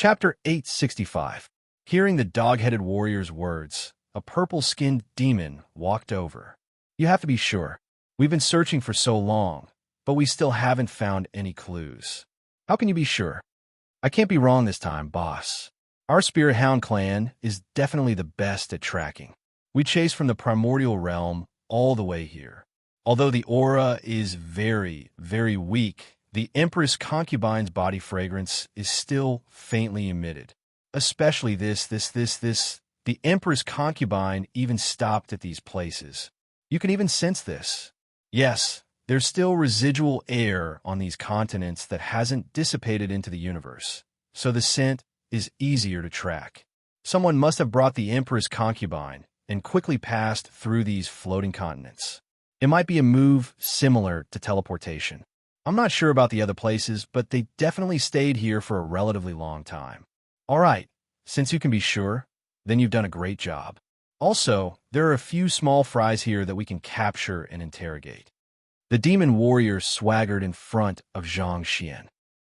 Chapter 865. Hearing the dog-headed warrior's words, a purple-skinned demon walked over. You have to be sure. We've been searching for so long, but we still haven't found any clues. How can you be sure? I can't be wrong this time, boss. Our Spirit Hound clan is definitely the best at tracking. We chased from the primordial realm all the way here. Although the aura is very, very weak, the Empress Concubine's body fragrance is still faintly emitted. Especially this. The Empress Concubine even stopped at these places. You can even sense this. Yes, there's still residual air on these continents that hasn't dissipated into the universe, so the scent is easier to track. Someone must have brought the Empress Concubine and quickly passed through these floating continents. It might be a move similar to teleportation. I'm not sure about the other places, but they definitely stayed here for a relatively long time. All right, since you can be sure, then you've done a great job. Also, there are a few small fries here that we can capture and interrogate. The demon warrior swaggered in front of Zhang Xian.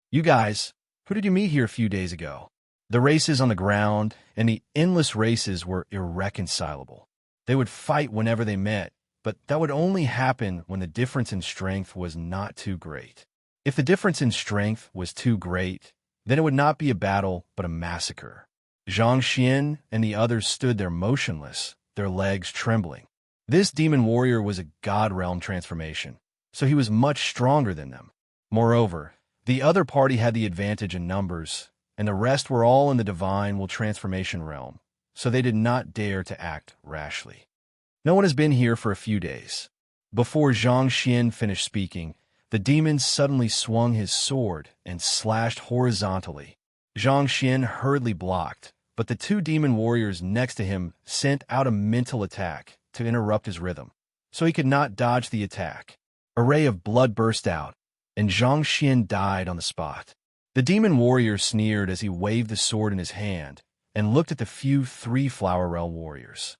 You guys, who did you meet here a few days ago? The races on the ground and the endless races were irreconcilable. They would fight whenever they met, but that would only happen when the difference in strength was not too great. If the difference in strength was too great, then it would not be a battle but a massacre. Zhang Xian and the others stood there motionless, their legs trembling. This demon warrior was a god realm transformation, so he was much stronger than them. Moreover, the other party had the advantage in numbers, and the rest were all in the divine will transformation realm, so they did not dare to act rashly. No one has been here for a few days. Before Zhang Xian finished speaking, the demon suddenly swung his sword and slashed horizontally. Zhang Xian hurriedly blocked, but the two demon warriors next to him sent out a mental attack to interrupt his rhythm, so he could not dodge the attack. A ray of blood burst out, and Zhang Xian died on the spot. The demon warrior sneered as he waved the sword in his hand and looked at the few three-flower realm warriors.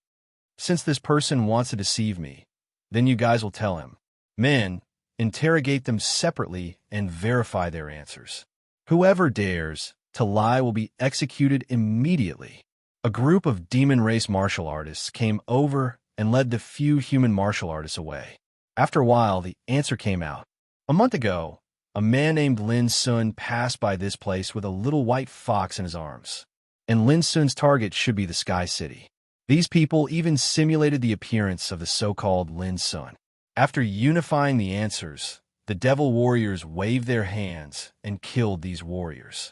Since this person wants to deceive me, then you guys will tell him. Men, interrogate them separately and verify their answers. Whoever dares to lie will be executed immediately. A group of demon race martial artists came over and led the few human martial artists away. After a while, the answer came out. A month ago, a man named Lin Sun passed by this place with a little white fox in his arms. And Lin Sun's target should be the Sky City. These people even simulated the appearance of the so-called Lin Sun. After unifying the answers, the devil warriors waved their hands and killed these warriors.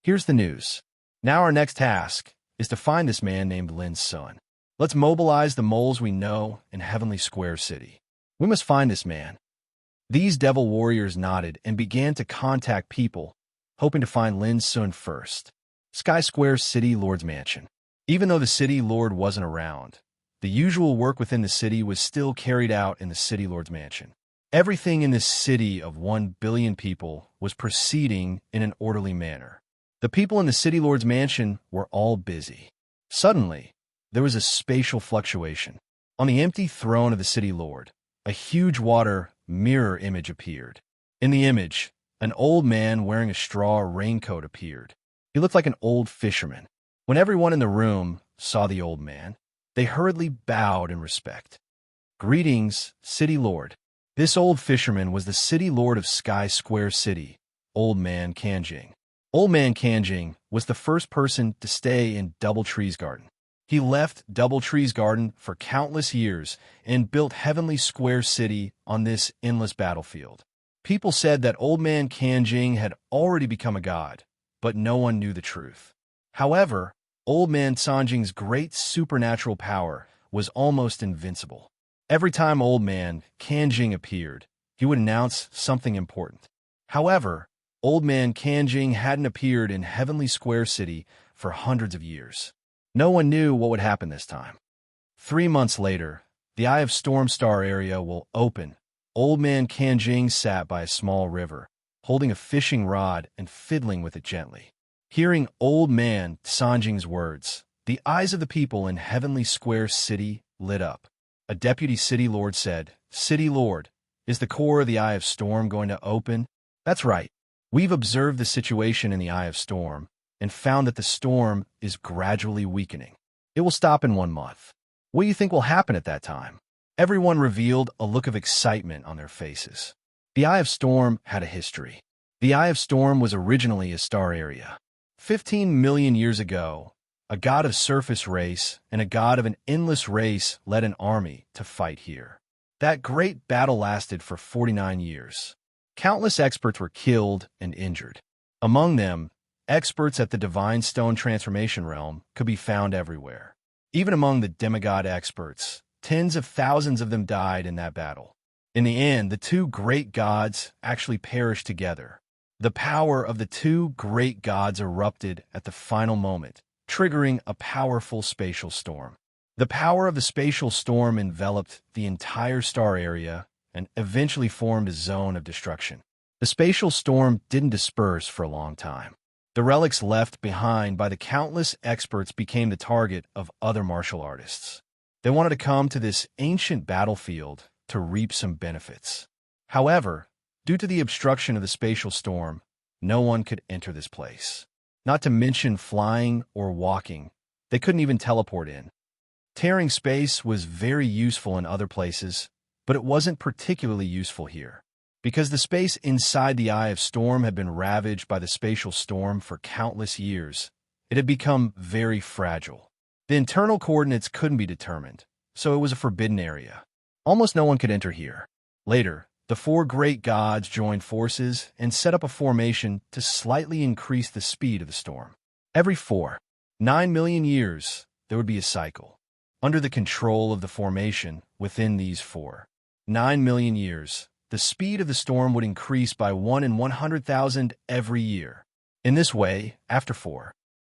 Here's the news. Now our next task is to find this man named Lin Sun. Let's mobilize the moles we know in Heavenly Square City. We must find this man. These devil warriors nodded and began to contact people, hoping to find Lin Sun first. Sky Square City Lord's Mansion. Even though the city lord wasn't around, the usual work within the city was still carried out in the city lord's mansion. Everything in this city of 1 billion people was proceeding in an orderly manner. The people in the city lord's mansion were all busy. Suddenly, there was a spatial fluctuation. On the empty throne of the city lord, a huge water mirror image appeared. In the image, an old man wearing a straw raincoat appeared. He looked like an old fisherman. When everyone in the room saw the old man, they hurriedly bowed in respect. Greetings, City Lord. This old fisherman was the City Lord of Sky Square City, Old Man Kanjing. Old Man Kanjing was the first person to stay in Doubletree's garden. He left Doubletree's garden for countless years and built Heavenly Square City on this endless battlefield. People said that Old Man Kanjing had already become a god, but no one knew the truth. However, Old Man Sanjing's great supernatural power was almost invincible. Every time Old Man Kanjing appeared, he would announce something important. However, Old Man Kanjing hadn't appeared in Heavenly Square City for hundreds of years. No one knew what would happen this time. 3 months later, the Eye of Stormstar area will open. Old Man Kanjing sat by a small river, holding a fishing rod and fiddling with it gently. Hearing Old Man Sanjing's words, the eyes of the people in Heavenly Square City lit up. A deputy city lord said, "City Lord, is the core of the Eye of Storm going to open?" "That's right. We've observed the situation in the Eye of Storm, and found that the storm is gradually weakening. It will stop in 1 month. What do you think will happen at that time? Everyone revealed a look of excitement on their faces. The Eye of Storm had a history. The Eye of Storm was originally a star area. 15 million years ago, a god of surface race and a god of an endless race led an army to fight here. That great battle lasted for 49 years. Countless experts were killed and injured. Among them, experts at the Divine Stone Transformation realm could be found everywhere. Even among the demigod experts, tens of thousands of them died in that battle. In the end, the two great gods actually perished together. The power of the two great gods erupted at the final moment, triggering a powerful spatial storm. The power of the spatial storm enveloped the entire star area and eventually formed a zone of destruction. The spatial storm didn't disperse for a long time. The relics left behind by the countless experts became the target of other martial artists. They wanted to come to this ancient battlefield to reap some benefits. However, due to the obstruction of the spatial storm, no one could enter this place. Not to mention flying or walking, they couldn't even teleport in. Tearing space was very useful in other places, but it wasn't particularly useful here. Because the space inside the Eye of Storm had been ravaged by the spatial storm for countless years, it had become very fragile. The internal coordinates couldn't be determined, so it was a forbidden area. Almost no one could enter here. Later, the four great gods joined forces and set up a formation to slightly increase the speed of the storm. Every 9 million years, there would be a cycle. Under the control of the formation within these 9 million years, the speed of the storm would increase by 1 in 100,000 every year. In this way, after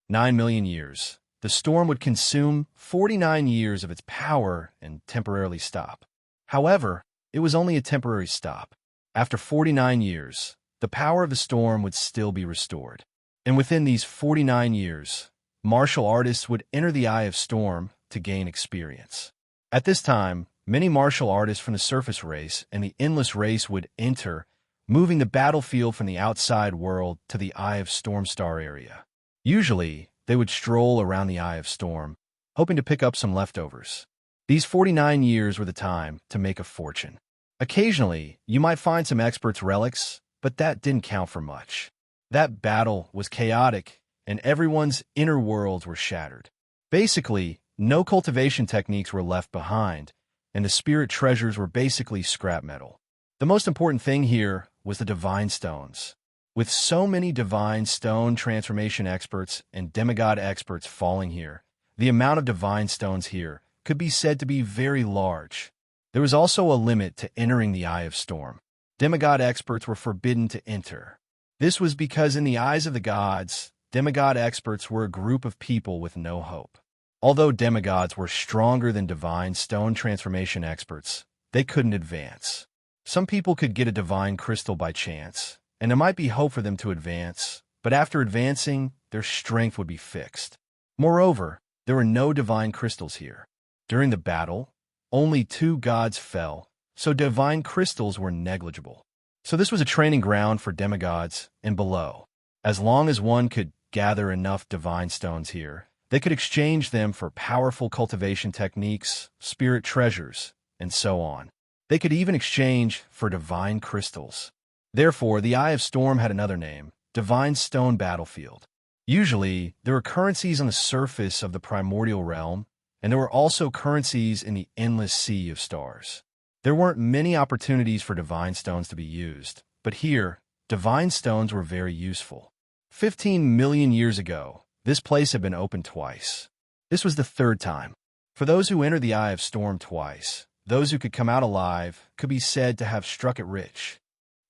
9 million years, the storm would consume 49 years of its power and temporarily stop. However, it was only a temporary stop. After 49 years, the power of the storm would still be restored. And within these 49 years, martial artists would enter the Eye of Storm to gain experience. At this time, many martial artists from the surface race and the endless race would enter, moving the battlefield from the outside world to the Eye of Storm star area. Usually, they would stroll around the Eye of Storm, hoping to pick up some leftovers. These 49 years were the time to make a fortune. Occasionally, you might find some experts' relics, but that didn't count for much. That battle was chaotic, and everyone's inner worlds were shattered. Basically, no cultivation techniques were left behind, and the spirit treasures were basically scrap metal. The most important thing here was the divine stones. With so many divine stone transformation experts and demigod experts falling here, the amount of divine stones here could be said to be very large. There was also a limit to entering the Eye of Storm. Demigod experts were forbidden to enter. This was because in the eyes of the gods, demigod experts were a group of people with no hope. Although demigods were stronger than divine stone transformation experts, they couldn't advance. Some people could get a divine crystal by chance, and there might be hope for them to advance, but after advancing, their strength would be fixed. Moreover, there were no divine crystals here. During the battle, only 2 gods fell, so divine crystals were negligible. So this was a training ground for demigods and below. As long as one could gather enough divine stones here, they could exchange them for powerful cultivation techniques, spirit treasures, and so on. They could even exchange for divine crystals. Therefore, the Eye of Storm had another name, Divine Stone Battlefield. Usually, there were currencies on the surface of the primordial realm, and there were also currencies in the endless sea of stars. There weren't many opportunities for divine stones to be used, but here, divine stones were very useful. 15 million years ago, this place had been opened twice. This was the 3rd time. For those who entered the Eye of Storm twice, those who could come out alive could be said to have struck it rich.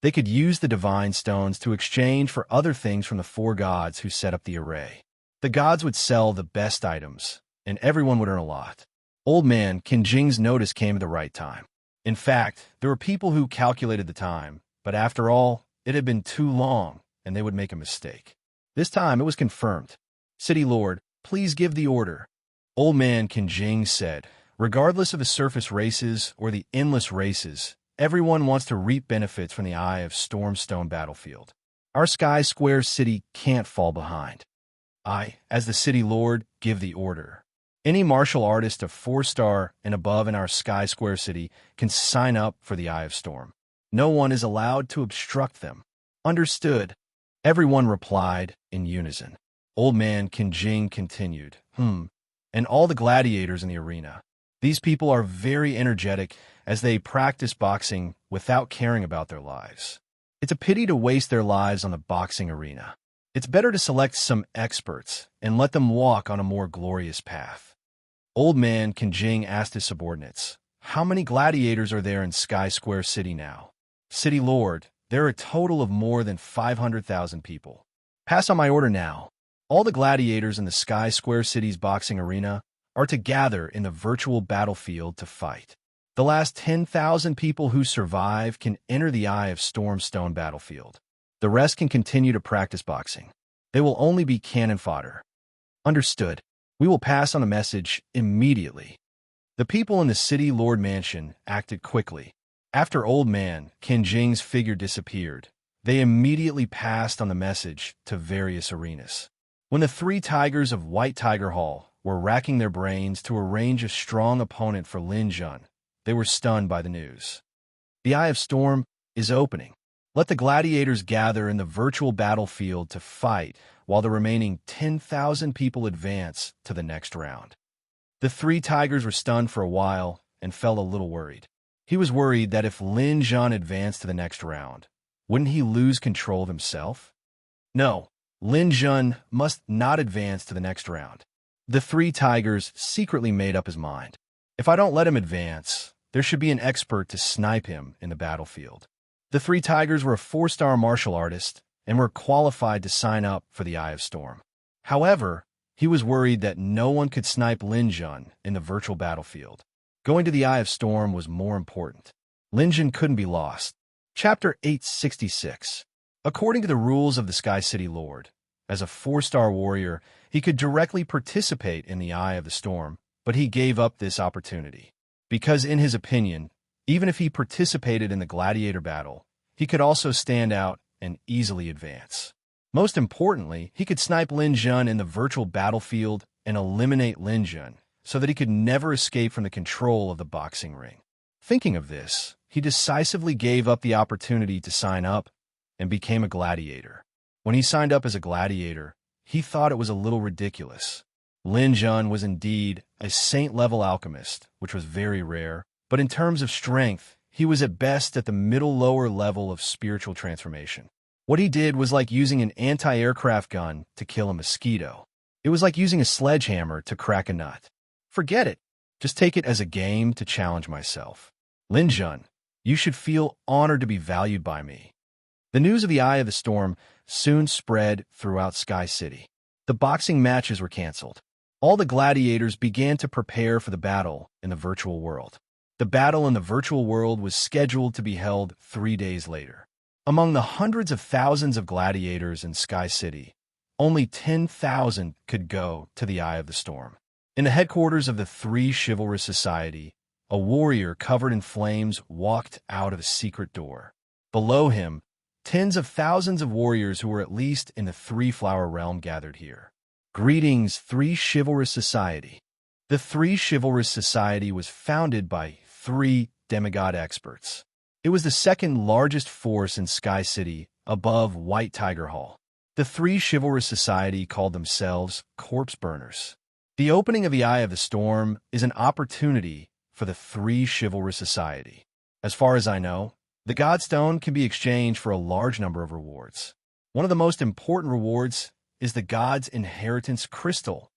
They could use the divine stones to exchange for other things from the 4 gods who set up the array. The gods would sell the best items, and everyone would earn a lot. Old man Kinjing's notice came at the right time. In fact, there were people who calculated the time, but after all, it had been too long, and they would make a mistake. This time it was confirmed. City Lord, please give the order. Old man Kinjing said, regardless of the surface races or the endless races, everyone wants to reap benefits from the Eye of Stormstone battlefield. Our Sky Square city can't fall behind. I, as the city lord, give the order. Any martial artist of 4-star and above in our Sky Square city can sign up for the Eye of Storm. No one is allowed to obstruct them. Understood. Everyone replied in unison. Old Man Kinjing continued, and all the gladiators in the arena. These people are very energetic as they practice boxing without caring about their lives. It's a pity to waste their lives on the boxing arena. It's better to select some experts and let them walk on a more glorious path. Old Man Kinjing asked his subordinates, how many gladiators are there in Sky Square City now? City Lord, there are a total of more than 500,000 people. Pass on my order now. All the gladiators in the Sky Square City's boxing arena are to gather in the virtual battlefield to fight. The last 10,000 people who survive can enter the Eye of Storm Stone battlefield. The rest can continue to practice boxing. They will only be cannon fodder. Understood. We will pass on the message immediately. The people in the City Lord Mansion acted quickly. After Old Man Kinjing's figure disappeared, they immediately passed on the message to various arenas. When the 3 tigers of White Tiger Hall were racking their brains to arrange a strong opponent for Lin Jun, they were stunned by the news. The Eye of Storm is opening. Let the gladiators gather in the virtual battlefield to fight while the remaining 10,000 people advance to the next round. The 3 tigers were stunned for a while and felt a little worried. He was worried that if Lin Jun advanced to the next round, wouldn't he lose control of himself? No, Lin Jun must not advance to the next round. The 3 tigers secretly made up his mind. If I don't let him advance, there should be an expert to snipe him in the battlefield. The 3 tigers were a 4-star martial artist and were qualified to sign up for the Eye of Storm. However, he was worried that no one could snipe Lin Jun in the virtual battlefield. Going to the Eye of Storm was more important. Lin Jun couldn't be lost. Chapter 866. According to the rules of the Sky City Lord, as a 4-star warrior, he could directly participate in the Eye of the Storm, but he gave up this opportunity. Because in his opinion, even if he participated in the gladiator battle, he could also stand out and easily advance. Most importantly, he could snipe Lin Jun in the virtual battlefield and eliminate Lin Jun so that he could never escape from the control of the boxing ring. Thinking of this, he decisively gave up the opportunity to sign up and became a gladiator. When he signed up as a gladiator, he thought it was a little ridiculous. Lin Jun was indeed a saint-level alchemist, which was very rare, but in terms of strength, he was at best at the middle-lower level of spiritual transformation. What he did was like using an anti-aircraft gun to kill a mosquito. It was like using a sledgehammer to crack a nut. Forget it. Just take it as a game to challenge myself. Lin Jun, you should feel honored to be valued by me. The news of the Eye of the Storm soon spread throughout Sky City. The boxing matches were canceled. All the gladiators began to prepare for the battle in the virtual world. The battle in the virtual world was scheduled to be held 3 days later. Among the hundreds of thousands of gladiators in Sky City, only 10,000 could go to the Eye of the Storm. In the headquarters of the 3 Chivalrous Society, a warrior covered in flames walked out of a secret door. Below him, tens of thousands of warriors who were at least in the 3-flower realm gathered here. Greetings, 3 Chivalrous Society. The 3 Chivalrous Society was founded by 3 demigod experts. It was the second largest force in Sky City, above White Tiger Hall. The 3 Chivalrous Society called themselves Corpse Burners. The opening of the Eye of the Storm is an opportunity for the 3 Chivalrous Society. As far as I know, the Godstone can be exchanged for a large number of rewards. One of the most important rewards is the God's Inheritance Crystal.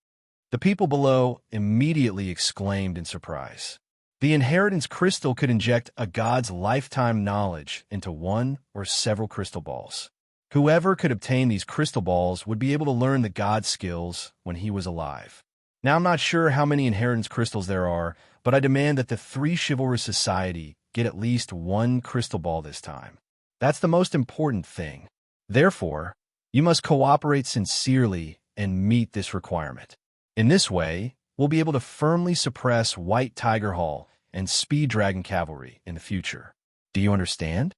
The people below immediately exclaimed in surprise. The Inheritance Crystal could inject a God's lifetime knowledge into one or several crystal balls. Whoever could obtain these crystal balls would be able to learn the God skills when he was alive. Now, I'm not sure how many Inheritance Crystals there are, but I demand that the 3 Chivalrous Society get at least 1 crystal ball this time. That's the most important thing. Therefore, you must cooperate sincerely and meet this requirement. In this way, we'll be able to firmly suppress White Tiger Hall and Speed Dragon Cavalry in the future. Do you understand?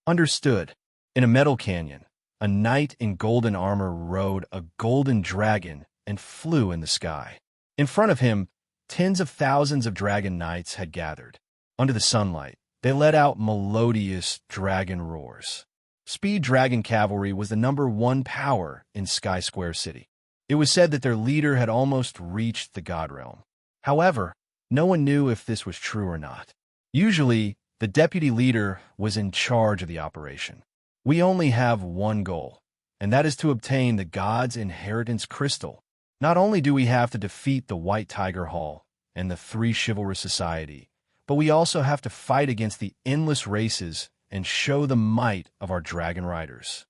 Understood. In a metal canyon, A knight in golden armor rode a golden dragon and flew in the sky. In front of him, tens of thousands of dragon knights had gathered. Under the sunlight, they let out melodious dragon roars. Speed Dragon Cavalry was the #1 power in Sky Square City. It was said that their leader had almost reached the God Realm. However, no one knew if this was true or not. Usually, the deputy leader was in charge of the operation. We only have one goal, and that is to obtain the God's Inheritance Crystal. Not only do we have to defeat the White Tiger Hall and the 3 Chivalrous Society, but we also have to fight against the endless races and show the might of our dragon riders.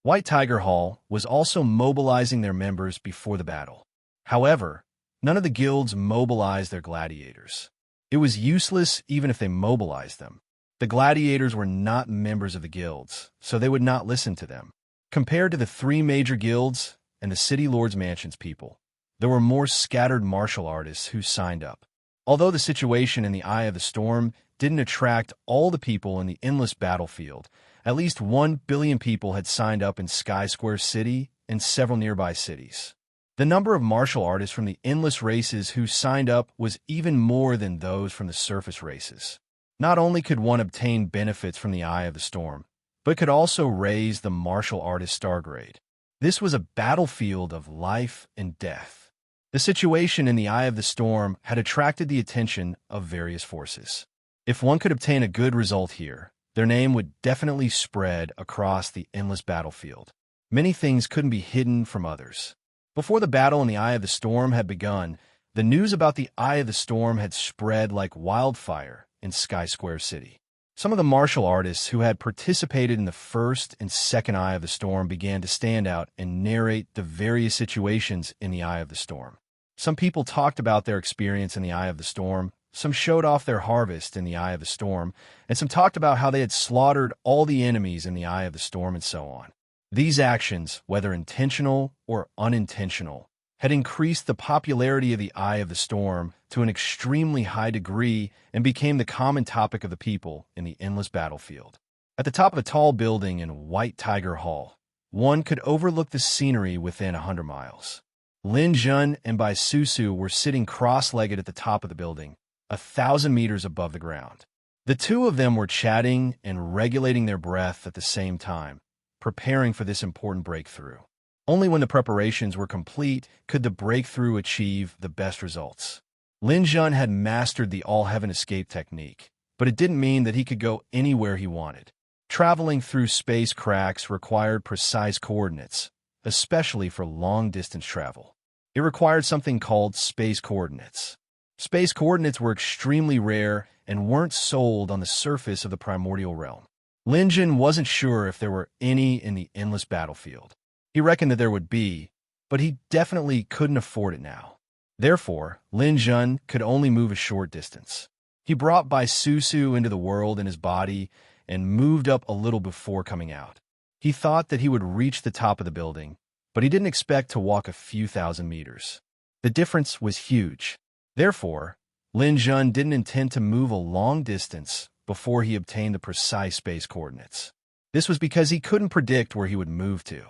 White Tiger Hall was also mobilizing their members before the battle. However, none of the guilds mobilized their gladiators. It was useless even if they mobilized them. The gladiators were not members of the guilds, so they would not listen to them. Compared to the 3 major guilds and the City Lord's Mansion's people, there were more scattered martial artists who signed up. Although the situation in the Eye of the Storm didn't attract all the people in the endless battlefield, at least 1 billion people had signed up in Sky Square City and several nearby cities. The number of martial artists from the endless races who signed up was even more than those from the surface races. Not only could one obtain benefits from the Eye of the Storm, but could also raise the martial artist star grade. This was a battlefield of life and death. The situation in the Eye of the Storm had attracted the attention of various forces. If one could obtain a good result here, their name would definitely spread across the endless battlefield. Many things couldn't be hidden from others. Before the battle in the Eye of the Storm had begun, the news about the Eye of the Storm had spread like wildfire in Sky Square City. Some of the martial artists who had participated in the first and second Eye of the Storm began to stand out and narrate the various situations in the Eye of the Storm. Some people talked about their experience in the Eye of the Storm, some showed off their harvest in the Eye of the Storm, and some talked about how they had slaughtered all the enemies in the Eye of the Storm and so on. These actions, whether intentional or unintentional, had increased the popularity of the Eye of the Storm to an extremely high degree and became the common topic of the people in the endless battlefield. At the top of a tall building in White Tiger Hall, one could overlook the scenery within 100 miles. Lin Jun and Bai Susu were sitting cross-legged at the top of the building, 1,000 meters above the ground. The two of them were chatting and regulating their breath at the same time, preparing for this important breakthrough. Only when the preparations were complete could the breakthrough achieve the best results. Lin Jun had mastered the all-heaven escape technique, but it didn't mean that he could go anywhere he wanted. Traveling through space cracks required precise coordinates, especially for long-distance travel. It required something called space coordinates. Space coordinates were extremely rare and weren't sold on the surface of the primordial realm. Lin Jun wasn't sure if there were any in the endless battlefield. He reckoned that there would be, but he definitely couldn't afford it now. Therefore, Lin Jun could only move a short distance. He brought Bai Susu into the world in his body and moved up a little before coming out. He thought that he would reach the top of the building, but he didn't expect to walk a few thousand meters. The difference was huge. Therefore, Lin Jun didn't intend to move a long distance before he obtained the precise space coordinates. This was because he couldn't predict where he would move to.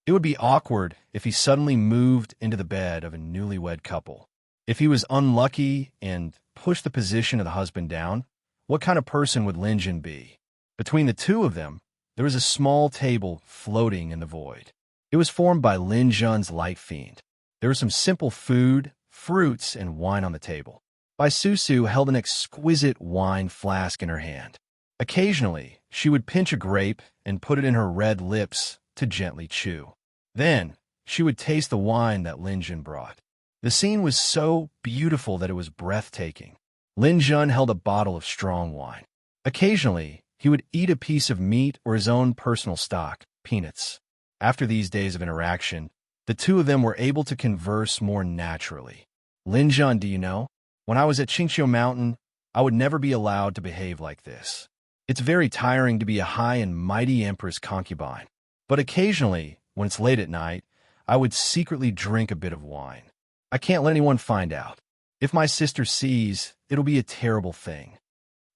It would be awkward if he suddenly moved into the bed of a newlywed couple. If he was unlucky and pushed the position of the husband down, what kind of person would Lin Jun be? Between the two of them, there was a small table floating in the void. It was formed by Lin Jun's light fiend. There was some simple food, fruits, and wine on the table. Bai Susu held an exquisite wine flask in her hand. Occasionally, she would pinch a grape and put it in her red lips to gently chew. Then, she would taste the wine that Lin Jun brought. The scene was so beautiful that it was breathtaking. Lin Jun held a bottle of strong wine. Occasionally, he would eat a piece of meat or his own personal stock, peanuts. After these days of interaction, the two of them were able to converse more naturally. Lin Jun, do you know? When I was at Qingqiu Mountain, I would never be allowed to behave like this. It's very tiring to be a high and mighty empress concubine. But occasionally, when it's late at night, I would secretly drink a bit of wine. I can't let anyone find out. If my sister sees, it'll be a terrible thing.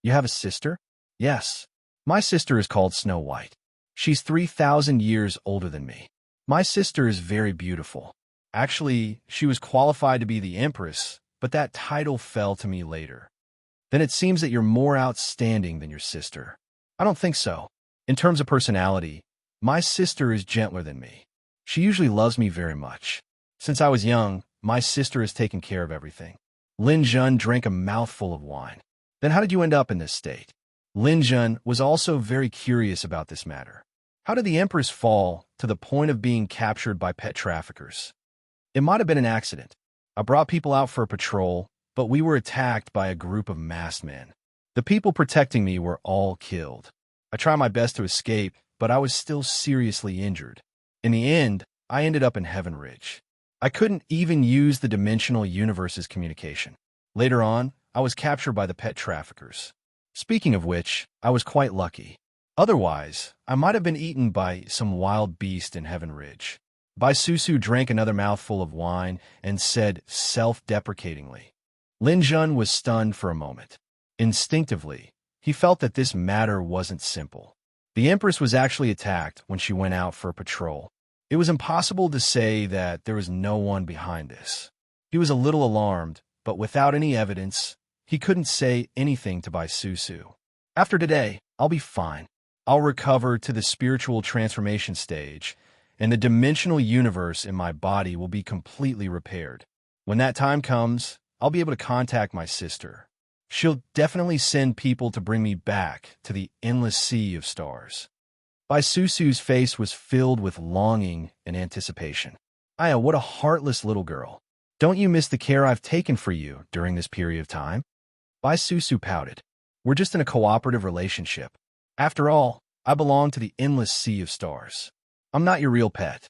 You have a sister? Yes. My sister is called Snow White. She's 3,000 years older than me. My sister is very beautiful. Actually, she was qualified to be the empress, but that title fell to me later. Then it seems that you're more outstanding than your sister. I don't think so. In terms of personality, my sister is gentler than me. She usually loves me very much. Since I was young, my sister has taken care of everything. Lin Jun drank a mouthful of wine. Then how did you end up in this state? Lin Jun was also very curious about this matter. How did the empress fall to the point of being captured by pet traffickers? It might have been an accident. I brought people out for a patrol, but we were attacked by a group of masked men. The people protecting me were all killed. I tried my best to escape, but I was still seriously injured. In the end, I ended up in Heaven Ridge. I couldn't even use the dimensional universe's communication. Later on, I was captured by the pet traffickers. Speaking of which, I was quite lucky. Otherwise, I might have been eaten by some wild beast in Heaven Ridge. Bai Susu drank another mouthful of wine and said self-deprecatingly. Lin Jun was stunned for a moment. Instinctively, he felt that this matter wasn't simple. The Empress was actually attacked when she went out for a patrol. It was impossible to say that there was no one behind this. He was a little alarmed, but without any evidence, he couldn't say anything to Bai Susu. After today, I'll be fine. I'll recover to the spiritual transformation stage, and the dimensional universe in my body will be completely repaired. When that time comes, I'll be able to contact my sister. She'll definitely send people to bring me back to the endless sea of stars. Bai Susu's face was filled with longing and anticipation. Aya, what a heartless little girl. Don't you miss the care I've taken for you during this period of time? Bai Susu pouted. We're just in a cooperative relationship. After all, I belong to the endless sea of stars. I'm not your real pet.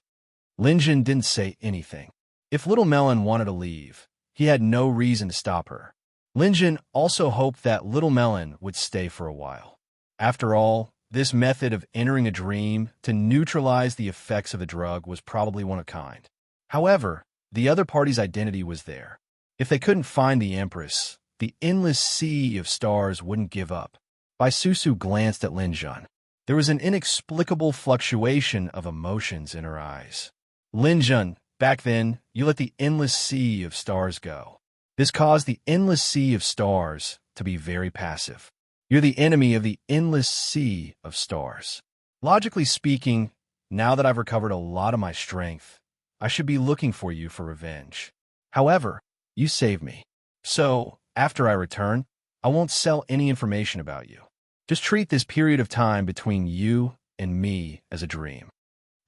Lin Jun didn't say anything. If Little Melon wanted to leave, he had no reason to stop her. Lin Jun also hoped that Little Melon would stay for a while. After all, this method of entering a dream to neutralize the effects of the drug was probably one of a kind. However, the other party's identity was there. If they couldn't find the Empress, the endless sea of stars wouldn't give up. Bai Susu glanced at Lin Jun. There was an inexplicable fluctuation of emotions in her eyes. Lin Jun, back then, you let the endless sea of stars go. This caused the endless sea of stars to be very passive. You're the enemy of the endless sea of stars. Logically speaking, now that I've recovered a lot of my strength, I should be looking for you for revenge. However, you saved me. So, after I return, I won't sell any information about you. Just treat this period of time between you and me as a dream.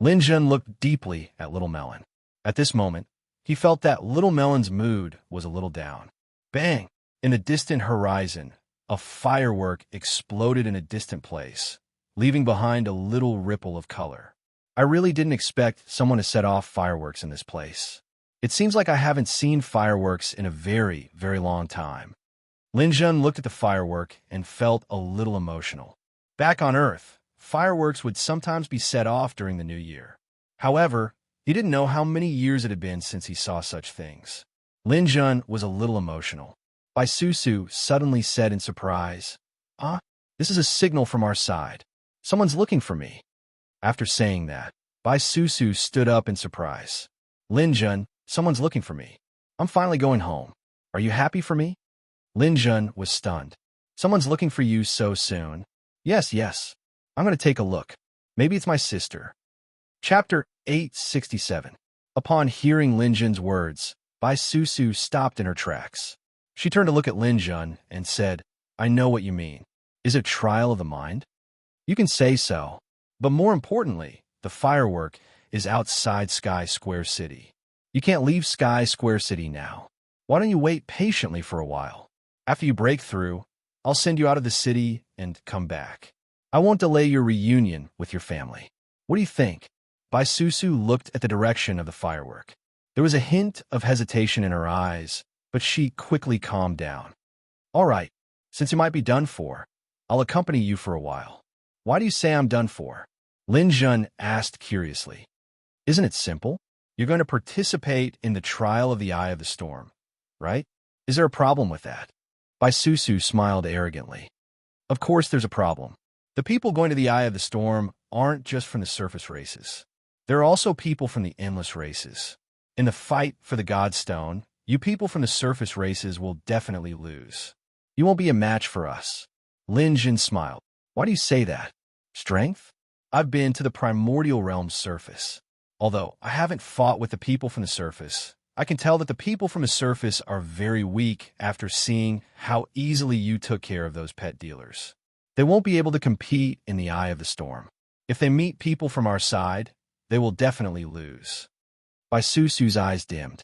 Lin Jun looked deeply at Little Melon. At this moment, he felt that Little Melon's mood was a little down. Bang! In the distant horizon, a firework exploded in a distant place, leaving behind a little ripple of color. I really didn't expect someone to set off fireworks in this place. It seems like I haven't seen fireworks in a very, very long time. Lin Jun looked at the firework and felt a little emotional. Back on Earth, fireworks would sometimes be set off during the New Year. However, he didn't know how many years it had been since he saw such things. Lin Jun was a little emotional. Bai Susu suddenly said in surprise, this is a signal from our side. Someone's looking for me. After saying that, Bai Susu stood up in surprise. Lin Jun, someone's looking for me. I'm finally going home. Are you happy for me? Lin Jun was stunned. Someone's looking for you so soon. Yes. I'm going to take a look. Maybe it's my sister. Chapter 867. Upon hearing Lin Jun's words, Bai Susu stopped in her tracks. She turned to look at Lin Jun and said, I know what you mean. Is it trial of the mind? You can say so. But more importantly, the firework is outside Sky Square City. You can't leave Sky Square City now. Why don't you wait patiently for a while? After you break through, I'll send you out of the city and come back. I won't delay your reunion with your family. What do you think? Bai Susu looked at the direction of the firework. There was a hint of hesitation in her eyes, but she quickly calmed down. All right, since you might be done for, I'll accompany you for a while. Why do you say I'm done for? Lin Jun asked curiously. Isn't it simple? You're going to participate in the trial of the Eye of the Storm, right? Is there a problem with that? Bai Susu smiled arrogantly. Of course there's a problem. The people going to the Eye of the Storm aren't just from the surface races. There are also people from the endless races. In the fight for the Godstone, you people from the surface races will definitely lose. You won't be a match for us. Lin Jin smiled. Why do you say that? Strength? I've been to the primordial realm's surface. Although I haven't fought with the people from the surface, I can tell that the people from the surface are very weak after seeing how easily you took care of those pet dealers. They won't be able to compete in the Eye of the Storm. If they meet people from our side, they will definitely lose. Bai Susu's eyes dimmed.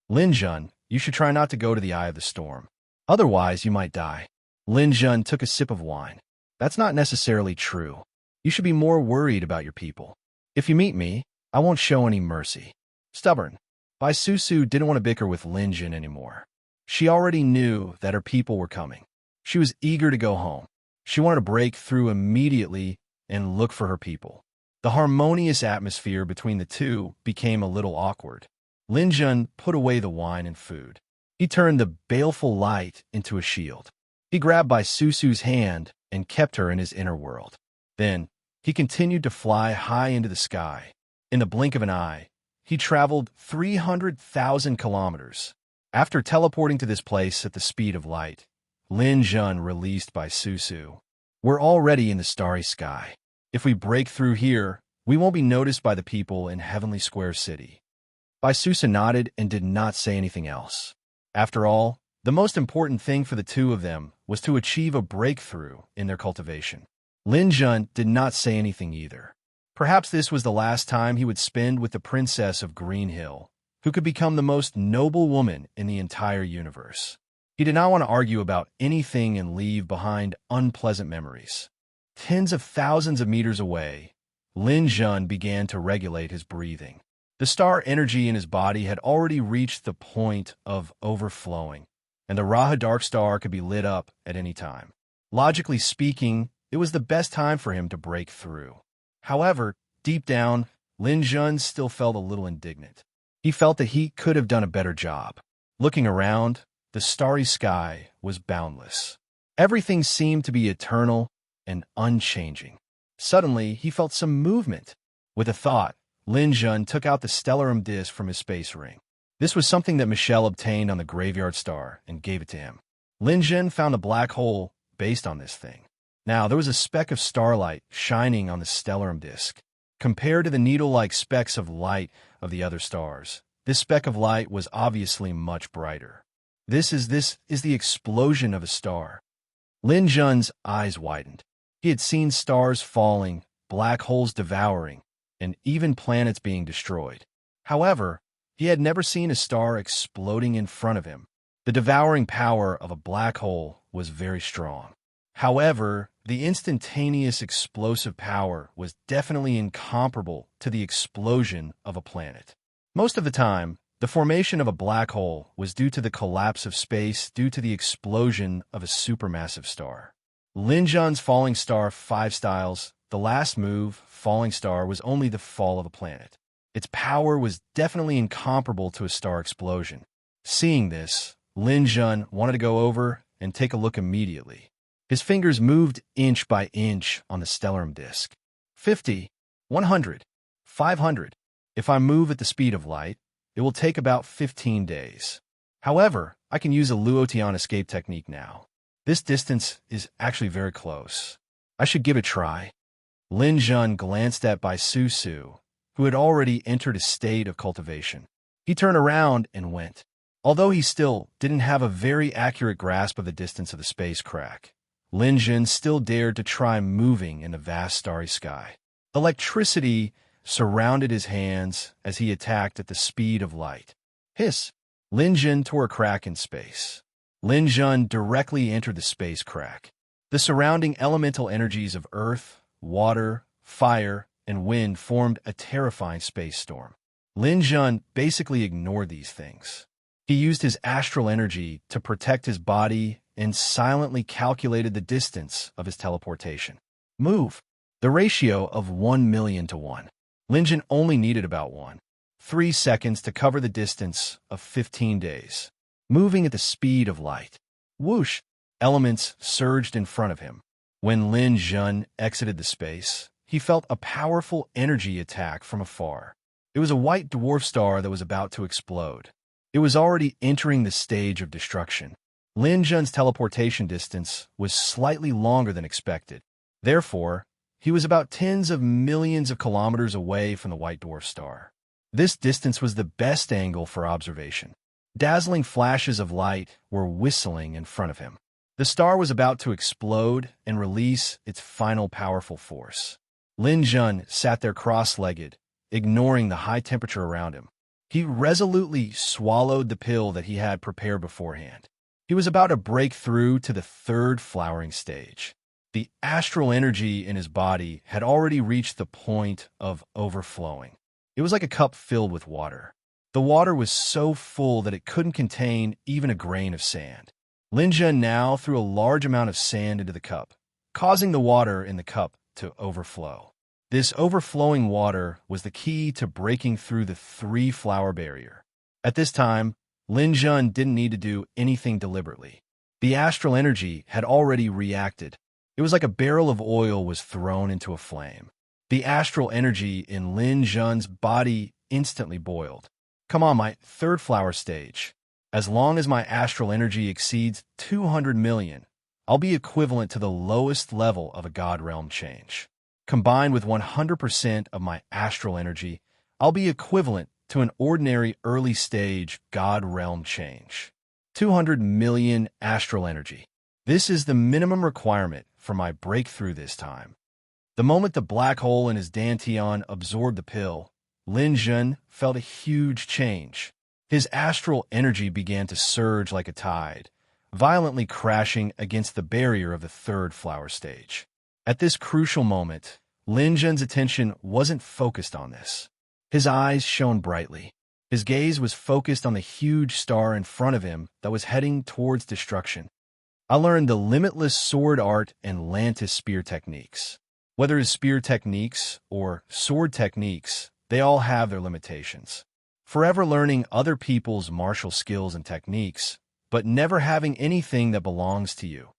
Lin Jun, you should try not to go to the Eye of the Storm. Otherwise, you might die. Lin Jun took a sip of wine. That's not necessarily true. You should be more worried about your people. If you meet me, I won't show any mercy. Stubborn. Bai Susu didn't want to bicker with Lin Jun anymore. She already knew that her people were coming. She was eager to go home. She wanted to break through immediately and look for her people. The harmonious atmosphere between the two became a little awkward. Lin Jun put away the wine and food. He turned the baleful light into a shield. He grabbed Bai Susu's hand and kept her in his inner world. Then, he continued to fly high into the sky. In the blink of an eye, he traveled 300,000 kilometers. After teleporting to this place at the speed of light, Lin Jun released Bai Susu. We're already in the starry sky. If we break through here, we won't be noticed by the people in Heavenly Square City. Bai Susu nodded and did not say anything else. After all, the most important thing for the two of them was to achieve a breakthrough in their cultivation. Lin Jun did not say anything either. Perhaps this was the last time he would spend with the Princess of Green Hill, who could become the most noble woman in the entire universe. He did not want to argue about anything and leave behind unpleasant memories. Tens of thousands of meters away, Lin Jun began to regulate his breathing. The star energy in his body had already reached the point of overflowing, and the Raha Dark Star could be lit up at any time. Logically speaking, it was the best time for him to break through. However, deep down, Lin Jun still felt a little indignant. He felt that he could have done a better job. Looking around, the starry sky was boundless. Everything seemed to be eternal and unchanging. Suddenly, he felt some movement. With a thought, Lin Jun took out the stellarum disc from his space ring. This was something that Michelle obtained on the graveyard star and gave it to him. Lin Jun found a black hole based on this thing. Now, there was a speck of starlight shining on the stellarum disc. Compared to the needle-like specks of light of the other stars, this speck of light was obviously much brighter. This is the explosion of a star. Lin Jun's eyes widened. He had seen stars falling, black holes devouring, and even planets being destroyed. However, he had never seen a star exploding in front of him. The devouring power of a black hole was very strong. However, the instantaneous explosive power was definitely incomparable to the explosion of a planet. Most of the time, the formation of a black hole was due to the collapse of space due to the explosion of a supermassive star. Lin Jun's falling star 5 styles, the last move, falling star, was only the fall of a planet. Its power was definitely incomparable to a star explosion. Seeing this, Lin Jun wanted to go over and take a look immediately. His fingers moved inch by inch on the stellarum disk. 50, 100, 500. If I move at the speed of light, it will take about 15 days. However, I can use a Luotian escape technique now. This distance is actually very close. I should give it a try. Lin Jun glanced at Bai Susu, who had already entered a state of cultivation. He turned around and went. Although he still didn't have a very accurate grasp of the distance of the space crack, Lin Jun still dared to try moving in the vast starry sky. Electricity surrounded his hands as he attacked at the speed of light. Hiss! Lin Jun tore a crack in space. Lin Jun directly entered the space crack. The surrounding elemental energies of earth, water, fire, and wind formed a terrifying space storm. Lin Jun basically ignored these things. He used his astral energy to protect his body and silently calculated the distance of his teleportation. Move! The ratio of 1,000,000 to 1. Lin Jun only needed about 1.3 seconds to cover the distance of 15 days. Moving at the speed of light. Whoosh! Elements surged in front of him. When Lin Jun exited the space, he felt a powerful energy attack from afar. It was a white dwarf star that was about to explode. It was already entering the stage of destruction. Lin Jun's teleportation distance was slightly longer than expected. Therefore, he was about tens of millions of kilometers away from the white dwarf star. This distance was the best angle for observation. Dazzling flashes of light were whistling in front of him. The star was about to explode and release its final powerful force. Lin Jun sat there cross-legged, ignoring the high temperature around him. He resolutely swallowed the pill that he had prepared beforehand. He was about to break through to the third flowering stage. The astral energy in his body had already reached the point of overflowing. It was like a cup filled with water. The water was so full that it couldn't contain even a grain of sand. Lin Jun now threw a large amount of sand into the cup, causing the water in the cup to overflow. This overflowing water was the key to breaking through the three-flower barrier. At this time, Lin Jun didn't need to do anything deliberately. The astral energy had already reacted. It was like a barrel of oil was thrown into a flame. The astral energy in Lin Jun's body instantly boiled. Come on, my third flower stage. As long as my astral energy exceeds 200 million, I'll be equivalent to the lowest level of a God realm change. Combined with 100% of my astral energy, I'll be equivalent to an ordinary early stage God realm change. 200 million astral energy. This is the minimum requirement for my breakthrough this time. The moment the black hole in his dantian absorbed the pill, Lin Jun felt a huge change. His astral energy began to surge like a tide, violently crashing against the barrier of the third flower stage. At this crucial moment, Lin Jun's attention wasn't focused on this. His eyes shone brightly. His gaze was focused on the huge star in front of him that was heading towards destruction. I learned the limitless sword art and Lantis spear techniques. Whether it's spear techniques or sword techniques, they all have their limitations. Forever learning other people's martial skills and techniques, but never having anything that belongs to you,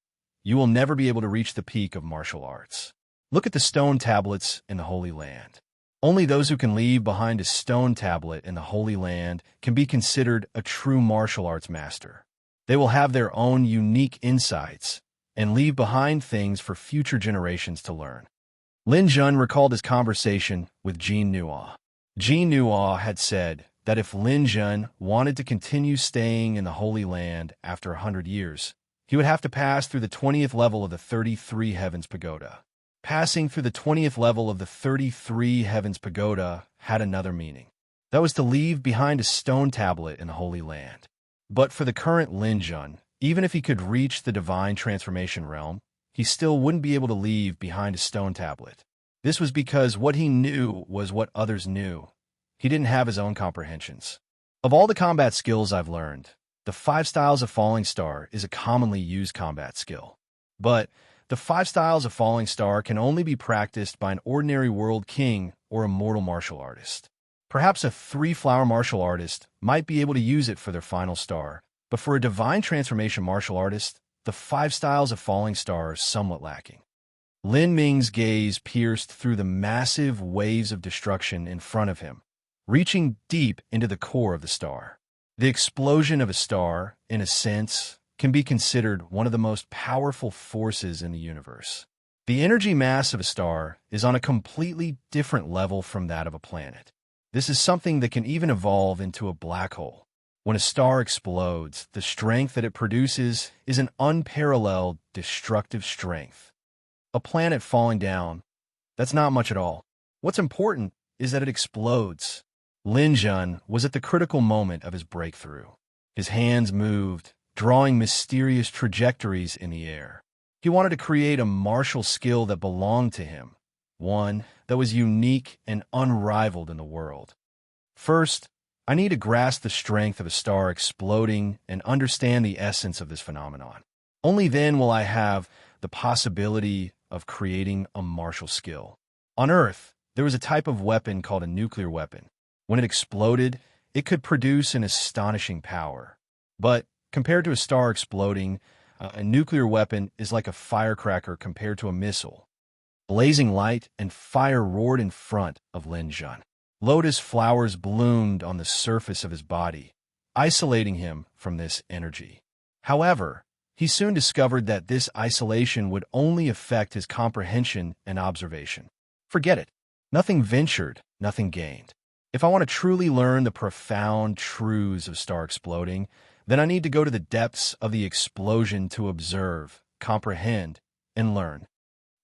you will never be able to reach the peak of martial arts. Look at the stone tablets in the Holy Land. Only those who can leave behind a stone tablet in the Holy Land can be considered a true martial arts master. They will have their own unique insights and leave behind things for future generations to learn. Lin Jun recalled his conversation with Jean Nua. Jean Nua had said that if Lin Jun wanted to continue staying in the Holy Land after 100 years, he would have to pass through the 20th level of the 33 Heavens Pagoda. Passing through the 20th level of the 33 Heavens Pagoda had another meaning. That was to leave behind a stone tablet in the Holy Land. But for the current Lin Jun, even if he could reach the divine transformation realm, he still wouldn't be able to leave behind a stone tablet. This was because what he knew was what others knew. He didn't have his own comprehensions. Of all the combat skills I've learned, the 5 styles of Falling Star is a commonly used combat skill. But the 5 styles of Falling Star can only be practiced by an ordinary world king or a mortal martial artist. Perhaps a 3-flower martial artist might be able to use it for their final star, but for a divine transformation martial artist, the 5 styles of Falling Star are somewhat lacking. Lin Ming's gaze pierced through the massive waves of destruction in front of him, reaching deep into the core of the star. The explosion of a star, in a sense, can be considered one of the most powerful forces in the universe. The energy mass of a star is on a completely different level from that of a planet. This is something that can even evolve into a black hole. When a star explodes, the strength that it produces is an unparalleled, destructive strength. A planet falling down, that's not much at all. What's important is that it explodes. Lin Jun was at the critical moment of his breakthrough. His hands moved, drawing mysterious trajectories in the air. He wanted to create a martial skill that belonged to him, one that was unique and unrivaled in the world. First, I need to grasp the strength of a star exploding and understand the essence of this phenomenon. Only then will I have the possibility of creating a martial skill. On Earth, there was a type of weapon called a nuclear weapon. When it exploded, it could produce an astonishing power. But compared to a star exploding, A nuclear weapon is like a firecracker compared to a missile. Blazing light and fire roared in front of Lin Jun. Lotus flowers bloomed on the surface of his body, isolating him from this energy. However, he soon discovered that this isolation would only affect his comprehension and observation. Forget it. Nothing ventured, nothing gained. If I want to truly learn the profound truths of star exploding, then I need to go to the depths of the explosion to observe, comprehend, and learn.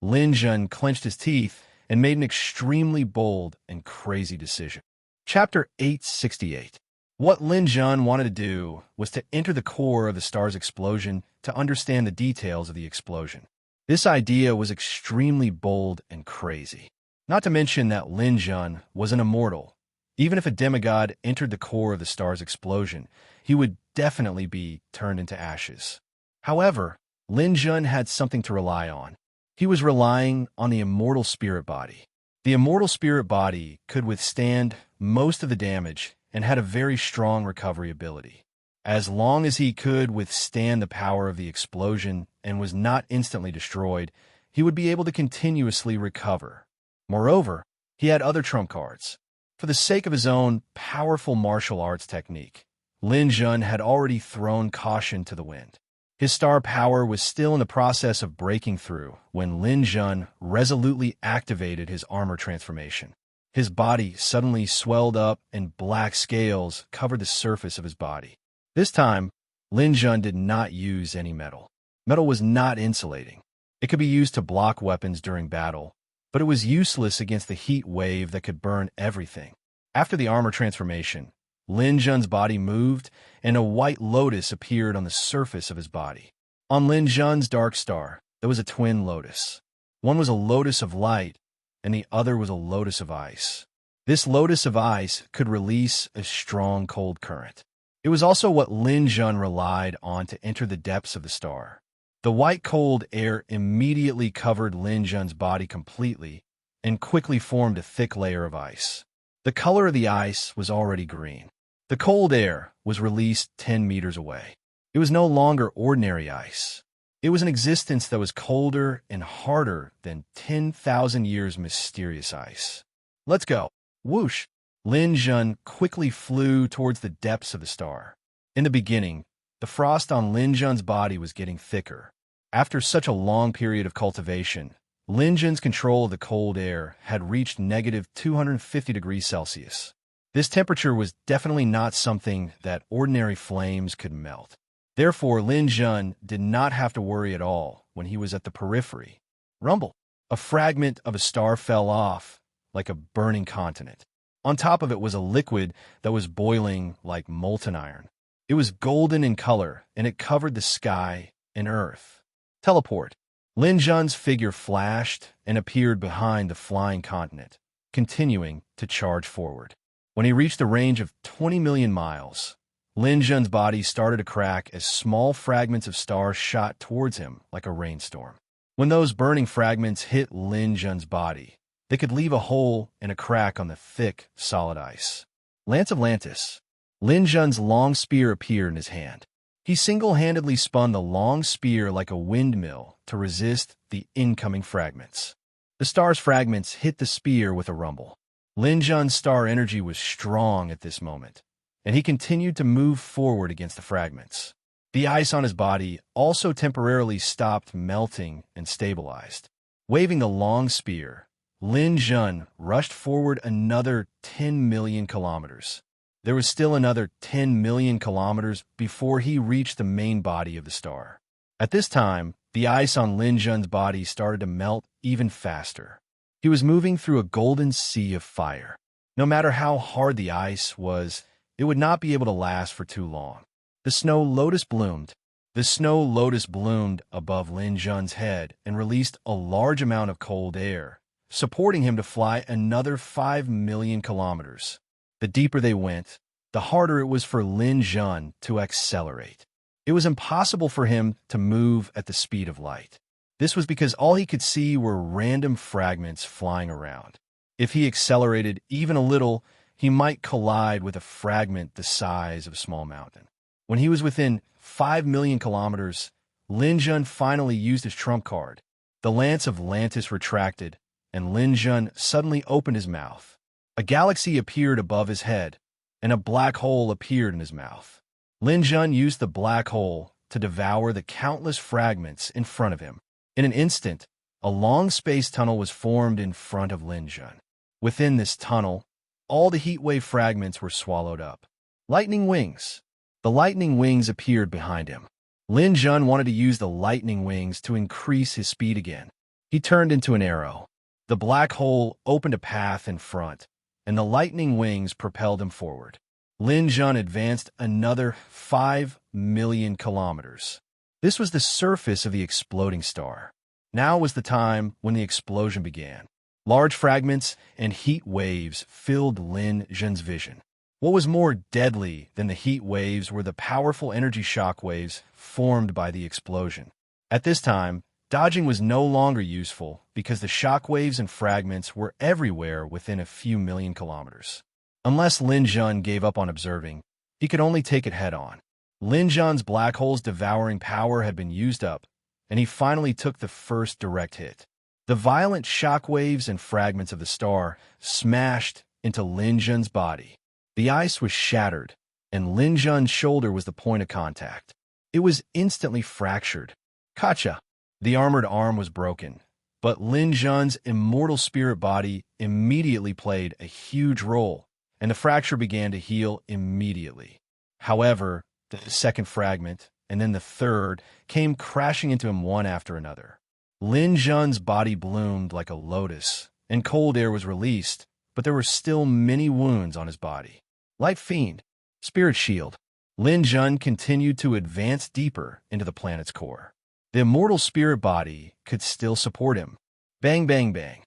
Lin Jun clenched his teeth and made an extremely bold and crazy decision. Chapter 868. What Lin Jun wanted to do was to enter the core of the star's explosion to understand the details of the explosion. This idea was extremely bold and crazy. Not to mention that Lin Jun was an immortal. Even if a demigod entered the core of the star's explosion, he would definitely be turned into ashes. However, Lin Jun had something to rely on. He was relying on the immortal spirit body. The immortal spirit body could withstand most of the damage and had a very strong recovery ability. As long as he could withstand the power of the explosion and was not instantly destroyed, he would be able to continuously recover. Moreover, he had other trump cards. For the sake of his own powerful martial arts technique, Lin Jun had already thrown caution to the wind. His star power was still in the process of breaking through when Lin Jun resolutely activated his armor transformation. His body suddenly swelled up and black scales covered the surface of his body. This time, Lin Jun did not use any metal. Metal was not insulating. It could be used to block weapons during battle, but it was useless against the heat wave that could burn everything. After the armor transformation, Lin Jun's body moved, and a white lotus appeared on the surface of his body. On Lin Jun's dark star, there was a twin lotus. One was a lotus of light, and the other was a lotus of ice. This lotus of ice could release a strong cold current. It was also what Lin Jun relied on to enter the depths of the star. The white cold air immediately covered Lin Jun's body completely and quickly formed a thick layer of ice. The color of the ice was already green. The cold air was released 10 meters away. It was no longer ordinary ice. It was an existence that was colder and harder than 10,000 years mysterious ice. Let's go. Whoosh! Lin Jun quickly flew towards the depths of the star. In the beginning, the frost on Lin Jun's body was getting thicker. After such a long period of cultivation, Lin Jun's control of the cold air had reached negative 250 degrees Celsius. This temperature was definitely not something that ordinary flames could melt. Therefore, Lin Jun did not have to worry at all when he was at the periphery. Rumble! A fragment of a star fell off like a burning continent. On top of it was a liquid that was boiling like molten iron. It was golden in color, and it covered the sky and earth. Teleport. Lin Jun's figure flashed and appeared behind the flying continent, continuing to charge forward. When he reached a range of 20 million miles, Lin Jun's body started to crack as small fragments of stars shot towards him like a rainstorm. When those burning fragments hit Lin Jun's body, they could leave a hole and a crack on the thick, solid ice. Lance of Lantis. Lin Jun's long spear appeared in his hand. He single-handedly spun the long spear like a windmill to resist the incoming fragments. The star's fragments hit the spear with a rumble. Lin Jun's star energy was strong at this moment, and he continued to move forward against the fragments. The ice on his body also temporarily stopped melting and stabilized. Waving the long spear, Lin Jun rushed forward another 10 million kilometers. There was still another 10 million kilometers before he reached the main body of the star. At this time, the ice on Lin Jun's body started to melt even faster. He was moving through a golden sea of fire. No matter how hard the ice was, it would not be able to last for too long. The snow lotus bloomed. The snow lotus bloomed above Lin Jun's head and released a large amount of cold air, supporting him to fly another 5 million kilometers. The deeper they went, the harder it was for Lin Jun to accelerate. It was impossible for him to move at the speed of light. This was because all he could see were random fragments flying around. If he accelerated even a little, he might collide with a fragment the size of a small mountain. When he was within 5 million kilometers, Lin Jun finally used his trump card. The lance of Lantis retracted, and Lin Jun suddenly opened his mouth. A galaxy appeared above his head, and a black hole appeared in his mouth. Lin Jun used the black hole to devour the countless fragments in front of him. In an instant, a long space tunnel was formed in front of Lin Jun. Within this tunnel, all the heat wave fragments were swallowed up. Lightning wings. The lightning wings appeared behind him. Lin Jun wanted to use the lightning wings to increase his speed again. He turned into an arrow. The black hole opened a path in front, and the lightning wings propelled him forward. Lin Jun advanced another 5 million kilometers. This was the surface of the exploding star. Now was the time when the explosion began. Large fragments and heat waves filled Lin Jun's vision. What was more deadly than the heat waves were the powerful energy shock waves formed by the explosion. At this time, dodging was no longer useful because the shock waves and fragments were everywhere within a few million kilometers. Unless Lin Jun gave up on observing, he could only take it head-on. Lin Jun's black hole's devouring power had been used up, and he finally took the first direct hit. The violent shock waves and fragments of the star smashed into Lin Jun's body. The ice was shattered, and Lin Jun's shoulder was the point of contact. It was instantly fractured. Kacha! The armored arm was broken, but Lin Jun's immortal spirit body immediately played a huge role, and the fracture began to heal immediately. However, the second fragment, and then the third, came crashing into him one after another. Lin Jun's body bloomed like a lotus, and cold air was released, but there were still many wounds on his body. Light Fiend, Spirit Shield. Lin Jun continued to advance deeper into the planet's core. The immortal spirit body could still support him. Bang, bang, bang.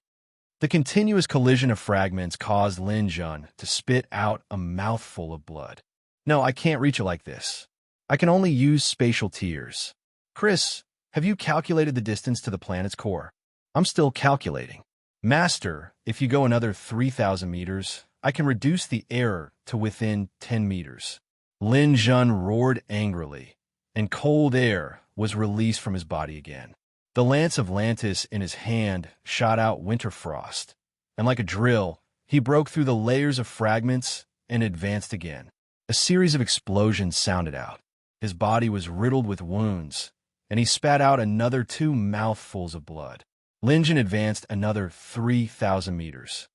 The continuous collision of fragments caused Lin Jun to spit out a mouthful of blood. No, I can't reach it like this. I can only use spatial tears. Chris, have you calculated the distance to the planet's core? I'm still calculating. Master, if you go another 3,000 meters, I can reduce the error to within 10 meters. Lin Jun roared angrily, and cold air was released from his body again. The lance of Lantis in his hand shot out winter frost, and like a drill, he broke through the layers of fragments and advanced again. A series of explosions sounded out. His body was riddled with wounds, and he spat out another 2 mouthfuls of blood. Lin Jun advanced another 3,000 meters.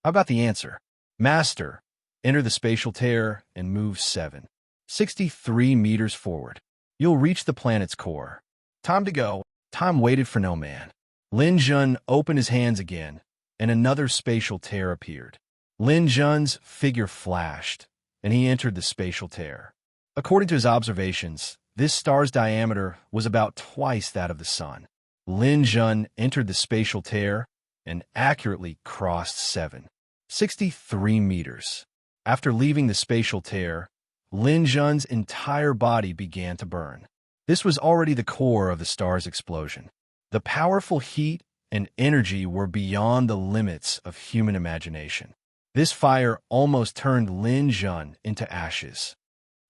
How about the answer? Master, enter the spatial tear and move 763 meters forward. You'll reach the planet's core. Time to go. Time waited for no man. Lin Jun opened his hands again, and another spatial tear appeared. Lin Jun's figure flashed, and he entered the spatial tear. According to his observations, this star's diameter was about twice that of the sun. Lin Jun entered the spatial tear and accurately crossed 763 meters. After leaving the spatial tear, Lin Jun's entire body began to burn. This was already the core of the star's explosion. The powerful heat and energy were beyond the limits of human imagination. This fire almost turned Lin Jun into ashes.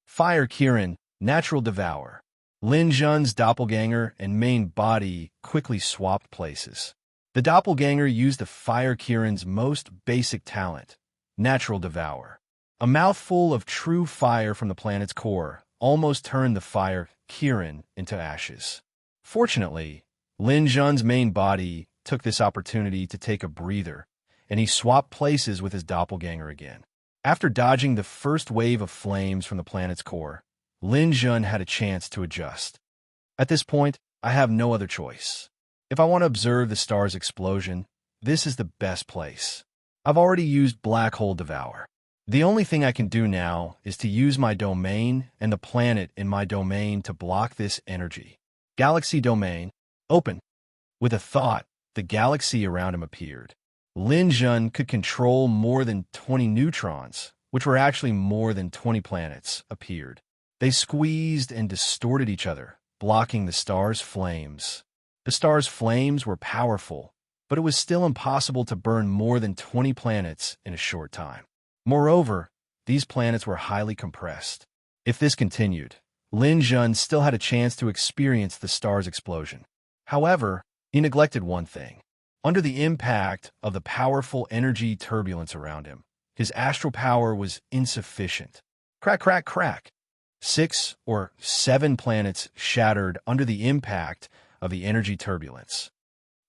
Fire Kirin, natural devour. Lin Jun's doppelganger and main body quickly swapped places. The doppelganger used the Fire Kirin's most basic talent, natural devour. A mouthful of true fire from the planet's core almost turned the Fire Kirin into ashes. Fortunately, Lin Jun's main body took this opportunity to take a breather, and he swapped places with his doppelganger again. After dodging the first wave of flames from the planet's core, Lin Jun had a chance to adjust. At this point, I have no other choice. If I want to observe the star's explosion, this is the best place. I've already used Black Hole Devour. The only thing I can do now is to use my domain and the planet in my domain to block this energy. Galaxy domain, open. With a thought, the galaxy around him appeared. Lin Jun could control more than 20 neutrons, which were actually more than 20 planets, appeared. They squeezed and distorted each other, blocking the star's flames. The star's flames were powerful, but it was still impossible to burn more than 20 planets in a short time. Moreover, these planets were highly compressed. If this continued, Lin Jun still had a chance to experience the star's explosion. However, he neglected one thing. Under the impact of the powerful energy turbulence around him, his astral power was insufficient. Crack, crack, crack. 6 or 7 planets shattered under the impact of the energy turbulence.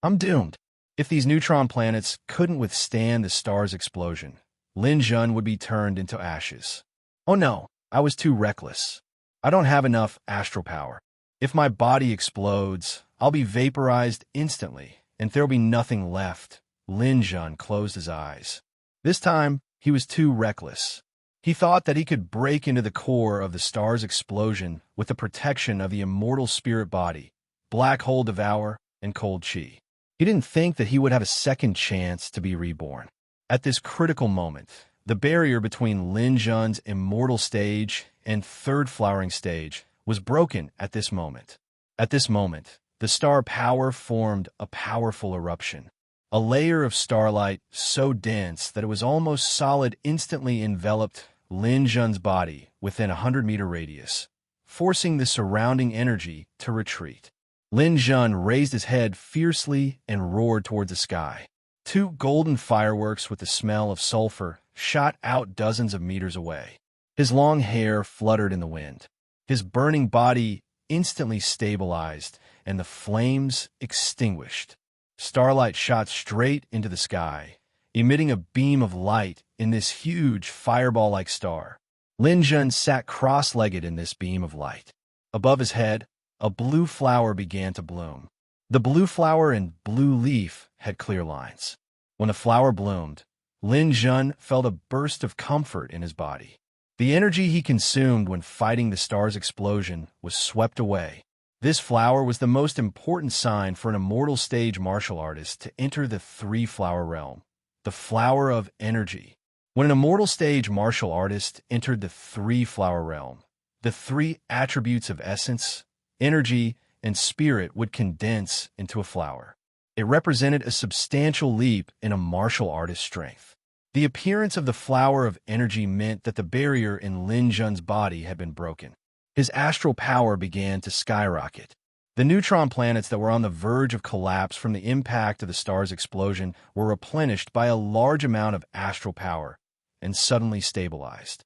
I'm doomed. If these neutron planets couldn't withstand the star's explosion, Lin Jun would be turned into ashes. Oh no, I was too reckless. I don't have enough astral power. If my body explodes, I'll be vaporized instantly, and there'll be nothing left. Lin Jun closed his eyes. This time, he was too reckless. He thought that he could break into the core of the star's explosion with the protection of the immortal spirit body, black hole devour, and cold chi. He didn't think that he would have a second chance to be reborn. At this critical moment, the barrier between Lin Jun's immortal stage and third flowering stage was broken at this moment. At this moment, the star power formed a powerful eruption. A layer of starlight so dense that it was almost solid instantly enveloped Lin Jun's body within a 100-meter radius, forcing the surrounding energy to retreat. Lin Jun raised his head fiercely and roared toward the sky. 2 golden fireworks with the smell of sulfur shot out dozens of meters away. His long hair fluttered in the wind. His burning body instantly stabilized, and the flames extinguished. Starlight shot straight into the sky, emitting a beam of light in this huge fireball-like star. Lin Jun sat cross-legged in this beam of light. Above his head, a blue flower began to bloom. The blue flower and blue leaf had clear lines. When the flower bloomed, Lin Jun felt a burst of comfort in his body. The energy he consumed when fighting the star's explosion was swept away. This flower was the most important sign for an immortal stage martial artist to enter the 3-flower realm, the flower of energy. When an immortal stage martial artist entered the 3-flower realm, the 3 attributes of essence, energy, and spirit would condense into a flower. It represented a substantial leap in a martial artist's strength. The appearance of the flower of energy meant that the barrier in Lin Jun's body had been broken. His astral power began to skyrocket. The neutron planets that were on the verge of collapse from the impact of the star's explosion were replenished by a large amount of astral power and suddenly stabilized.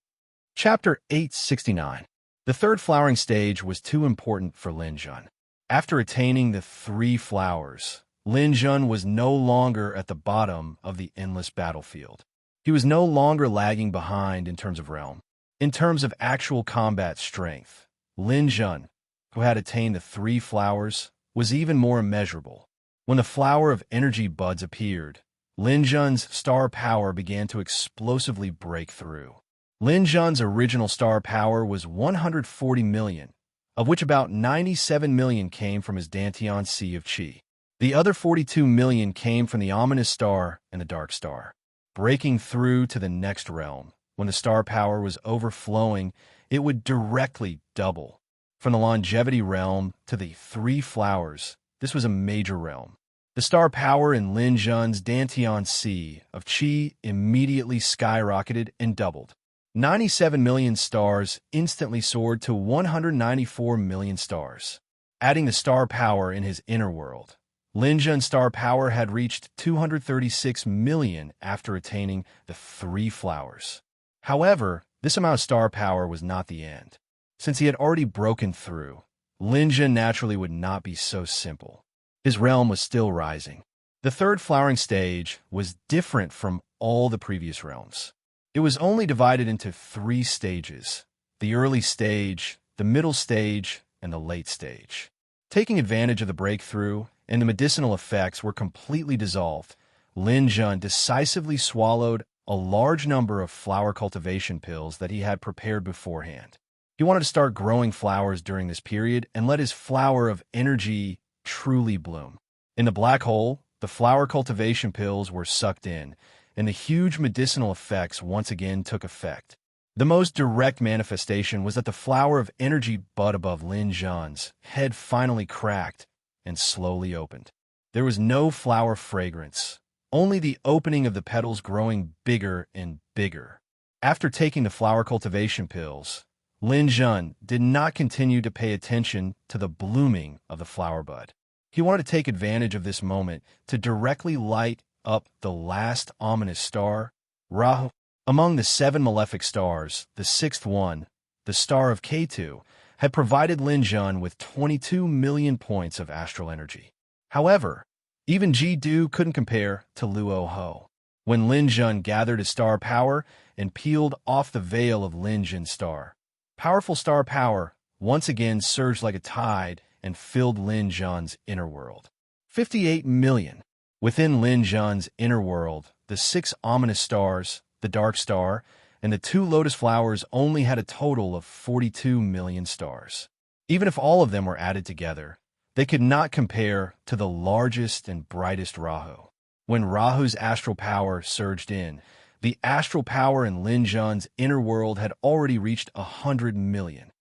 Chapter 869. The third flowering stage was too important for Lin Jun. After attaining the 3 flowers, Lin Jun was no longer at the bottom of the endless battlefield. He was no longer lagging behind in terms of realm. In terms of actual combat strength, Lin Jun, who had attained the 3 flowers, was even more immeasurable. When the flower of energy buds appeared, Lin Jun's star power began to explosively break through. Lin Jun's original star power was 140 million, of which about 97 million came from his Dantian Sea of Qi. The other 42 million came from the ominous star and the dark star. Breaking through to the next realm, when the star power was overflowing, it would directly double. From the longevity realm to the 3 flowers, this was a major realm. The star power in Lin Jun's Dantian Sea of Qi immediately skyrocketed and doubled. 97 million stars instantly soared to 194 million stars. Adding the star power in his inner world, Lin Jun's star power had reached 236 million after attaining the 3 flowers. However, this amount of star power was not the end. Since he had already broken through, Lin Jun naturally would not be so simple. His realm was still rising. The third flowering stage was different from all the previous realms. It was only divided into 3 stages: the early stage, the middle stage, and the late stage. Taking advantage of the breakthrough and the medicinal effects were completely dissolved, Lin Jun decisively swallowed a large number of flower cultivation pills that he had prepared beforehand. He wanted to start growing flowers during this period and let his flower of energy truly bloom. In the black hole, the flower cultivation pills were sucked in, and the huge medicinal effects once again took effect. The most direct manifestation was that the flower of energy bud above Lin Jun's head finally cracked and slowly opened. There was no flower fragrance, only the opening of the petals growing bigger and bigger. After taking the flower cultivation pills, Lin Jun did not continue to pay attention to the blooming of the flower bud. He wanted to take advantage of this moment to directly light up the last ominous star, Rahu. Among the 7 malefic stars, the 6th one, the star of K2, had provided Lin Jun with 22 million points of astral energy. However, even Ji-Du couldn't compare to Luo Ho. When Lin Jun gathered his star power and peeled off the veil of Lin Jun's star, powerful star power once again surged like a tide and filled Lin Jun's inner world. 58 million. Within Lin Jun's inner world, the 6 ominous stars, the dark star, and the 2 lotus flowers only had a total of 42 million stars. Even if all of them were added together, they could not compare to the largest and brightest Rahu. When Rahu's astral power surged in, the astral power in Lin Jun's inner world had already reached 100 million.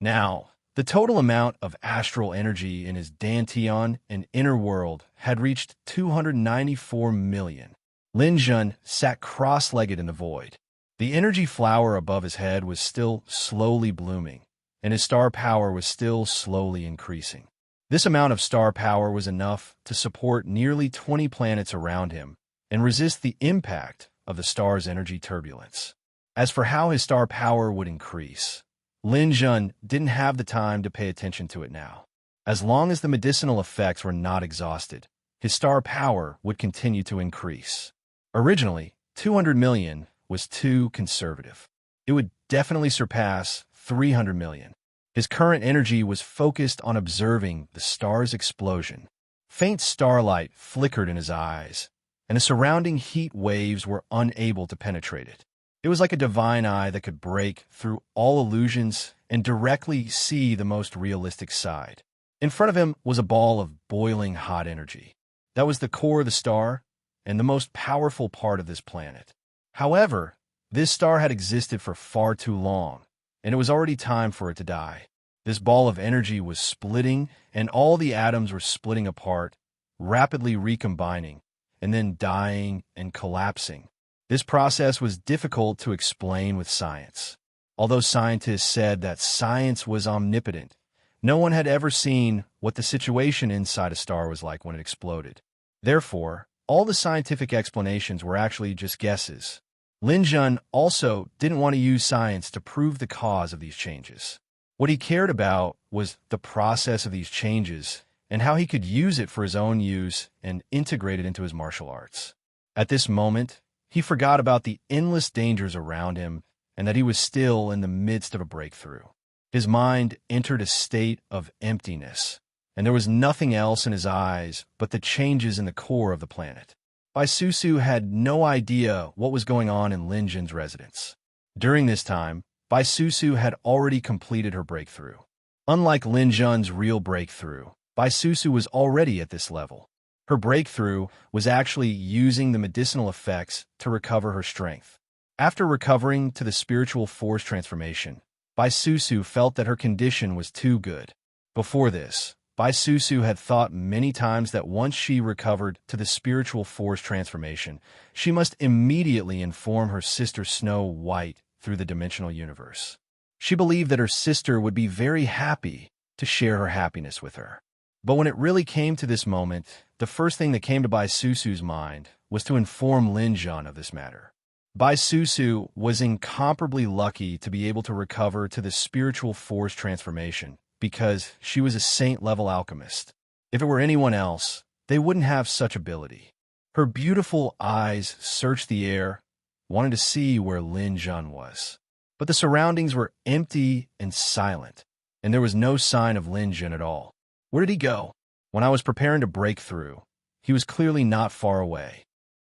Now, the total amount of astral energy in his Dantian and inner world had reached 294 million. Lin Jun sat cross-legged in the void. The energy flower above his head was still slowly blooming, and his star power was still slowly increasing. This amount of star power was enough to support nearly 20 planets around him and resist the impact of the star's energy turbulence. As for how his star power would increase, Lin Jun didn't have the time to pay attention to it now. As long as the medicinal effects were not exhausted, his star power would continue to increase. Originally, 200 million was too conservative. It would definitely surpass 300 million. His current energy was focused on observing the star's explosion. Faint starlight flickered in his eyes, and the surrounding heat waves were unable to penetrate it. It was like a divine eye that could break through all illusions and directly see the most realistic side. In front of him was a ball of boiling hot energy. That was the core of the star and the most powerful part of this planet. However, this star had existed for far too long, and it was already time for it to die. This ball of energy was splitting, and all the atoms were splitting apart, rapidly recombining, and then dying and collapsing. This process was difficult to explain with science. Although scientists said that science was omnipotent, no one had ever seen what the situation inside a star was like when it exploded. Therefore, all the scientific explanations were actually just guesses. Lin Jun also didn't want to use science to prove the cause of these changes. What he cared about was the process of these changes and how he could use it for his own use and integrate it into his martial arts. At this moment, he forgot about the endless dangers around him and that he was still in the midst of a breakthrough. His mind entered a state of emptiness, and there was nothing else in his eyes but the changes in the core of the planet. Bai Susu had no idea what was going on in Lin Jun's residence. During this time, Bai Susu had already completed her breakthrough. Unlike Lin Jun's real breakthrough, Bai Susu was already at this level. Her breakthrough was actually using the medicinal effects to recover her strength. After recovering to the spiritual force transformation, Bai Susu felt that her condition was too good. Before this, Bai Susu had thought many times that once she recovered to the spiritual force transformation, she must immediately inform her sister Snow White through the dimensional universe. She believed that her sister would be very happy to share her happiness with her. But when it really came to this moment, the first thing that came to Bai Susu's mind was to inform Lin Jun of this matter. Bai Susu was incomparably lucky to be able to recover to the spiritual force transformation because she was a saint-level alchemist. If it were anyone else, they wouldn't have such ability. Her beautiful eyes searched the air, wanting to see where Lin Jun was. But the surroundings were empty and silent, and there was no sign of Lin Jun at all. Where did he go? When I was preparing to break through, he was clearly not far away.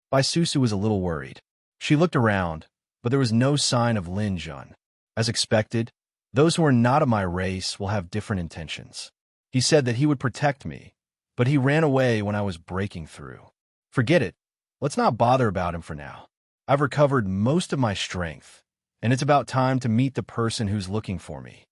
Bai Susu was a little worried. She looked around, but there was no sign of Lin Jun. As expected, those who are not of my race will have different intentions. He said that he would protect me, but he ran away when I was breaking through. Forget it. Let's not bother about him for now. I've recovered most of my strength, and it's about time to meet the person who's looking for me.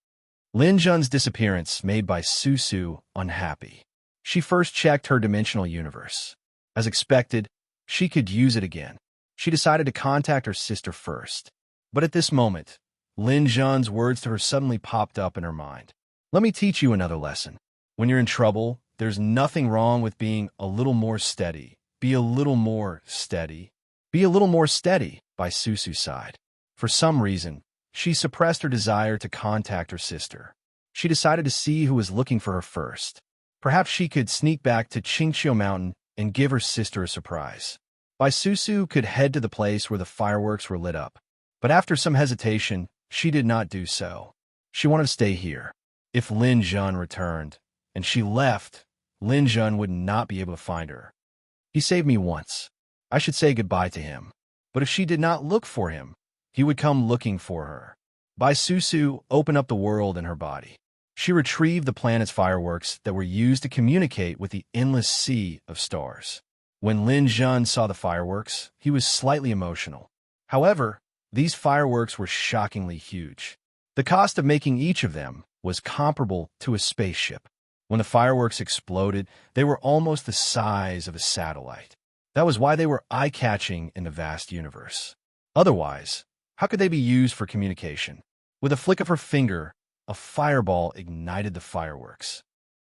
Lin Jun's disappearance made Bai Susu unhappy. She first checked her dimensional universe. As expected, she could use it again. She decided to contact her sister first. But at this moment, Lin Zhan's words to her suddenly popped up in her mind. Let me teach you another lesson. When you're in trouble, there's nothing wrong with being a little more steady. Be a little more steady. Be a little more steady, Bai Susu sighed. For some reason, she suppressed her desire to contact her sister. She decided to see who was looking for her first. Perhaps she could sneak back to Qingqiu Mountain and give her sister a surprise. Bai Susu could head to the place where the fireworks were lit up. But after some hesitation, she did not do so. She wanted to stay here. If Lin Zhan returned, and she left, Lin Zhan would not be able to find her. He saved me once. I should say goodbye to him. But if she did not look for him, he would come looking for her. Bai Susu opened up the world in her body. She retrieved the planet's fireworks that were used to communicate with the endless sea of stars. When Lin Zhan saw the fireworks, he was slightly emotional. However, these fireworks were shockingly huge. The cost of making each of them was comparable to a spaceship. When the fireworks exploded, they were almost the size of a satellite. That was why they were eye-catching in the vast universe. Otherwise, how could they be used for communication? With a flick of her finger, a fireball ignited the fireworks.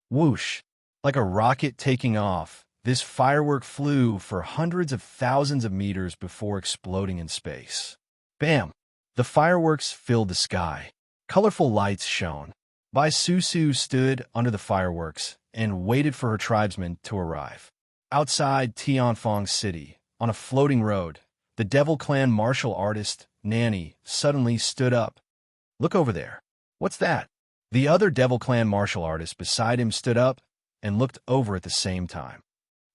Whoosh! Like a rocket taking off, this firework flew for hundreds of thousands of meters before exploding in space. Bam! The fireworks filled the sky. Colorful lights shone. Bai Susu stood under the fireworks and waited for her tribesmen to arrive. Outside Tianfeng City, on a floating road, the Devil Clan martial artist, Nanny, suddenly stood up. Look over there. What's that? The other Devil Clan martial artist beside him stood up and looked over at the same time.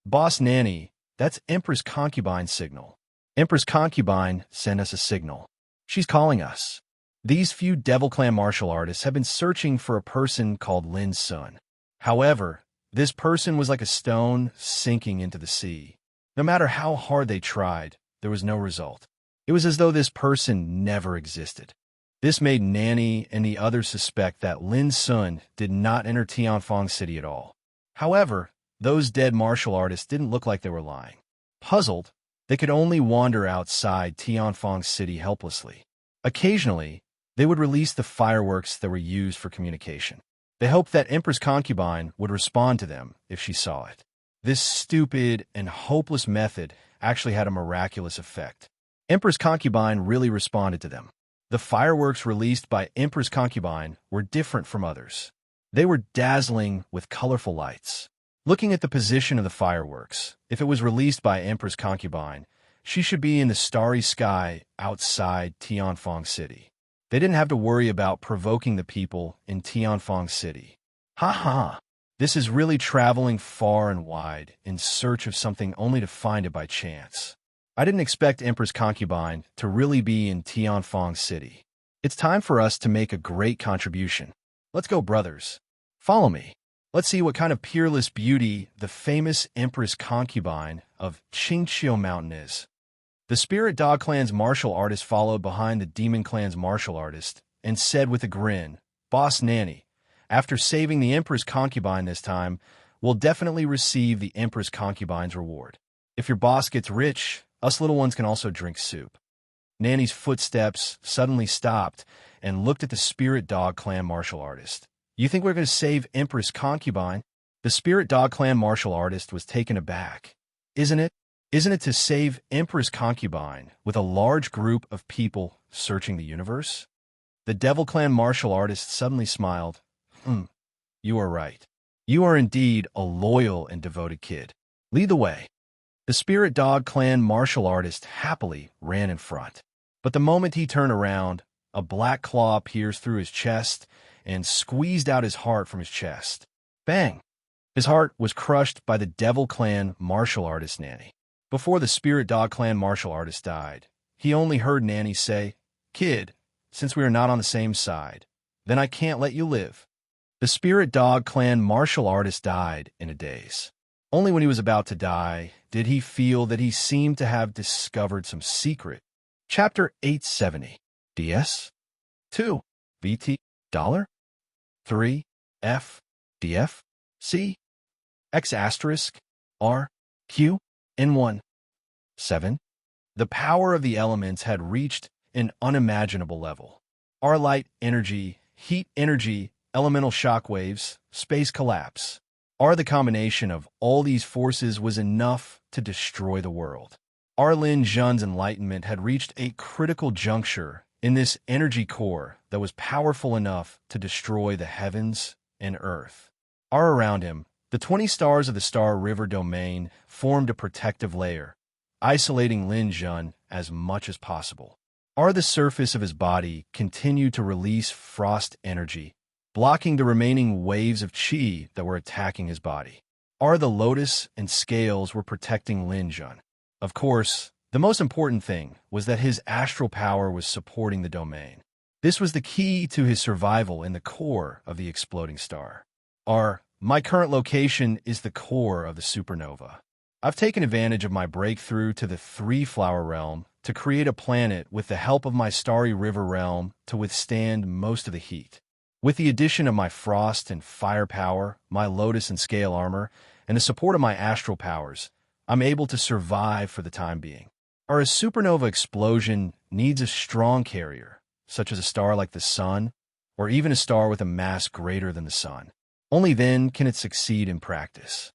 Boss Nanny, that's Empress Concubine's signal. Empress Concubine sent us a signal. She's calling us. These few Devil Clan martial artists have been searching for a person called Lin Sun. However, this person was like a stone sinking into the sea. No matter how hard they tried, there was no result. It was as though this person never existed. This made Nanny and the others suspect that Lin Sun did not enter Tianfeng City at all. However, those dead martial artists didn't look like they were lying. Puzzled, they could only wander outside Tianfeng City helplessly. Occasionally, they would release the fireworks that were used for communication. They hoped that Empress Concubine would respond to them if she saw it. This stupid and hopeless method actually had a miraculous effect. Empress Concubine really responded to them. The fireworks released by Empress Concubine were different from others. They were dazzling with colorful lights. Looking at the position of the fireworks, if it was released by Empress Concubine, she should be in the starry sky outside Tianfeng City. They didn't have to worry about provoking the people in Tianfeng City. Ha ha! This is really traveling far and wide in search of something only to find it by chance. I didn't expect Empress Concubine to really be in Tianfeng City. It's time for us to make a great contribution. Let's go, brothers. Follow me. Let's see what kind of peerless beauty the famous Empress Concubine of Qingqiu Mountain is. The Spirit Dog Clan's martial artist followed behind the Demon Clan's martial artist and said with a grin, Boss Nanny, after saving the Empress Concubine this time, we'll definitely receive the Empress Concubine's reward. If your boss gets rich, us little ones can also drink soup. Nanny's footsteps suddenly stopped and looked at the Spirit Dog Clan martial artist. You think we're going to save Empress Concubine? The Spirit Dog Clan martial artist was taken aback. Isn't it? Isn't it to save Empress Concubine with a large group of people searching the universe? The Devil Clan martial artist suddenly smiled. You are right. You are indeed a loyal and devoted kid. Lead the way. The Spirit Dog Clan martial artist happily ran in front. But the moment he turned around, a black claw pierced through his chest and squeezed out his heart from his chest. Bang! His heart was crushed by the Devil Clan martial artist Nanny. Before the Spirit Dog Clan martial artist died, he only heard Nanny say, Kid, since we are not on the same side, then I can't let you live. The Spirit Dog Clan martial artist died in a daze. Only when he was about to die did he feel that he seemed to have discovered some secret. Chapter 870. DS? 2. BT? Dollar? 3. F. DF? C. X asterisk? R. Q. N1. 7. The power of the elements had reached an unimaginable level. Our light energy, heat energy, elemental shock waves, space collapse. Our the combination of all these forces was enough to destroy the world. Our Lin Jun's enlightenment had reached a critical juncture in this energy core that was powerful enough to destroy the heavens and earth. Our around him, the 20 stars of the Star River domain formed a protective layer, isolating Lin Jun as much as possible. Our the surface of his body continued to release frost energy, blocking the remaining waves of qi that were attacking his body. Our the lotus and scales were protecting Lin Jun. Of course, the most important thing was that his astral power was supporting the domain. This was the key to his survival in the core of the exploding star. My current location is the core of the supernova. I've taken advantage of my breakthrough to the three-flower realm to create a planet with the help of my starry river realm to withstand most of the heat. With the addition of my frost and fire power, my lotus and scale armor, and the support of my astral powers, I'm able to survive for the time being. A supernova explosion needs a strong carrier, such as a star like the sun, or even a star with a mass greater than the sun. Only then can it succeed in practice.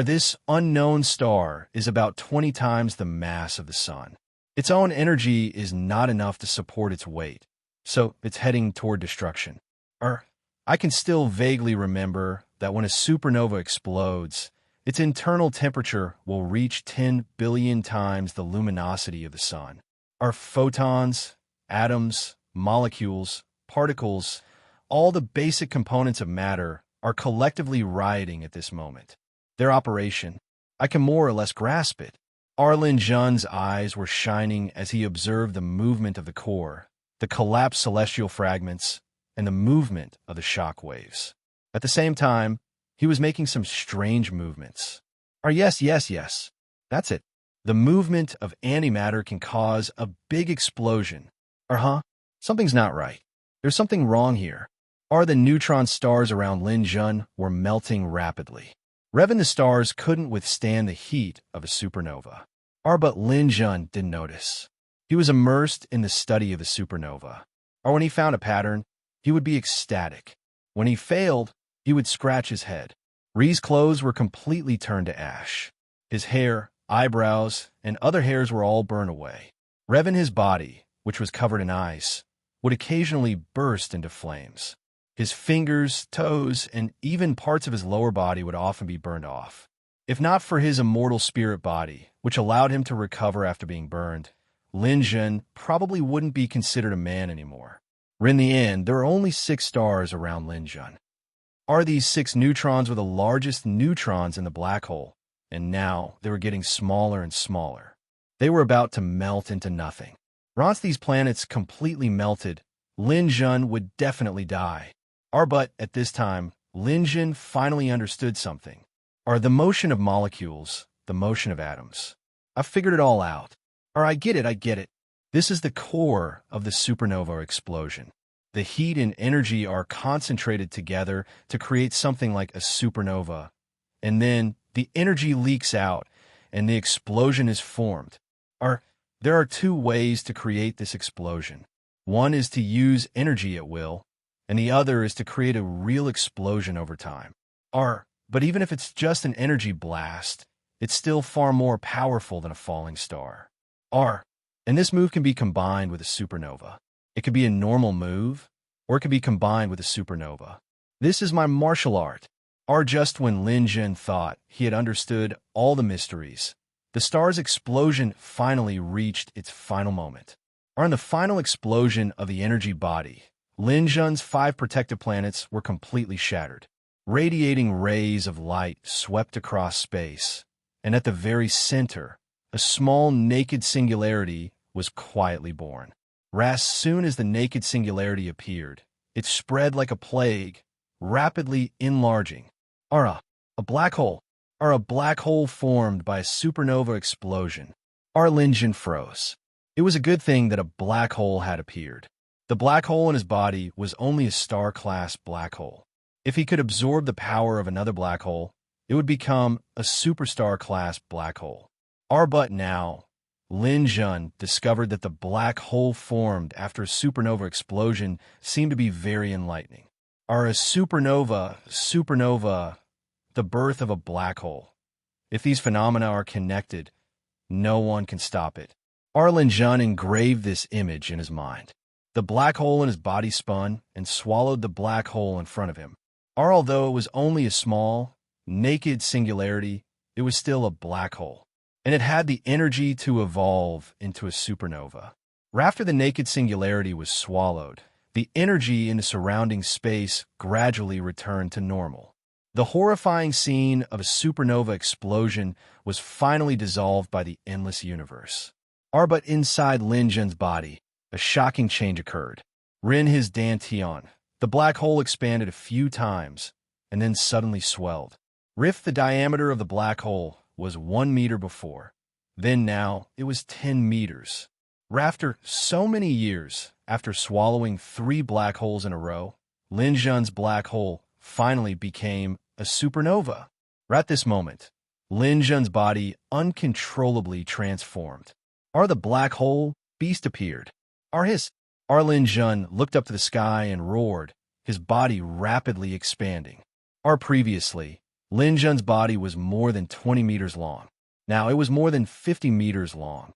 This unknown star is about 20 times the mass of the sun. Its own energy is not enough to support its weight, so it's heading toward destruction. I can still vaguely remember that when a supernova explodes, its internal temperature will reach 10 billion times the luminosity of the sun. Our photons, atoms, molecules, particles, all the basic components of matter are collectively rioting at this moment. Their operation, I can more or less grasp it. Arlen Jun's eyes were shining as he observed the movement of the core, the collapsed celestial fragments, and the movement of the shock waves. At the same time, he was making some strange movements. Yes. That's it. The movement of antimatter can cause a big explosion. Something's not right. There's something wrong here. The neutron stars around Lin Jun were melting rapidly. Revan the stars couldn't withstand the heat of a supernova. But Lin Jun didn't notice. He was immersed in the study of the supernova. When he found a pattern, he would be ecstatic. When he failed, he would scratch his head. Ree's clothes were completely turned to ash. His hair, eyebrows, and other hairs were all burned away. Revan, his body, which was covered in ice, would occasionally burst into flames. His fingers, toes, and even parts of his lower body would often be burned off. If not for his immortal spirit body, which allowed him to recover after being burned, Lin Jun probably wouldn't be considered a man anymore. In the end, there were only 6 stars around Lin Jun. These 6 neutrons were the largest neutrons in the black hole, and now they were getting smaller and smaller. They were about to melt into nothing. Once these planets completely melted, Lin Jun would definitely die. But at this time, Lin Jun finally understood something. The motion of molecules, the motion of atoms. I figured it all out. I get it. This is the core of the supernova explosion. The heat and energy are concentrated together to create something like a supernova. And then the energy leaks out, and the explosion is formed. There are 2 ways to create this explosion. One is to use energy at will, and the other is to create a real explosion over time. But even if it's just an energy blast, it's still far more powerful than a falling star. And this move can be combined with a supernova. It could be a normal move, or it could be combined with a supernova. This is my martial art. Just when Lin Jun thought he had understood all the mysteries, the star's explosion finally reached its final moment. In the final explosion of the energy body, Lin Jun's 5 protective planets were completely shattered. Radiating rays of light swept across space, and at the very center, a small naked singularity was quietly born. As soon as the naked singularity appeared, it spread like a plague, rapidly enlarging. A black hole. A black hole formed by a supernova explosion. Lin Jun froze. It was a good thing that a black hole had appeared. The black hole in his body was only a star-class black hole. If he could absorb the power of another black hole, it would become a superstar-class black hole. But now, Lin Jun discovered that the black hole formed after a supernova explosion seemed to be very enlightening. Are a supernova, the birth of a black hole? If these phenomena are connected, no one can stop it. Lin Jun engraved this image in his mind. The black hole in his body spun and swallowed the black hole in front of him. Although it was only a small, naked singularity, it was still a black hole, and it had the energy to evolve into a supernova. After the naked singularity was swallowed, the energy in the surrounding space gradually returned to normal. The horrifying scene of a supernova explosion was finally dissolved by the endless universe. But inside Lin Jun's body, a shocking change occurred. Rin his dantian, the black hole expanded a few times, and then suddenly swelled. If the diameter of the black hole was 1 meter before, then now it was 10 meters. After so many years, after swallowing 3 black holes in a row, Lin Jun's black hole finally became a supernova. At this moment, Lin Jun's body uncontrollably transformed. The black hole beast appeared. Lin Jun looked up to the sky and roared, his body rapidly expanding. Previously, Lin Jun's body was more than 20 meters long. Now it was more than 50 meters long.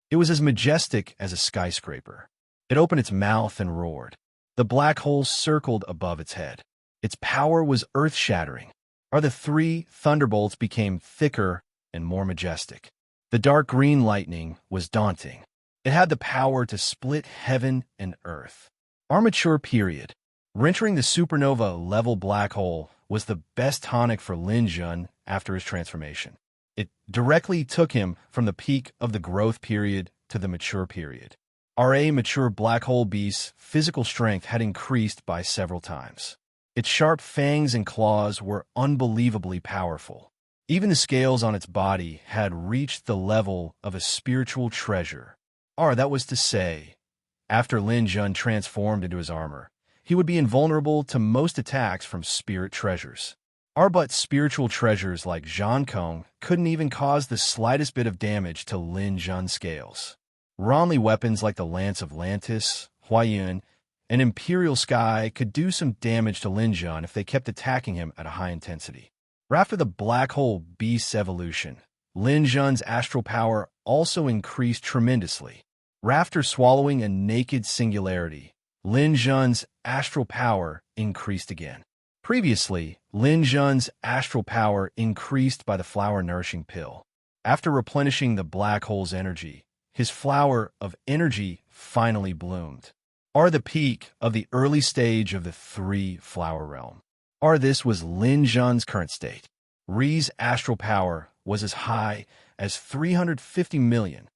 It was as majestic as a skyscraper. It opened its mouth and roared. The black hole circled above its head. Its power was earth-shattering. The 3 thunderbolts became thicker and more majestic. The dark green lightning was daunting. It had the power to split heaven and earth. Our mature period. Entering the supernova-level black hole was the best tonic for Lin Jun after his transformation. It directly took him from the peak of the growth period to the mature period. Our mature black hole beast's physical strength had increased by several times. Its sharp fangs and claws were unbelievably powerful. Even the scales on its body had reached the level of a spiritual treasure. That was to say, after Lin Jun transformed into his armor, he would be invulnerable to most attacks from spirit treasures. But spiritual treasures like Zhang Kong couldn't even cause the slightest bit of damage to Lin Jun's scales. Only weapons like the Lance of Lantis, Huayun, and Imperial Sky could do some damage to Lin Jun if they kept attacking him at a high intensity. After the black hole beast's evolution, Lin Jun's astral power also increased tremendously. After swallowing a naked singularity, Lin Jun's astral power increased again. Previously, Lin Jun's astral power increased by the flower-nourishing pill. After replenishing the black hole's energy, his flower of energy finally bloomed. The peak of the early stage of the 3-flower realm. This was Lin Jun's current state. Ri's astral power was as high as 350 million.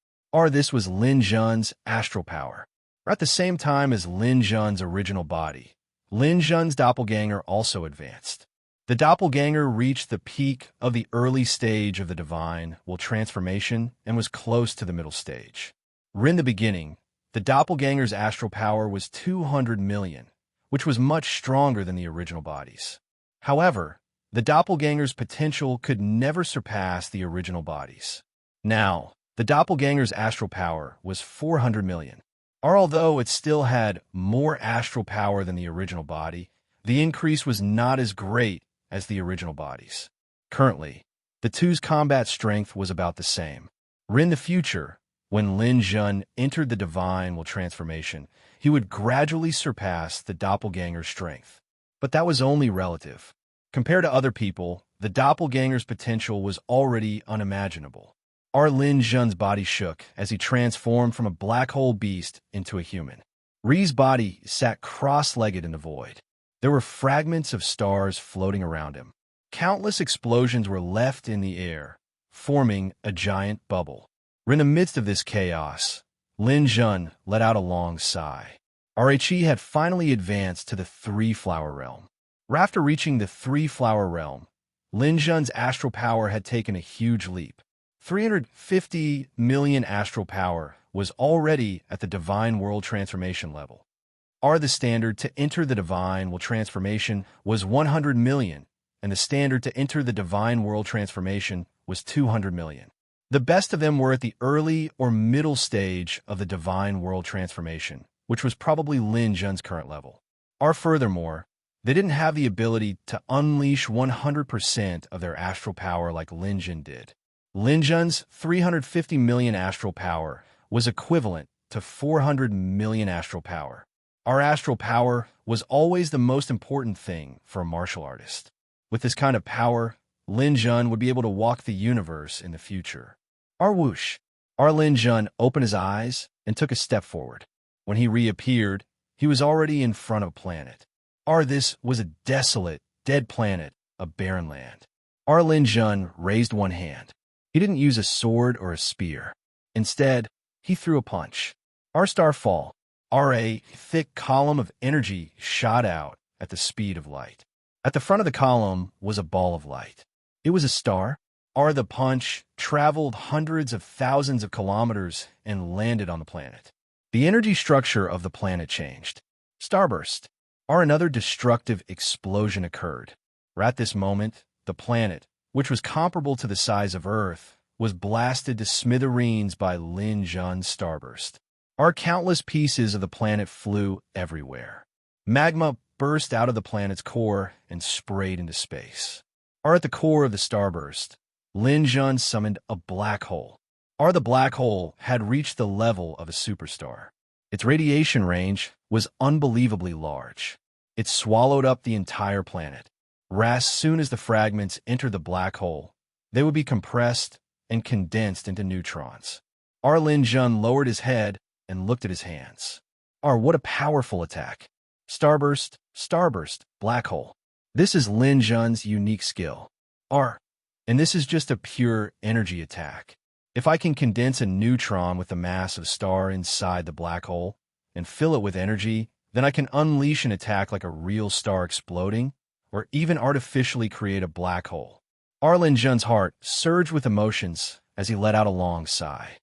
This was Lin Jun's astral power. At the same time as Lin Jun's original body, Lin Jun's doppelganger also advanced. The doppelganger reached the peak of the early stage of the divine will transformation and was close to the middle stage. In the beginning, the doppelganger's astral power was 200 million, which was much stronger than the original bodies. However, the doppelganger's potential could never surpass the original bodies. Now, the doppelganger's astral power was 400 million. Although it still had more astral power than the original body, the increase was not as great as the original bodies. Currently, the two's combat strength was about the same. In the future, when Lin Jun entered the divine will transformation, he would gradually surpass the doppelganger's strength. But that was only relative. Compared to other people, the doppelganger's potential was already unimaginable. Lin Jun's body shook as he transformed from a black hole beast into a human. Ri's body sat cross-legged in the void. There were fragments of stars floating around him. Countless explosions were left in the air, forming a giant bubble. In the midst of this chaos, Lin Jun let out a long sigh. He had finally advanced to the 3-flower realm. After reaching the 3-flower realm, Lin Jun's astral power had taken a huge leap. 350 million astral power was already at the divine world transformation level. The standard to enter the divine world transformation was 100 million, and the standard to enter the divine world transformation was 200 million. The best of them were at the early or middle stage of the divine world transformation, which was probably Lin Jun's current level. Or furthermore, they didn't have the ability to unleash 100% of their astral power like Lin Jun did. Lin Jun's 350 million astral power was equivalent to 400 million astral power. Our astral power was always the most important thing for a martial artist. With this kind of power, Lin Jun would be able to walk the universe in the future. Our whoosh. Our Lin Jun opened his eyes and took a step forward. When he reappeared, he was already in front of a planet. This was a desolate, dead planet, a barren land. Lin Jun raised one hand. He didn't use a sword or a spear. Instead, he threw a punch. Starfall. A thick column of energy shot out at the speed of light. At the front of the column was a ball of light. It was a star. The punch traveled hundreds of thousands of kilometers and landed on the planet. The energy structure of the planet changed. Starburst. Another destructive explosion occurred. At this moment, the planet, which was comparable to the size of Earth, was blasted to smithereens by Lin Jun's starburst. Countless pieces of the planet flew everywhere. Magma burst out of the planet's core and sprayed into space. At the core of the starburst, Lin Jun summoned a black hole. The black hole had reached the level of a superstar. Its radiation range was unbelievably large. It swallowed up the entire planet. As soon as the fragments entered the black hole, they would be compressed and condensed into neutrons. Lin Jun lowered his head and looked at his hands. What a powerful attack. Starburst, starburst, black hole. This is Lin Jun's unique skill. And this is just a pure energy attack. If I can condense a neutron with the mass of a star inside the black hole and fill it with energy, then I can unleash an attack like a real star exploding, or even artificially create a black hole. Lin Jun's heart surged with emotions as he let out a long sigh.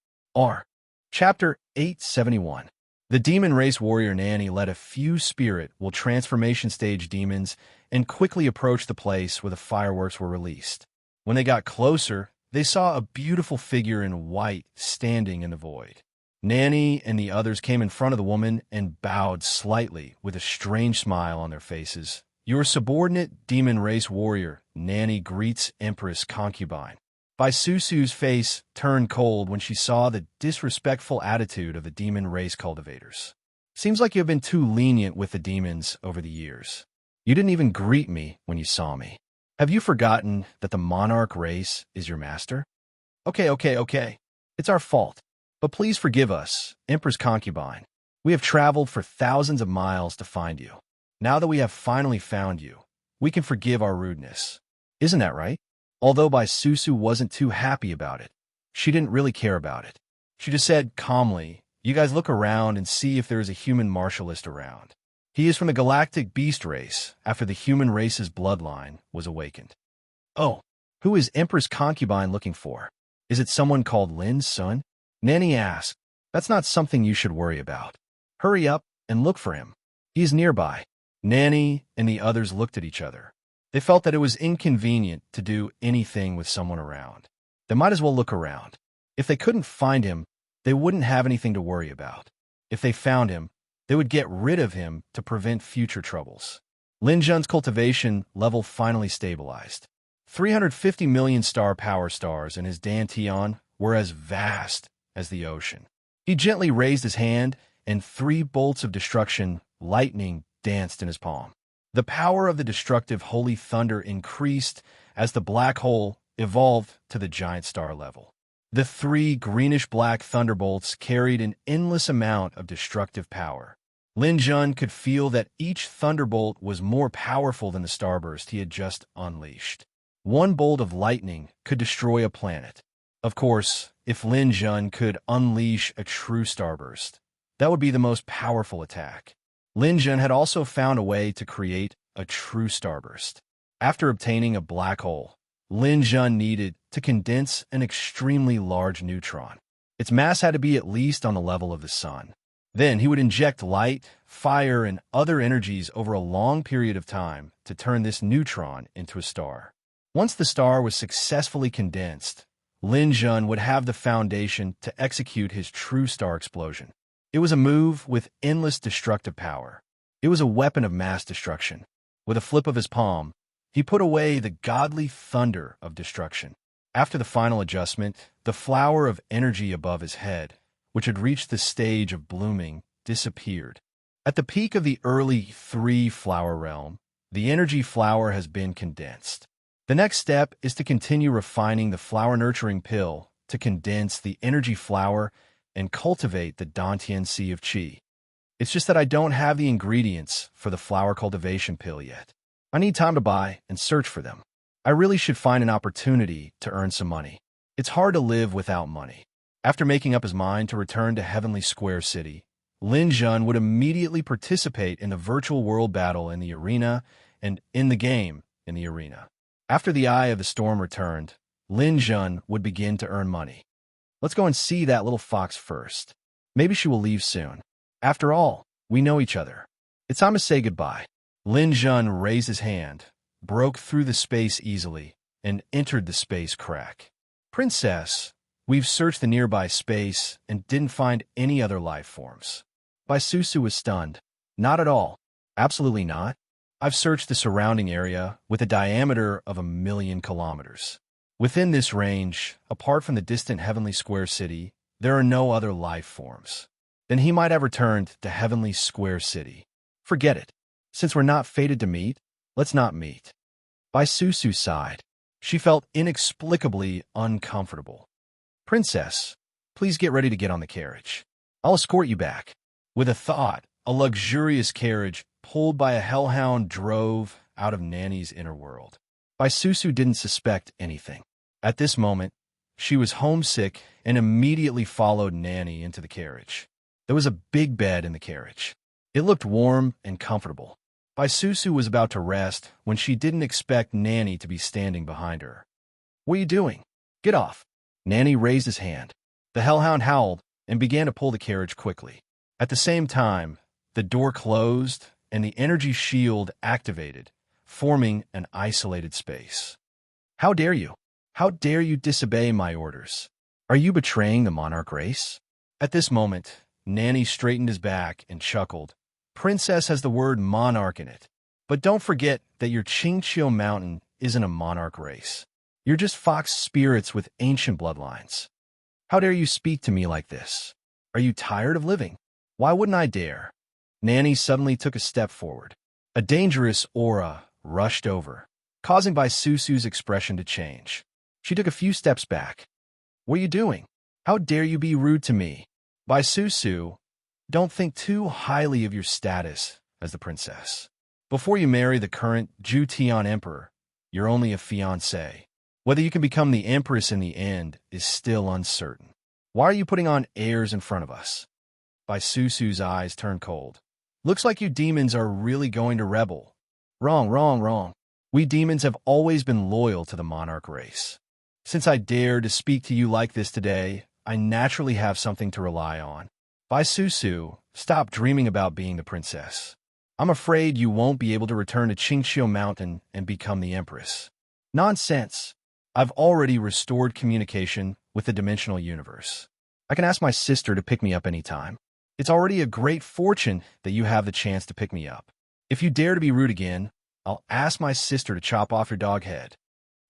Chapter 871. The demon race warrior Nanny led a few spirit-will transformation stage demons and quickly approached the place where the fireworks were released. When they got closer, they saw a beautiful figure in white standing in the void. Nanny and the others came in front of the woman and bowed slightly with a strange smile on their faces. Your subordinate demon race warrior, Nanny greets Empress Concubine. Bai Susu's face turned cold when she saw the disrespectful attitude of the demon race cultivators. Seems like you have been too lenient with the demons over the years. You didn't even greet me when you saw me. Have you forgotten that the monarch race is your master? Okay. It's our fault. But please forgive us, Empress Concubine. We have traveled for thousands of miles to find you. Now that we have finally found you, we can forgive our rudeness. Isn't that right? Although Bai Susu wasn't too happy about it, she didn't really care about it. She just said calmly, you guys look around and see if there is a human martialist around. He is from the galactic beast race after the human race's bloodline was awakened. Who is Empress Concubine looking for? Is it someone called Lin's son? Nanny asked. That's not something you should worry about. Hurry up and look for him. He is nearby. Nanny and the others looked at each other. They felt that it was inconvenient to do anything with someone around. They might as well look around. If they couldn't find him, they wouldn't have anything to worry about. If they found him, they would get rid of him to prevent future troubles. Lin Jun's cultivation level finally stabilized. 350 million star power stars in his Dantian were as vast as the ocean. He gently raised his hand, and 3 bolts of destruction, lightning, danced in his palm. The power of the destructive holy thunder increased as the black hole evolved to the giant star level. The 3 greenish-black thunderbolts carried an endless amount of destructive power. Lin Jun could feel that each thunderbolt was more powerful than the starburst he had just unleashed. 1 bolt of lightning could destroy a planet. Of course, if Lin Jun could unleash a true starburst, that would be the most powerful attack. Lin Jun had also found a way to create a true starburst. After obtaining a black hole, Lin Jun needed to condense an extremely large neutron. Its mass had to be at least on the level of the sun. Then he would inject light, fire, and other energies over a long period of time to turn this neutron into a star. Once the star was successfully condensed, Lin Jun would have the foundation to execute his true star explosion. It was a move with endless destructive power. It was a weapon of mass destruction. With a flip of his palm, he put away the godly thunder of destruction. After the final adjustment, the flower of energy above his head, which had reached the stage of blooming, disappeared. At the peak of the early three-flower realm, the energy flower has been condensed. The next step is to continue refining the flower-nurturing pill to condense the energy flower and cultivate the Dantian Sea of Qi. It's just that I don't have the ingredients for the flower cultivation pill yet. I need time to buy and search for them. I really should find an opportunity to earn some money. It's hard to live without money. After making up his mind to return to Heavenly Square City, Lin Jun would immediately participate in the virtual world battle in the arena and in the game in the arena. After the Eye of the Storm returned, Lin Jun would begin to earn money. Let's go and see that little fox first. Maybe she will leave soon. After all, we know each other. It's time to say goodbye. Lin Jun raised his hand, broke through the space easily, and entered the space crack. Princess, we've searched the nearby space and didn't find any other life forms. Susu was stunned. Not at all. Absolutely not. I've searched the surrounding area with a diameter of 1,000,000 kilometers. Within this range, apart from the distant Heavenly Square City, there are no other life forms. Then he might have returned to Heavenly Square City. Forget it. Since we're not fated to meet, let's not meet. Susu sighed. She felt inexplicably uncomfortable. Princess, please get ready to get on the carriage. I'll escort you back. With a thought, a luxurious carriage pulled by a hellhound drove out of Nanny's inner world. Susu didn't suspect anything. At this moment, she was homesick and immediately followed Nanny into the carriage. There was a big bed in the carriage. It looked warm and comfortable. Susu was about to rest when she didn't expect Nanny to be standing behind her. What are you doing? Get off. Nanny raised his hand. The hellhound howled and began to pull the carriage quickly. At the same time, the door closed and the energy shield activated, forming an isolated space. How dare you? How dare you disobey my orders? Are you betraying the monarch race? At this moment, Nanny straightened his back and chuckled. Princess has the word monarch in it. But don't forget that your Qingqiu mountain isn't a monarch race. You're just fox spirits with ancient bloodlines. How dare you speak to me like this? Are you tired of living? Why wouldn't I dare? Nanny suddenly took a step forward. A dangerous aura rushed over, causing Susu's expression to change. She took a few steps back. What are you doing? How dare you be rude to me? Susu, don't think too highly of your status as the princess. Before you marry the current Jutian emperor, you're only a fiancé. Whether you can become the empress in the end is still uncertain. Why are you putting on airs in front of us? Susu's eyes turned cold. Looks like you demons are really going to rebel. Wrong, wrong, wrong. We demons have always been loyal to the monarch race. Since I dare to speak to you like this today, I naturally have something to rely on. Susu, stop dreaming about being the princess. I'm afraid you won't be able to return to Qingqiu Mountain and become the empress. Nonsense. I've already restored communication with the dimensional universe. I can ask my sister to pick me up anytime. It's already a great fortune that you have the chance to pick me up. If you dare to be rude again, I'll ask my sister to chop off your dog head.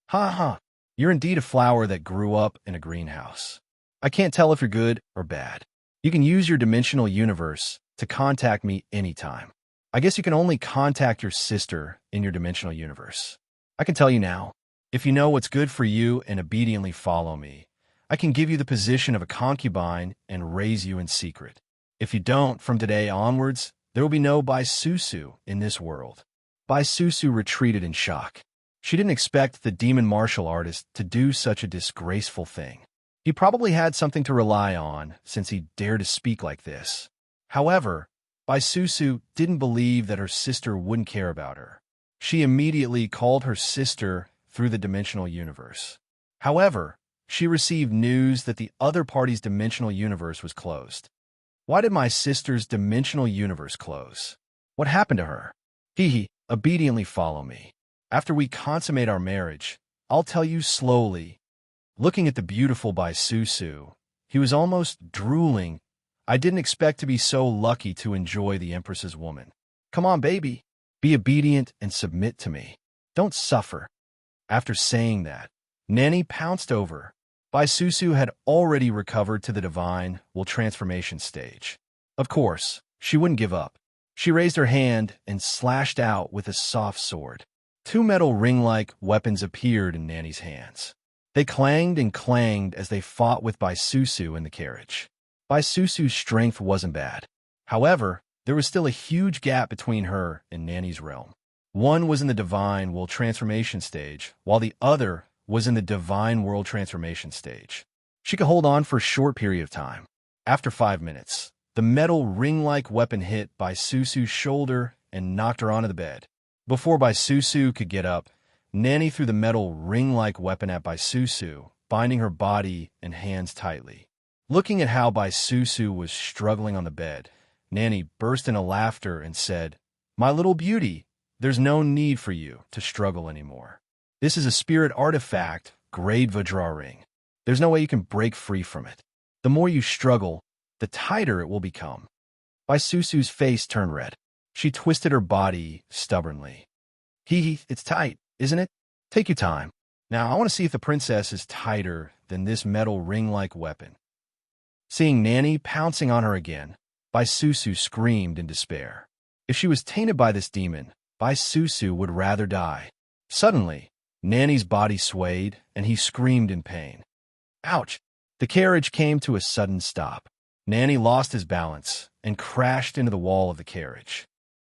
Ha ha. You're indeed a flower that grew up in a greenhouse. I can't tell if you're good or bad. You can use your dimensional universe to contact me anytime. I guess you can only contact your sister in your dimensional universe. I can tell you now, if you know what's good for you and obediently follow me, I can give you the position of a concubine and raise you in secret. If you don't, from today onwards, there will be no Susu in this world. Susu retreated in shock. She didn't expect the demon martial artist to do such a disgraceful thing. He probably had something to rely on since he dared to speak like this. However, Susu didn't believe that her sister wouldn't care about her. She immediately called her sister through the dimensional universe. However, she received news that the other party's dimensional universe was closed. Why did my sister's dimensional universe close? What happened to her? Obediently follow me. After we consummate our marriage, I'll tell you slowly looking at the beautiful Bai Susu. He was almost drooling. I didn't expect to be so lucky to enjoy the Empress's woman. Come on, baby. Be obedient and submit to me. Don't suffer. After saying that, Nanny pounced over. Bai Susu had already recovered to the divine will transformation stage. Of course, she wouldn't give up. She raised her hand and slashed out with a soft sword. Two metal ring-like weapons appeared in Nanny's hands. They clanged and clanged as they fought with Bai Susu in the carriage. Bai Susu's strength wasn't bad. However, there was still a huge gap between her and Nanny's realm. One was in the divine world transformation stage, while the other was in the divine world transformation stage. She could hold on for a short period of time. After 5 minutes, the metal ring-like weapon hit Bai Susu's shoulder and knocked her onto the bed. Before Bai Susu could get up, Nanny threw the metal ring-like weapon at Bai Susu, binding her body and hands tightly. Looking at how Bai Susu was struggling on the bed, Nanny burst into laughter and said, "My little beauty, there's no need for you to struggle anymore. This is a spirit artifact, grade Vajra ring. There's no way you can break free from it. The more you struggle, the tighter it will become." Bai Susu's face turned red. She twisted her body stubbornly. It's tight, isn't it? Take your time. Now, I want to see if the princess is tighter than this metal ring-like weapon. Seeing Nanny pouncing on her again, Bai Susu screamed in despair. If she was tainted by this demon, Bai Susu would rather die. Suddenly, Nanny's body swayed, and he screamed in pain. Ouch! The carriage came to a sudden stop. Nanny lost his balance and crashed into the wall of the carriage.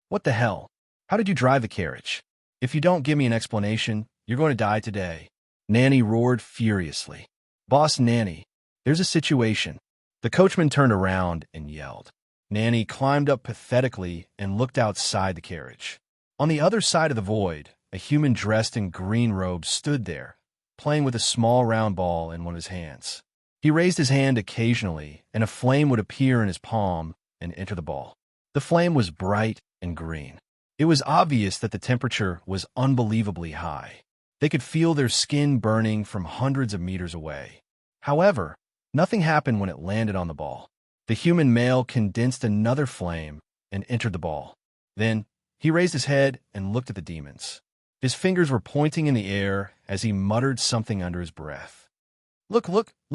What the hell? How did you drive the carriage? If you don't give me an explanation, you're going to die today. Nanny roared furiously. Boss Nanny, there's a situation. The coachman turned around and yelled. Nanny climbed up pathetically and looked outside the carriage. On the other side of the void, a human dressed in green robes stood there, playing with a small round ball in one of his hands. He raised his hand occasionally, and a flame would appear in his palm and enter the ball. The flame was bright and green. It was obvious that the temperature was unbelievably high. They could feel their skin burning from hundreds of meters away. However, nothing happened when it landed on the ball. The human male condensed another flame and entered the ball. Then, he raised his head and looked at the demons. His fingers were pointing in the air as he muttered something under his breath. Look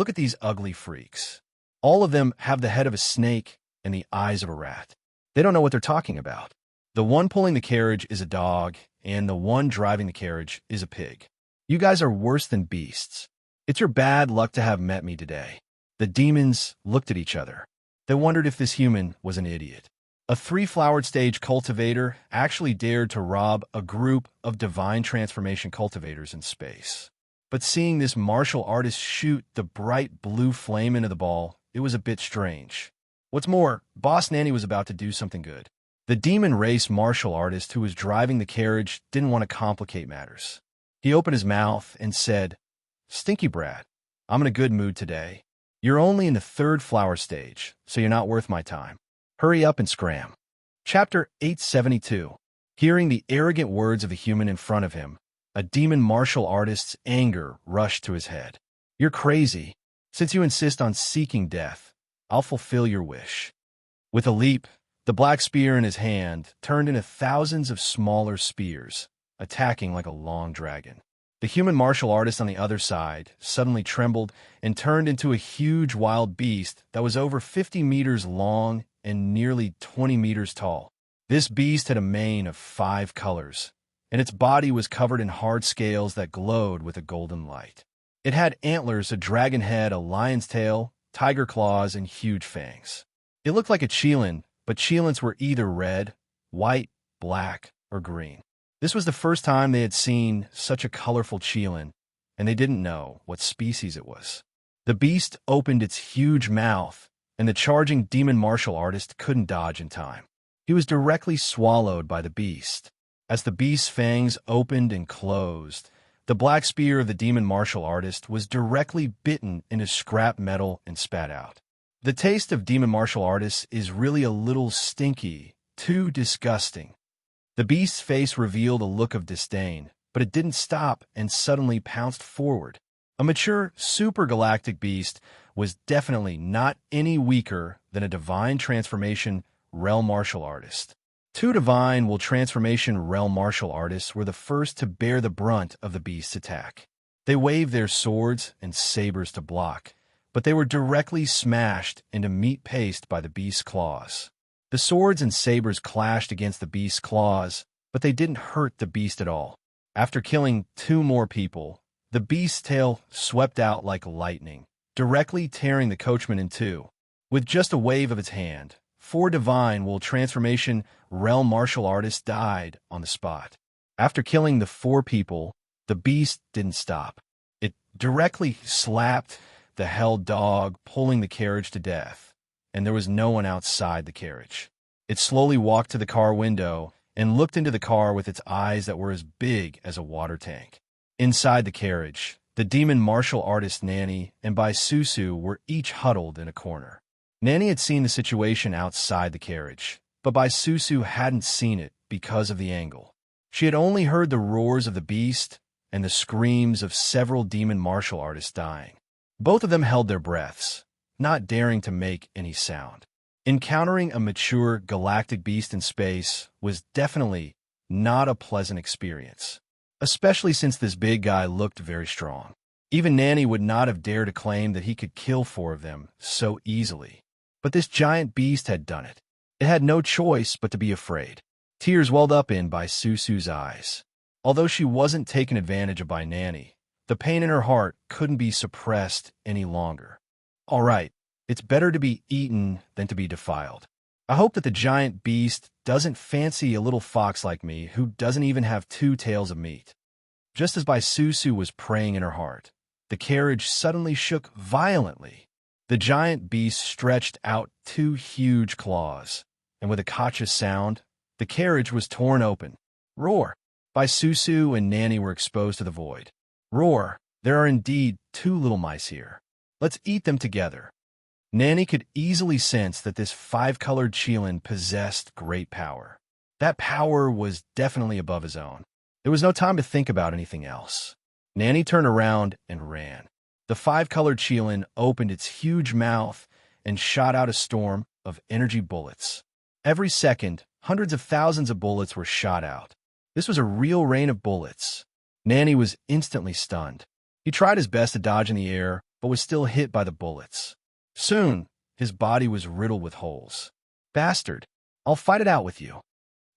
at these ugly freaks. All of them have the head of a snake and the eyes of a rat. They don't know what they're talking about. The one pulling the carriage is a dog, and the one driving the carriage is a pig. You guys are worse than beasts. It's your bad luck to have met me today. The demons looked at each other. They wondered if this human was an idiot. A 3-flowered stage cultivator actually dared to rob a group of divine transformation cultivators in space. But seeing this martial artist shoot the bright blue flame into the ball, it was a bit strange. What's more, Boss Nanny was about to do something good. The demon race martial artist who was driving the carriage didn't want to complicate matters. He opened his mouth and said, "Stinky Brat, I'm in a good mood today. You're only in the 3rd flower stage, so you're not worth my time. Hurry up and scram." Chapter 872. Hearing the arrogant words of the human in front of him, a demon martial artist's anger rushed to his head. "You're crazy. Since you insist on seeking death, I'll fulfill your wish." With a leap, the black spear in his hand turned into thousands of smaller spears, attacking like a long dragon. The human martial artist on the other side suddenly trembled and turned into a huge wild beast that was over 50 meters long and nearly 20 meters tall. This beast had a mane of 5 colors, and its body was covered in hard scales that glowed with a golden light. It had antlers, a dragon head, a lion's tail, tiger claws, and huge fangs. It looked like a qilin, but qilins were either red, white, black, or green. This was the first time they had seen such a colorful qilin, and they didn't know what species it was. The beast opened its huge mouth, and the charging demon martial artist couldn't dodge in time. He was directly swallowed by the beast. As the beast's fangs opened and closed, the black spear of the demon martial artist was directly bitten into scrap metal and spat out. The taste of demon martial artists is really a little stinky, too disgusting. The beast's face revealed a look of disdain, but it didn't stop and suddenly pounced forward. A mature, supergalactic beast was definitely not any weaker than a divine transformation realm martial artist. Two divine will transformation realm martial artists were the first to bear the brunt of the beast's attack. They waved their swords and sabers to block, but they were directly smashed into meat paste by the beast's claws. The swords and sabers clashed against the beast's claws, but they didn't hurt the beast at all. After killing two more people, the beast's tail swept out like lightning, directly tearing the coachman in two. With just a wave of its hand, four divine will transformation realm martial artists died on the spot. After killing the four people, the beast didn't stop. It directly slapped the held dog, pulling the carriage to death, and there was no one outside the carriage. It slowly walked to the car window and looked into the car with its eyes that were as big as a water tank. Inside the carriage, the demon martial artist Nanny and Susu were each huddled in a corner. Nanny had seen the situation outside the carriage, but Susu hadn't seen it because of the angle. She had only heard the roars of the beast and the screams of several demon martial artists dying. Both of them held their breaths, not daring to make any sound. Encountering a mature galactic beast in space was definitely not a pleasant experience, especially since this big guy looked very strong. Even Nanny would not have dared to claim that he could kill four of them so easily. But this giant beast had done it. It had no choice but to be afraid. Tears welled up in Susu's eyes. Although she wasn't taken advantage of by Nanny, the pain in her heart couldn't be suppressed any longer. All right, it's better to be eaten than to be defiled. I hope that the giant beast doesn't fancy a little fox like me who doesn't even have two tails of meat. Just as Susu was praying in her heart, the carriage suddenly shook violently. The giant beast stretched out two huge claws, and with a cautious sound, the carriage was torn open. Roar! Susu and Nanny were exposed to the void. Roar! There are indeed two little mice here. Let's eat them together. Nanny could easily sense that this five-colored Qilin possessed great power. That power was definitely above his own. There was no time to think about anything else. Nanny turned around and ran. The five-colored Qilin opened its huge mouth and shot out a storm of energy bullets. Every second, hundreds of thousands of bullets were shot out. This was a real rain of bullets. Nanny was instantly stunned. He tried his best to dodge in the air, but was still hit by the bullets. Soon, his body was riddled with holes. Bastard, I'll fight it out with you.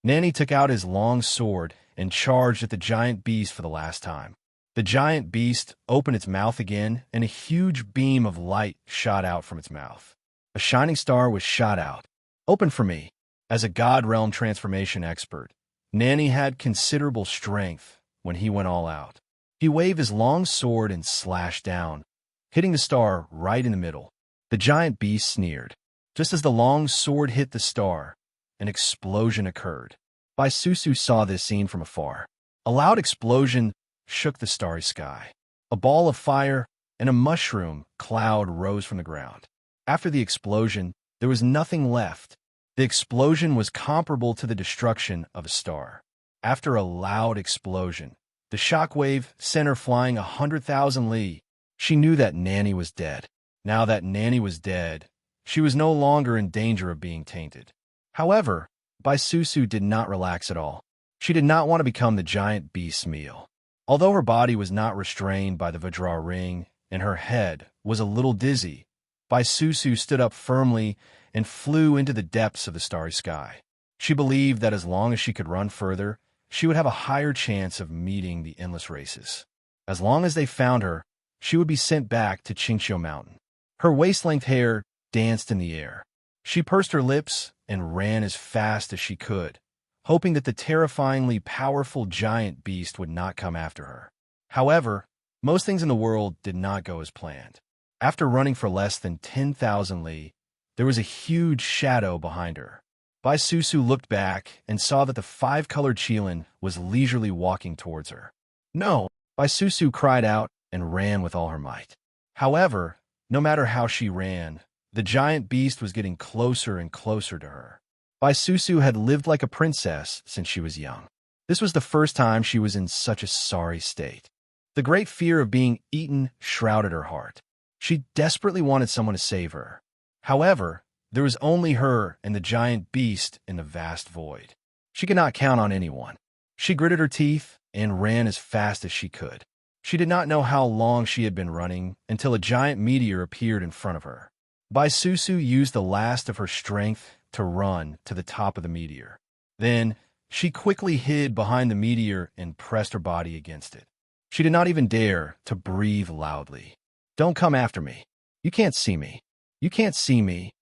Nanny took out his long sword and charged at the giant beast for the last time. The giant beast opened its mouth again, and a huge beam of light shot out from its mouth. A shining star was shot out. Open for me. As a God Realm transformation expert, Nanny had considerable strength when he went all out. He waved his long sword and slashed down, hitting the star right in the middle. The giant beast sneered. Just as the long sword hit the star, an explosion occurred. Susu saw this scene from afar. A loud explosion shook the starry sky. A ball of fire and a mushroom cloud rose from the ground. After the explosion, there was nothing left. The explosion was comparable to the destruction of a star. After a loud explosion, the shockwave sent her flying 100,000 li. She knew that Nanny was dead. Now that Nanny was dead, she was no longer in danger of being tainted. However, Susu did not relax at all. She did not want to become the giant beast's meal. Although her body was not restrained by the Vajra ring and her head was a little dizzy, Susu stood up firmly and flew into the depths of the starry sky. She believed that as long as she could run further, she would have a higher chance of meeting the endless races. As long as they found her, she would be sent back to Qingqiu Mountain. Her waist-length hair danced in the air. She pursed her lips and ran as fast as she could, hoping that the terrifyingly powerful giant beast would not come after her. However, most things in the world did not go as planned. After running for less than 10,000 li, there was a huge shadow behind her. Susu looked back and saw that the five-colored Qilin was leisurely walking towards her. No! Susu cried out and ran with all her might. However, no matter how she ran, the giant beast was getting closer and closer to her. Susu had lived like a princess since she was young. This was the first time she was in such a sorry state. The great fear of being eaten shrouded her heart. She desperately wanted someone to save her. However, there was only her and the giant beast in the vast void. She could not count on anyone. She gritted her teeth and ran as fast as she could. She did not know how long she had been running until a giant meteor appeared in front of her. Bisusu used the last of her strength to run to the top of the meteor. Then, she quickly hid behind the meteor and pressed her body against it. She did not even dare to breathe loudly. "Don't come after me. You can't see me. You can't see me."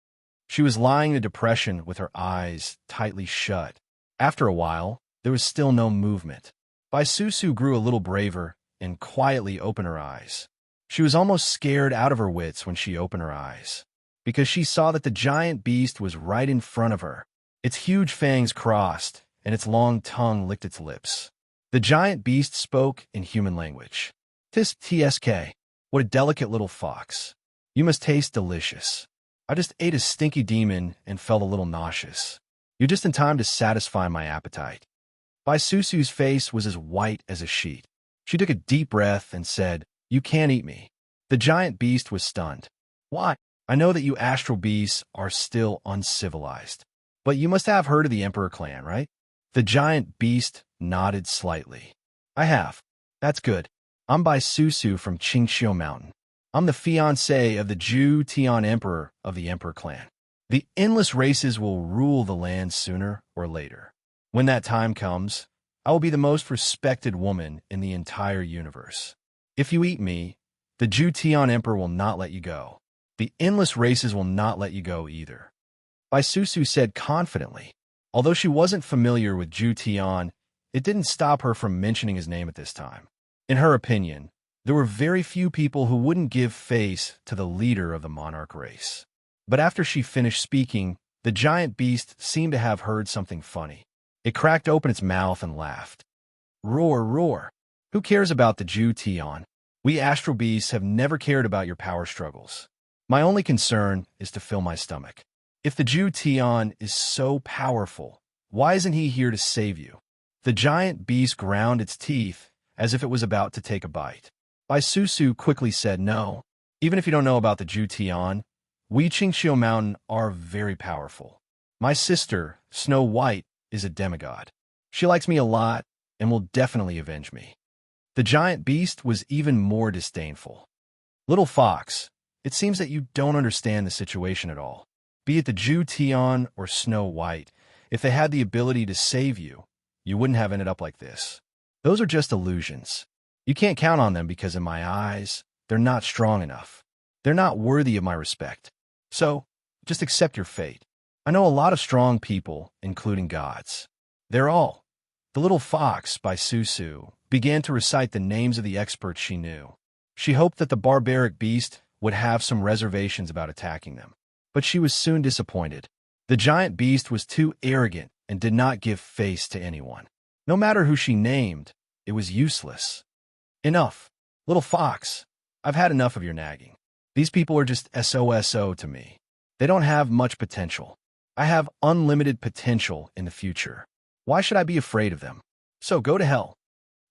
She was lying in depression with her eyes tightly shut. After a while, there was still no movement. Bisusu grew a little braver and quietly opened her eyes. She was almost scared out of her wits when she opened her eyes, because she saw that the giant beast was right in front of her. Its huge fangs crossed, and its long tongue licked its lips. The giant beast spoke in human language. "Tsk, what a delicate little fox. You must taste delicious. I just ate a stinky demon and felt a little nauseous. You're just in time to satisfy my appetite." Bisusu's face was as white as a sheet. She took a deep breath and said, "You can't eat me." The giant beast was stunned. "Why? I know that you astral beasts are still uncivilized. But you must have heard of the Emperor clan, right?" The giant beast nodded slightly. "I have. That's good. I'm Bisusu from Qingxiu Mountain. I'm the fiancé of the Zhu Tian Emperor of the Emperor clan. The endless races will rule the land sooner or later. When that time comes, I will be the most respected woman in the entire universe. If you eat me, the Zhu Tian Emperor will not let you go. The endless races will not let you go either." Bisusu said confidently. Although she wasn't familiar with Zhu Tian, it didn't stop her from mentioning his name at this time. In her opinion, there were very few people who wouldn't give face to the leader of the monarch race. But after she finished speaking, the giant beast seemed to have heard something funny. It cracked open its mouth and laughed. "Roar, roar. Who cares about the Zhu Tian? We astral beasts have never cared about your power struggles. My only concern is to fill my stomach. If the Zhu Tian is so powerful, why isn't he here to save you?" The giant beast ground its teeth as if it was about to take a bite. Bisusu quickly said, "No. Even if you don't know about the Zhu Tian, we Qingxiu Mountain are very powerful. My sister, Snow White, is a demigod. She likes me a lot and will definitely avenge me." The giant beast was even more disdainful. "Little fox, it seems that you don't understand the situation at all. Be it the Zhu Tian or Snow White, if they had the ability to save you, you wouldn't have ended up like this. Those are just illusions. You can't count on them because in my eyes, they're not strong enough. They're not worthy of my respect. So, just accept your fate. I know a lot of strong people, including gods. They're all." The little fox, Bisusu, began to recite the names of the experts she knew. She hoped that the barbaric beast would have some reservations about attacking them. But she was soon disappointed. The giant beast was too arrogant and did not give face to anyone. No matter who she named, it was useless. "Enough. Little fox, I've had enough of your nagging. These people are just SOSO to me. They don't have much potential. I have unlimited potential in the future. Why should I be afraid of them? So go to hell."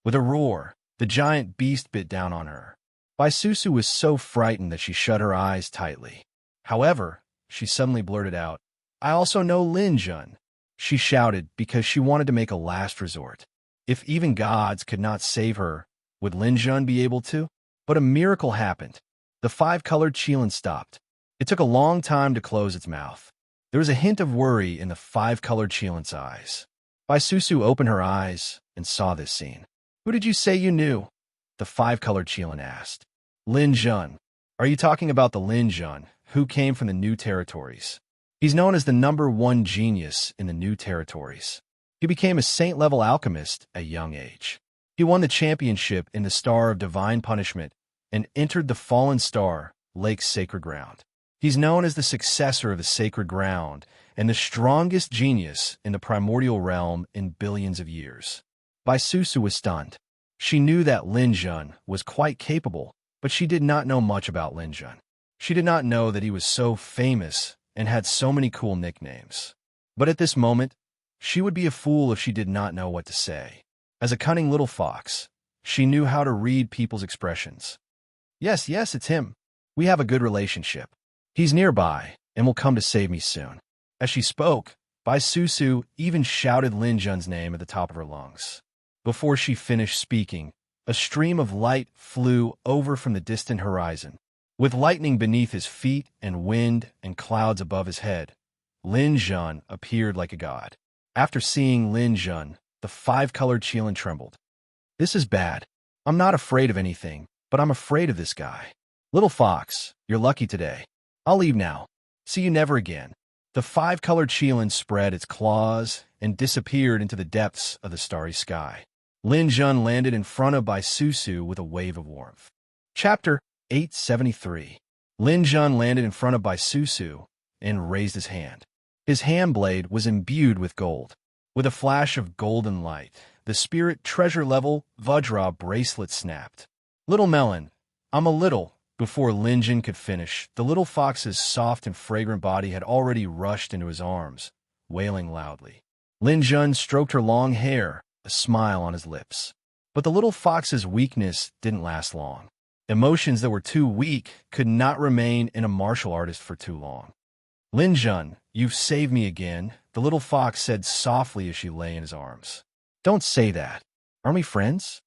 With a roar, the giant beast bit down on her. Bisusu was so frightened that she shut her eyes tightly. However, she suddenly blurted out, "I also know Lin Jun." She shouted because she wanted to make a last resort. If even gods could not save her, would Lin Jun be able to? But a miracle happened. The five-colored Qilin stopped. It took a long time to close its mouth. There was a hint of worry in the five-colored Qilin's eyes. Bisusu opened her eyes and saw this scene. "Who did you say you knew?" the five-colored Qilin asked. "Lin Jun. Are you talking about the Lin Jun who came from the New Territories? He's known as the #1 genius in the New Territories. He became a saint-level alchemist at a young age. He won the championship in the Star of Divine Punishment and entered the Fallen Star, Lake's Sacred Ground. He's known as the successor of the Sacred Ground and the strongest genius in the primordial realm in billions of years." Bisusu was stunned. She knew that Lin Jun was quite capable, but she did not know much about Lin Jun. She did not know that he was so famous and had so many cool nicknames. But at this moment, she would be a fool if she did not know what to say. As a cunning little fox, She knew how to read people's expressions. Yes, yes, it's him. We have a good relationship. He's nearby and will come to save me soon. As she spoke, Bai Susu even shouted Lin Jun's name at the top of her lungs. Before she finished speaking, a stream of light flew over from the distant horizon. With lightning beneath his feet and wind and clouds above his head, Lin Jun appeared like a god. After seeing Lin Jun, the five-colored Qilin trembled. This is bad. I'm not afraid of anything, but I'm afraid of this guy. Little fox, you're lucky today. I'll leave now. See you never again. The five-colored Qilin spread its claws and disappeared into the depths of the starry sky. Lin Jun landed in front of Bai Susu with a wave of warmth. Chapter 873. Lin Jun landed in front of Bai Susu and raised his hand. His hand blade was imbued with gold. With a flash of golden light, the spirit treasure-level Vajra bracelet snapped. Little melon, I'm a little. Before Lin Jun could finish, the little fox's soft and fragrant body had already rushed into his arms, wailing loudly. Lin Jun stroked her long hair, a smile on his lips. But the little fox's weakness didn't last long. Emotions that were too weak could not remain in a martial artist for too long. Lin Jun, you've saved me again, the little fox said softly as she lay in his arms. Don't say that. Aren't we friends?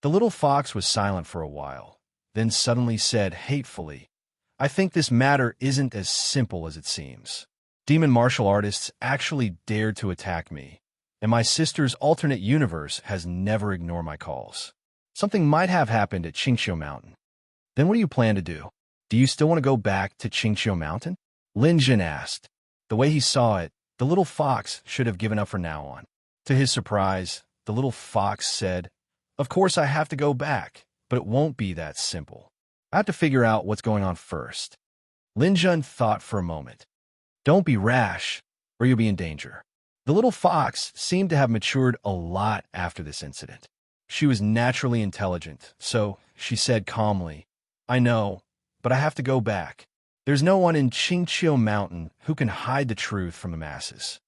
The little fox was silent for a while, then suddenly said hatefully, I think this matter isn't as simple as it seems. Demon martial artists actually dared to attack me, and my sister's alternate universe has never ignored my calls. Something might have happened at Qingqiu Mountain. Then what do you plan to do? Do you still want to go back to Qingqiu Mountain? Lin Jun asked. The way he saw it, the little fox should have given up from now on. To his surprise, the little fox said, Of course I have to go back, but it won't be that simple. I have to figure out what's going on first. Lin Jun thought for a moment. Don't be rash, or you'll be in danger. The little fox seemed to have matured a lot after this incident. She was naturally intelligent, so she said calmly, I know, but I have to go back. There's no one in Qingqiu Mountain who can hide the truth from the masses.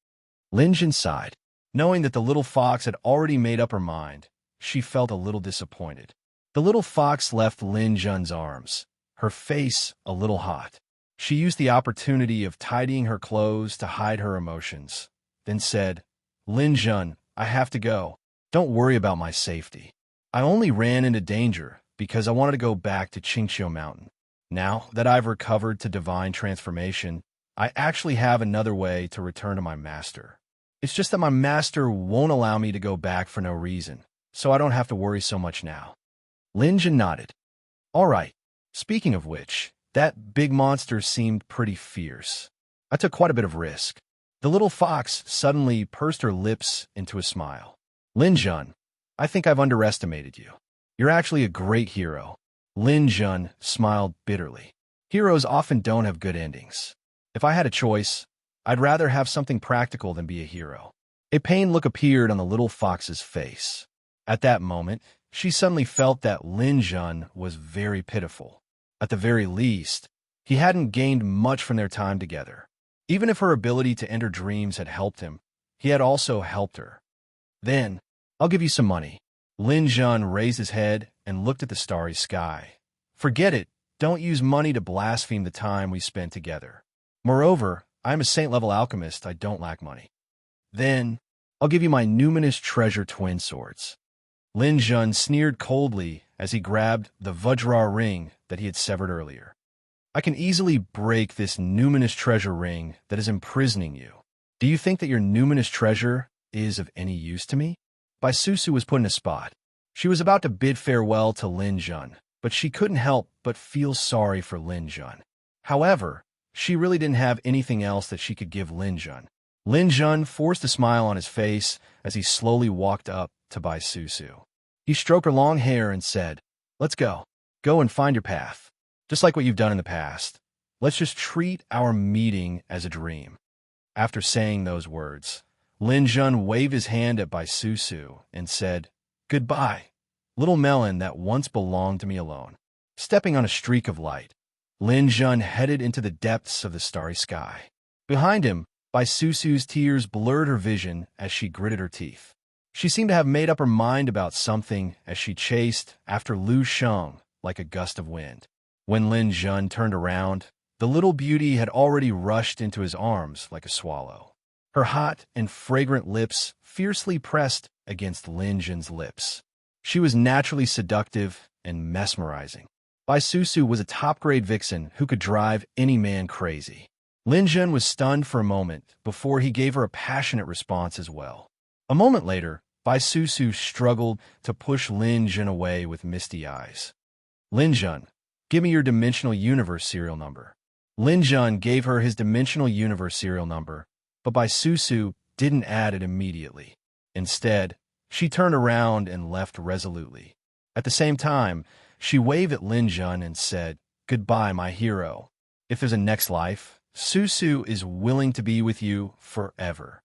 Lin Jun sighed. Knowing that the little fox had already made up her mind, she felt a little disappointed. The little fox left Lin Jun's arms, her face a little hot. She used the opportunity of tidying her clothes to hide her emotions, then said, Lin Jun, I have to go. Don't worry about my safety. I only ran into danger because I wanted to go back to Qingqiu Mountain. Now that I've recovered to divine transformation, I actually have another way to return to my master. It's just that my master won't allow me to go back for no reason, so I don't have to worry so much now. Lin Jun nodded. All right. Speaking of which, that big monster seemed pretty fierce. I took quite a bit of risk. The little fox suddenly pursed her lips into a smile. Lin Jun, I think I've underestimated you. You're actually a great hero. Lin Jun smiled bitterly. Heroes often don't have good endings. If I had a choice, I'd rather have something practical than be a hero. A pained look appeared on the little fox's face. At that moment, she suddenly felt that Lin Jun was very pitiful. At the very least, he hadn't gained much from their time together. Even if her ability to enter dreams had helped him, he had also helped her. Then, I'll give you some money. Lin Jun raised his head and looked at the starry sky. Forget it. Don't use money to blaspheme the time we spent together. Moreover, I'm a saint-level alchemist. I don't lack money. Then, I'll give you my numinous treasure twin swords. Lin Jun sneered coldly as he grabbed the Vajra ring that he had severed earlier. I can easily break this numinous treasure ring that is imprisoning you. Do you think that your numinous treasure is of any use to me? Bai Susu was put in a spot. She was about to bid farewell to Lin Jun, but she couldn't help but feel sorry for Lin Jun. However, she really didn't have anything else that she could give Lin Jun. Lin Jun forced a smile on his face as he slowly walked up to Bai Susu. He stroked her long hair and said, Let's go. Go and find your path. Just like what you've done in the past. Let's just treat our meeting as a dream. After saying those words, Lin Jun waved his hand at Bai Susu and said, Goodbye, little melon that once belonged to me alone. Stepping on a streak of light, Lin Jun headed into the depths of the starry sky. Behind him, Bai Susu's tears blurred her vision as she gritted her teeth. She seemed to have made up her mind about something as she chased after Lu Sheng like a gust of wind. When Lin Jun turned around, the little beauty had already rushed into his arms like a swallow. Her hot and fragrant lips fiercely pressed against Lin Jun's lips. She was naturally seductive and mesmerizing. Bai Susu was a top-grade vixen who could drive any man crazy. Lin Jun was stunned for a moment before he gave her a passionate response as well. A moment later, Bai Susu struggled to push Lin Jun away with misty eyes. Lin Jun, give me your Dimensional Universe serial number. Lin Jun gave her his Dimensional Universe serial number, but Bai Susu didn't add it immediately. Instead, she turned around and left resolutely. At the same time, she waved at Lin Jun and said, "Goodbye, my hero. If there's a next life, Susu is willing to be with you forever."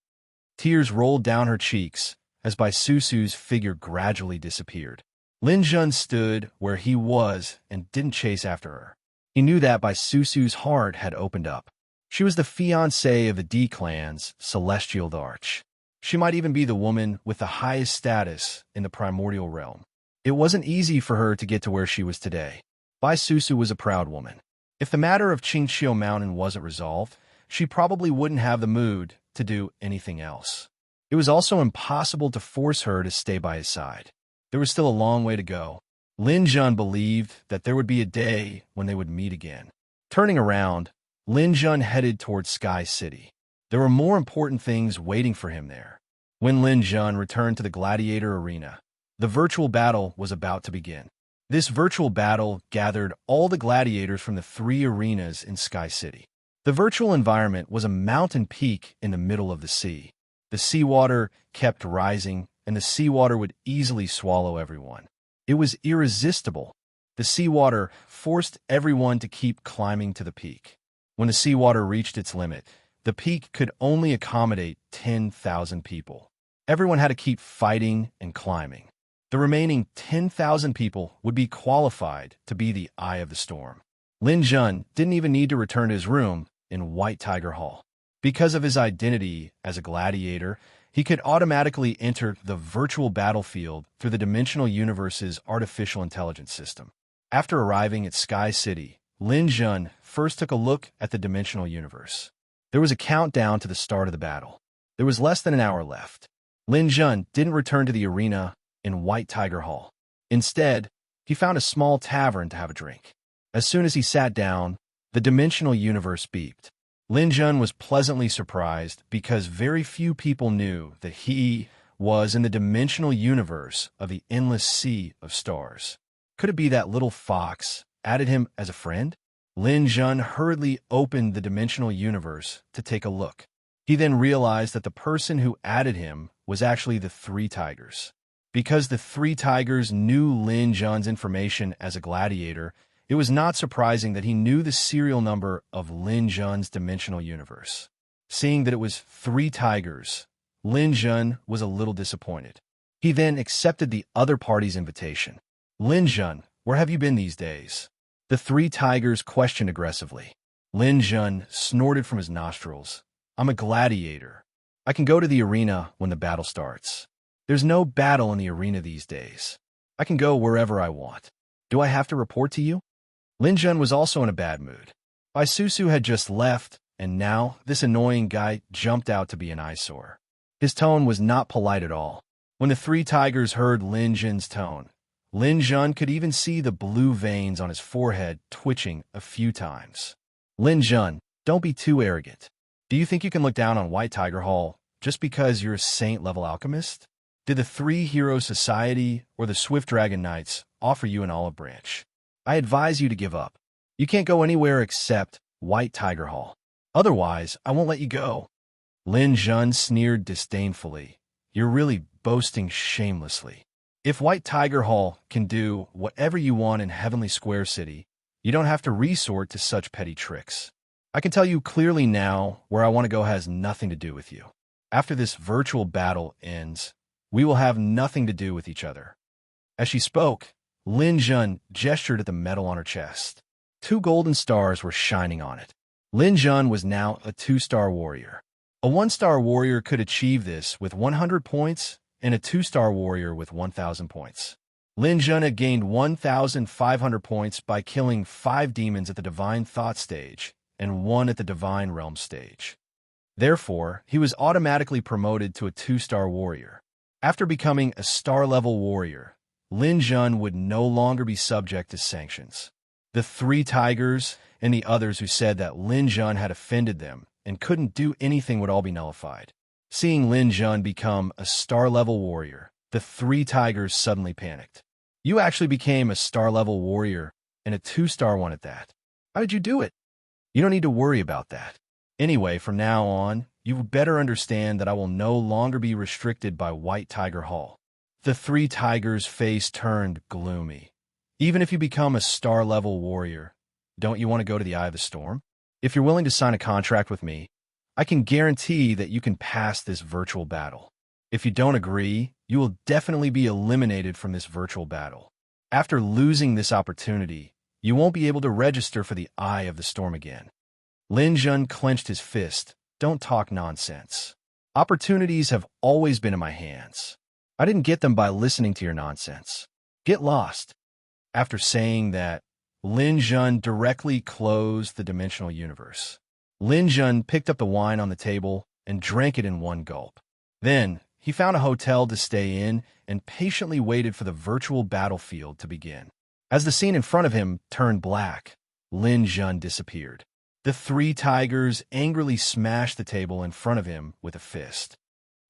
Tears rolled down her cheeks as Bai Susu's figure gradually disappeared. Lin Jun stood where he was and didn't chase after her. He knew that Bai Susu's heart had opened up. She was the fiancée of the D clan's celestial arch. She might even be the woman with the highest status in the primordial realm. It wasn't easy for her to get to where she was today. Bai Susu was a proud woman. If the matter of Qingqiu Mountain wasn't resolved, she probably wouldn't have the mood to do anything else. It was also impossible to force her to stay by his side. There was still a long way to go. Lin Jun believed that there would be a day when they would meet again. Turning around, Lin Jun headed towards Sky City. There were more important things waiting for him there. When Lin Jun returned to the gladiator arena, the virtual battle was about to begin. This virtual battle gathered all the gladiators from the 3 arenas in Sky City. The virtual environment was a mountain peak in the middle of the sea. The seawater kept rising, and the seawater would easily swallow everyone. It was irresistible. The seawater forced everyone to keep climbing to the peak. When the seawater reached its limit, the peak could only accommodate 10,000 people. Everyone had to keep fighting and climbing. The remaining 10,000 people would be qualified to be the eye of the storm. Lin Jun didn't even need to return to his room in White Tiger Hall. Because of his identity as a gladiator, he could automatically enter the virtual battlefield through the Dimensional Universe's artificial intelligence system. After arriving at Sky City, Lin Jun first took a look at the Dimensional Universe. There was a countdown to the start of the battle. There was less than an hour left. Lin Jun didn't return to the arena in White Tiger Hall. Instead, he found a small tavern to have a drink. As soon as he sat down, the Dimensional Universe beeped. Lin Jun was pleasantly surprised because very few people knew that he was in the Dimensional Universe of the endless sea of stars. Could it be that little fox added him as a friend? Lin Jun hurriedly opened the Dimensional Universe to take a look. He then realized that the person who added him was actually the 3 tigers. Because the 3 tigers knew Lin Jun's information as a gladiator, it was not surprising that he knew the serial number of Lin Jun's Dimensional Universe. Seeing that it was 3 tigers, Lin Jun was a little disappointed. He then accepted the other party's invitation. "Lin Jun, where have you been these days?" The 3 tigers questioned aggressively. Lin Jun snorted from his nostrils. "I'm a gladiator. I can go to the arena when the battle starts. There's no battle in the arena these days. I can go wherever I want. Do I have to report to you?" Lin Jun was also in a bad mood. Bai Susu had just left, and now this annoying guy jumped out to be an eyesore. His tone was not polite at all. When the 3 tigers heard Lin Jun's tone, Lin Jun could even see the blue veins on his forehead twitching a few times. "Lin Jun, don't be too arrogant. Do you think you can look down on White Tiger Hall just because you're a saint-level alchemist? Did the 3 Hero Society or the Swift Dragon Knights offer you an olive branch? I advise you to give up. You can't go anywhere except White Tiger Hall. Otherwise, I won't let you go." Lin Jun sneered disdainfully. "You're really boasting shamelessly. If White Tiger Hall can do whatever you want in Heavenly Square City, you don't have to resort to such petty tricks. I can tell you clearly now where I want to go has nothing to do with you. After this virtual battle ends, we will have nothing to do with each other." As she spoke, Lin Jun gestured at the medal on her chest. 2 golden stars were shining on it. Lin Jun was now a 2-star warrior. A 1-star warrior could achieve this with 100 points and a 2-star warrior with 1,000 points. Lin Jun had gained 1,500 points by killing 5 demons at the Divine Thought stage and 1 at the Divine Realm stage. Therefore, he was automatically promoted to a 2-star warrior. After becoming a star-level warrior, Lin Jun would no longer be subject to sanctions. The 3 tigers and the others who said that Lin Jun had offended them and couldn't do anything would all be nullified. Seeing Lin Jun become a star-level warrior, the 3 tigers suddenly panicked. You actually became a star-level warrior, and a 2-star one at that. How did you do it? You don't need to worry about that. Anyway, from now on, you better understand that I will no longer be restricted by White Tiger Hall. The 3 tigers' face turned gloomy. Even if you become a star-level warrior, don't you want to go to the Eye of the Storm? If you're willing to sign a contract with me, I can guarantee that you can pass this virtual battle. If you don't agree, you will definitely be eliminated from this virtual battle. After losing this opportunity, you won't be able to register for the Eye of the Storm again. Lin Jun clenched his fist. Don't talk nonsense. Opportunities have always been in my hands. I didn't get them by listening to your nonsense. Get lost. After saying that, Lin Jun directly closed the dimensional universe. Lin Jun picked up the wine on the table and drank it in one gulp. Then, he found a hotel to stay in and patiently waited for the virtual battlefield to begin. As the scene in front of him turned black, Lin Jun disappeared. The 3 tigers angrily smashed the table in front of him with a fist.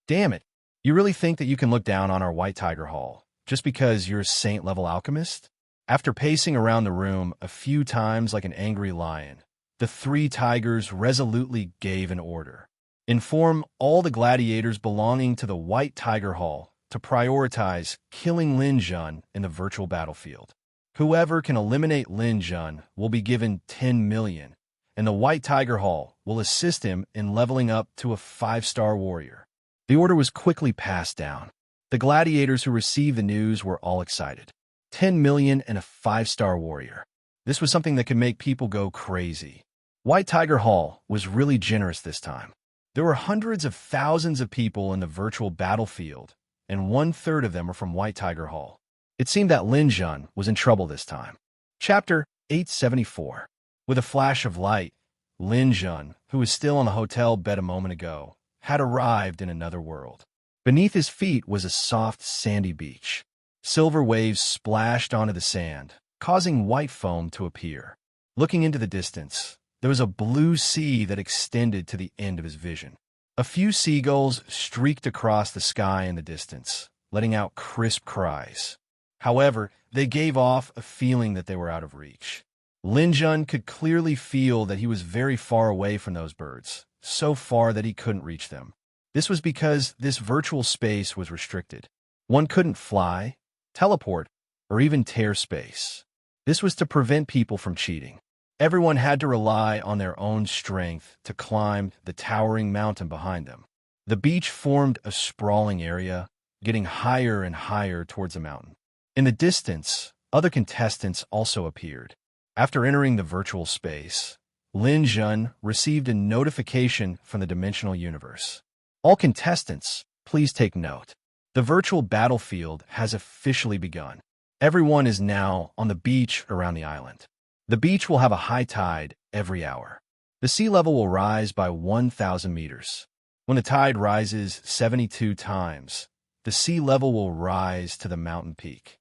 Damn it! You really think that you can look down on our White Tiger Hall just because you're a saint-level alchemist? After pacing around the room a few times like an angry lion, the 3 tigers resolutely gave an order. Inform all the gladiators belonging to the White Tiger Hall to prioritize killing Lin Jun in the virtual battlefield. Whoever can eliminate Lin Jun will be given 10 million, and the White Tiger Hall will assist him in leveling up to a 5-star warrior. The order was quickly passed down. The gladiators who received the news were all excited. 10 million and a 5-star warrior. This was something that could make people go crazy. White Tiger Hall was really generous this time. There were hundreds of thousands of people in the virtual battlefield, and 1/3 of them were from White Tiger Hall. It seemed that Lin Jun was in trouble this time. Chapter 874. With a flash of light, Lin Jun, who was still on the hotel bed a moment ago, had arrived in another world. Beneath his feet was a soft, sandy beach. Silver waves splashed onto the sand, causing white foam to appear. Looking into the distance, there was a blue sea that extended to the end of his vision. A few seagulls streaked across the sky in the distance, letting out crisp cries. However, they gave off a feeling that they were out of reach. Lin Jun could clearly feel that he was very far away from those birds, so far that he couldn't reach them. This was because this virtual space was restricted. One couldn't fly, teleport, or even tear space. This was to prevent people from cheating. Everyone had to rely on their own strength to climb the towering mountain behind them. The beach formed a sprawling area, getting higher and higher towards the mountain. In the distance, other contestants also appeared. After entering the virtual space, Lin Jun received a notification from the dimensional universe. All contestants, please take note. The virtual battlefield has officially begun. Everyone is now on the beach around the island. The beach will have a high tide every hour. The sea level will rise by 1,000 meters. When the tide rises 72 times, the sea level will rise to the mountain peak.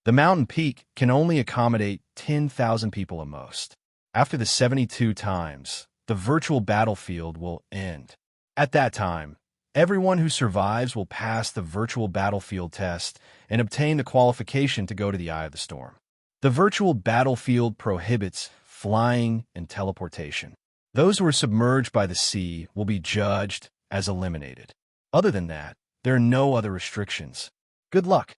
The mountain peak can only accommodate 10,000 people at most. After the 72 times, the virtual battlefield will end. At that time, everyone who survives will pass the virtual battlefield test and obtain the qualification to go to the Eye of the Storm. The virtual battlefield prohibits flying and teleportation. Those who are submerged by the sea will be judged as eliminated. Other than that, there are no other restrictions. Good luck.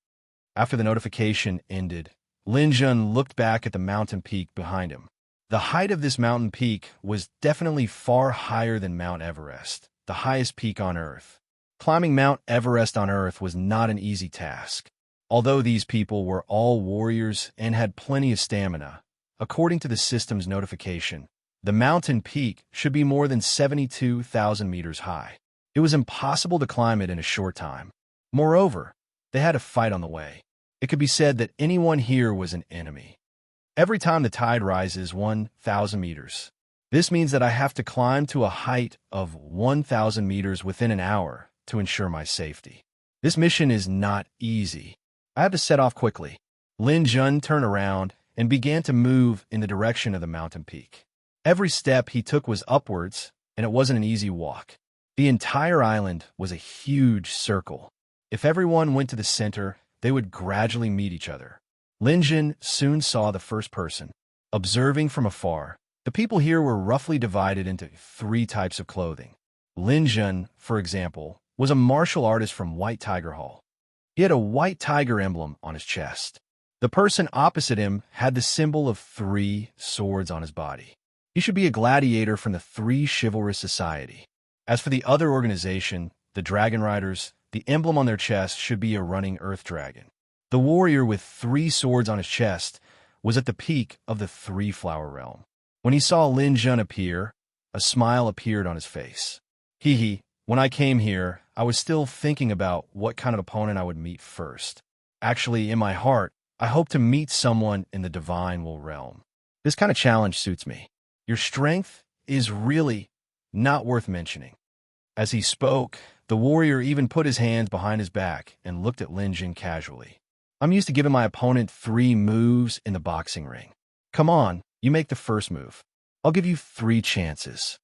After the notification ended, Lin Jun looked back at the mountain peak behind him. The height of this mountain peak was definitely far higher than Mount Everest, the highest peak on Earth. Climbing Mount Everest on Earth was not an easy task. Although these people were all warriors and had plenty of stamina, according to the system's notification, the mountain peak should be more than 72,000 meters high. It was impossible to climb it in a short time. Moreover, they had a fight on the way. It could be said that anyone here was an enemy. Every time the tide rises 1,000 meters, this means that I have to climb to a height of 1,000 meters within an hour to ensure my safety. This mission is not easy. I have to set off quickly. Lin Jun turned around and began to move in the direction of the mountain peak. Every step he took was upwards, and it wasn't an easy walk. The entire island was a huge circle. If everyone went to the center, they would gradually meet each other. Lin Jun soon saw the first person. Observing from afar, the people here were roughly divided into 3 types of clothing. Lin Jun, for example, was a martial artist from White Tiger Hall. He had a white tiger emblem on his chest. The person opposite him had the symbol of 3 swords on his body. He should be a gladiator from the 3 Chivalrous Society. As for the other organization, the Dragon Riders, the emblem on their chest should be a running earth dragon. The warrior with 3 swords on his chest was at the peak of the 3-flower realm. When he saw Lin Jun appear, a smile appeared on his face. Hee, when I came here, I was still thinking about what kind of opponent I would meet first. Actually, in my heart, I hope to meet someone in the divine will realm. This kind of challenge suits me. Your strength is really not worth mentioning. As he spoke, the warrior even put his hands behind his back and looked at Lin Jun casually. I'm used to giving my opponent 3 moves in the boxing ring. Come on, you make the first move. I'll give you 3 chances.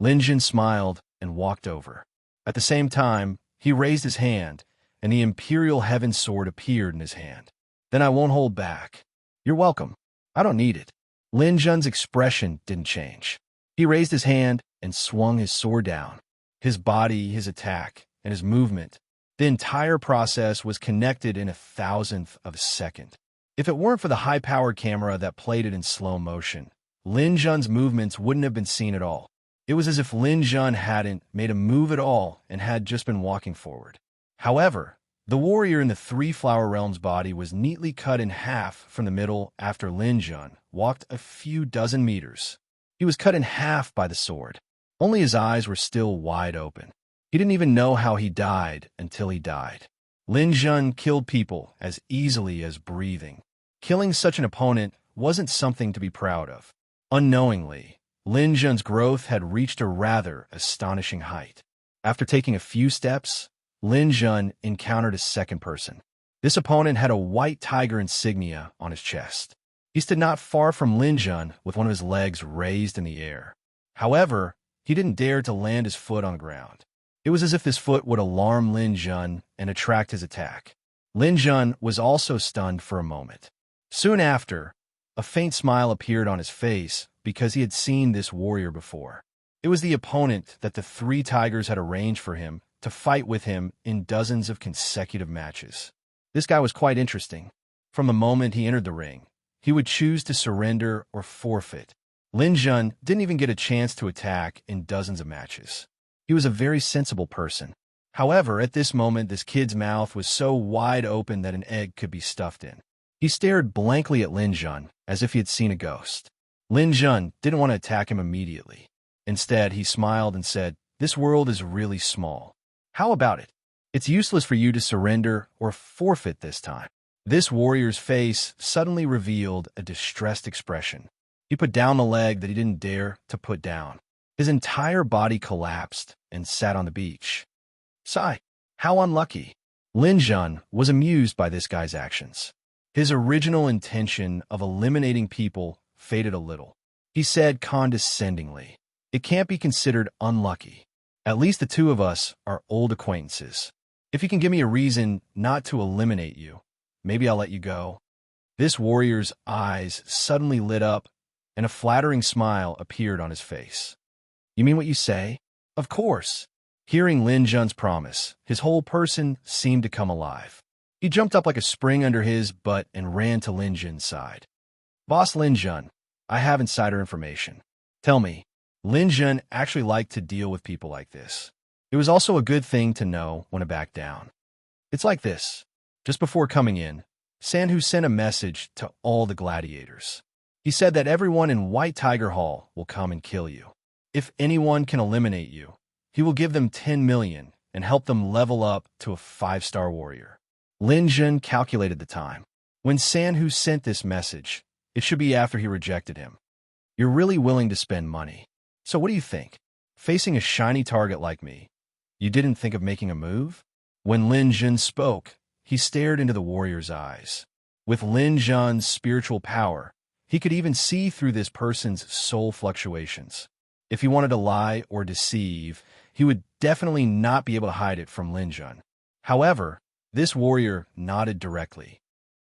Lin Jun smiled and walked over. At the same time, he raised his hand, and the Imperial Heaven Sword appeared in his hand. Then I won't hold back. You're welcome. I don't need it. Lin Jun's expression didn't change. He raised his hand and swung his sword down. His body, his attack, and his movement, the entire process was connected in 1,000th of a second. If it weren't for the high-powered camera that played it in slow motion, Lin Jun's movements wouldn't have been seen at all. It was as if Lin Jun hadn't made a move at all and had just been walking forward. However, the warrior in the 3-flower realm's body was neatly cut in half from the middle after Lin Jun walked a few dozen meters. He was cut in half by the sword. Only his eyes were still wide open. He didn't even know how he died until he died. Lin Jun killed people as easily as breathing. Killing such an opponent wasn't something to be proud of. Unknowingly, Lin Jun's growth had reached a rather astonishing height. After taking a few steps, Lin Jun encountered a second person. This opponent had a white tiger insignia on his chest. He stood not far from Lin Jun with one of his legs raised in the air. However, he didn't dare to land his foot on the ground. It was as if this foot would alarm Lin Jun and attract his attack. Lin Jun was also stunned for a moment. Soon after, a faint smile appeared on his face because he had seen this warrior before. It was the opponent that the 3 tigers had arranged for him to fight with him in dozens of consecutive matches. This guy was quite interesting. From the moment he entered the ring, he would choose to surrender or forfeit. Lin Jun didn't even get a chance to attack in dozens of matches. He was a very sensible person. However, at this moment, this kid's mouth was so wide open that an egg could be stuffed in. He stared blankly at Lin Jun as if he had seen a ghost. Lin Jun didn't want to attack him immediately. Instead, he smiled and said, "This world is really small. How about it? It's useless for you to surrender or forfeit this time." This warrior's face suddenly revealed a distressed expression. He put down the leg that he didn't dare to put down. His entire body collapsed and sat on the beach. Sigh, how unlucky. Lin Jun was amused by this guy's actions. His original intention of eliminating people faded a little. He said condescendingly, "It can't be considered unlucky. At least the 2 of us are old acquaintances. If you can give me a reason not to eliminate you, maybe I'll let you go." This warrior's eyes suddenly lit up, and a flattering smile appeared on his face. "You mean what you say?" "Of course." Hearing Lin Jun's promise, his whole person seemed to come alive. He jumped up like a spring under his butt and ran to Lin Jun's side. "Boss Lin Jun, I have insider information. Tell me, Lin Jun actually liked to deal with people like this. It was also a good thing to know when to back down. It's like this. Just before coming in, Sanhu sent a message to all the gladiators. He said that everyone in White Tiger Hall will come and kill you. If anyone can eliminate you, he will give them 10 million and help them level up to a 5-star warrior. Lin Jun calculated the time. When Sanhu sent this message, it should be after he rejected him. You're really willing to spend money. So what do you think? Facing a shiny target like me, you didn't think of making a move? When Lin Jun spoke, he stared into the warrior's eyes. With Lin Jun's spiritual power, he could even see through this person's soul fluctuations. If he wanted to lie or deceive, he would definitely not be able to hide it from Lin Jun. However, this warrior nodded directly.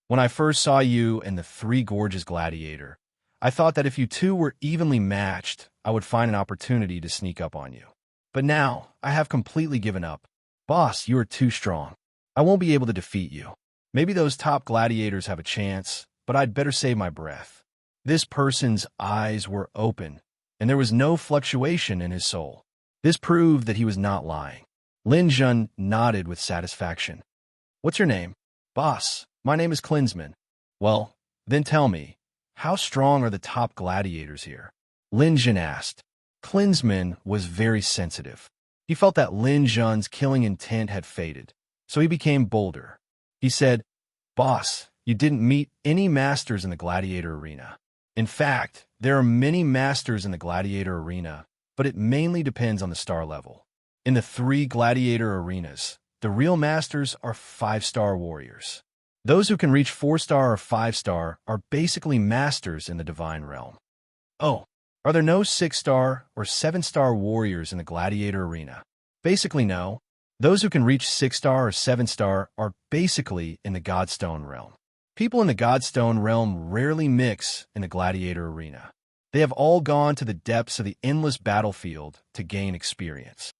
When I first saw you and the Three Gorges gladiator, I thought that if you two were evenly matched, I would find an opportunity to sneak up on you. But now, I have completely given up. Boss, you are too strong. I won't be able to defeat you. Maybe those top gladiators have a chance, but I'd better save my breath. This person's eyes were open, and there was no fluctuation in his soul. This proved that he was not lying. Lin Jun nodded with satisfaction. What's your name? Boss, my name is Klinsman. Well, then tell me, how strong are the top gladiators here? Lin Jun asked. Klinsman was very sensitive. He felt that Lin Jun's killing intent had faded, so he became bolder. He said, Boss, you didn't meet any masters in the gladiator arena. In fact, there are many masters in the gladiator arena, but it mainly depends on the star level. In the 3 gladiator arenas, the real masters are 5-star warriors. Those who can reach 4-star or 5-star are basically masters in the divine realm. Oh, are there no 6-star or 7-star warriors in the gladiator arena? Basically no. Those who can reach 6-star or 7-star are basically in the Godstone realm. People in the Godstone realm rarely mix in the gladiator arena. They have all gone to the depths of the endless battlefield to gain experience.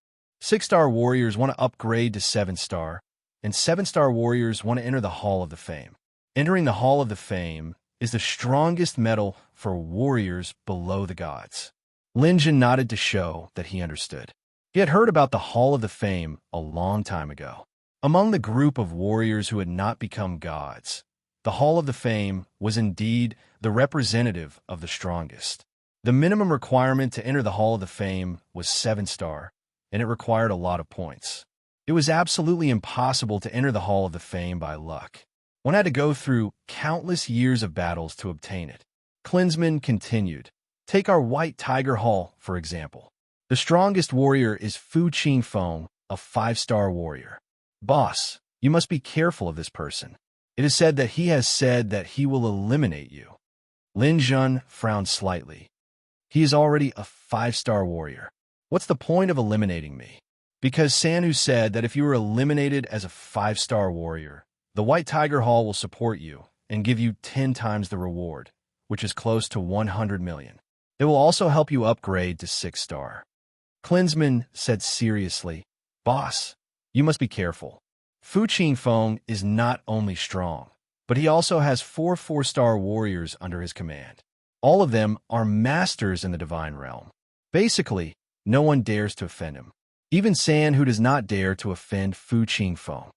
6-star warriors want to upgrade to 7-star, and 7-star warriors want to enter the Hall of the Fame. Entering the Hall of the Fame is the strongest medal for warriors below the gods. Lin Jun nodded to show that he understood. He had heard about the Hall of the Fame a long time ago. Among the group of warriors who had not become gods, the Hall of the Fame was indeed the representative of the strongest. The minimum requirement to enter the Hall of the Fame was 7-star, and it required a lot of points. It was absolutely impossible to enter the Hall of the Fame by luck. One had to go through countless years of battles to obtain it. Klinsman continued. Take our White Tiger Hall, for example. The strongest warrior is Fu Qingfeng, a 5-star warrior. Boss, you must be careful of this person. It is said that he has said that he will eliminate you. Lin Jun frowned slightly. He is already a 5-star warrior. What's the point of eliminating me? Because Sanhu said that if you were eliminated as a 5-star warrior, the White Tiger Hall will support you and give you 10 times the reward, which is close to 100 million. It will also help you upgrade to 6-star. Klinsman said seriously, Boss, you must be careful. Fu Qingfeng is not only strong, but he also has 4 4-star warriors under his command. All of them are masters in the divine realm. Basically, no one dares to offend him. Even Sanhu does not dare to offend Fu Qingfeng.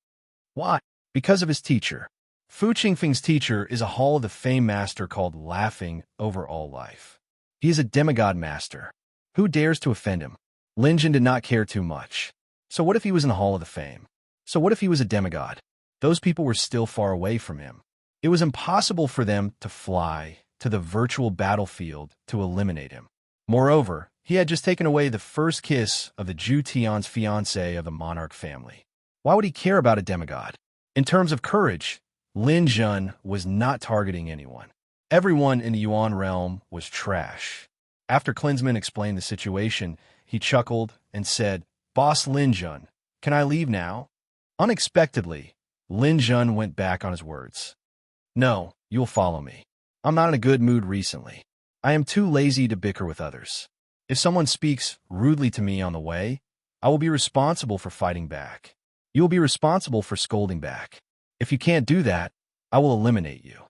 Why? Because of his teacher. Fu Qingfeng's teacher is a Hall of the Fame master called Laughing Over All Life. He is a demigod master. Who dares to offend him? Lin Jun did not care too much. So what if he was in the Hall of the Fame? So what if he was a demigod? Those people were still far away from him. It was impossible for them to fly to the virtual battlefield to eliminate him. Moreover, he had just taken away the first kiss of the Zhu Tian's fiancée of the monarch family. Why would he care about a demigod? In terms of courage, Lin Jun was not targeting anyone. Everyone in the Yuan realm was trash. After Klinsman explained the situation, he chuckled and said, Boss Lin Jun, can I leave now? Unexpectedly, Lin Jun went back on his words. No, you'll follow me. I'm not in a good mood recently. I am too lazy to bicker with others. If someone speaks rudely to me on the way, I will be responsible for fighting back. You will be responsible for scolding back. If you can't do that, I will eliminate you.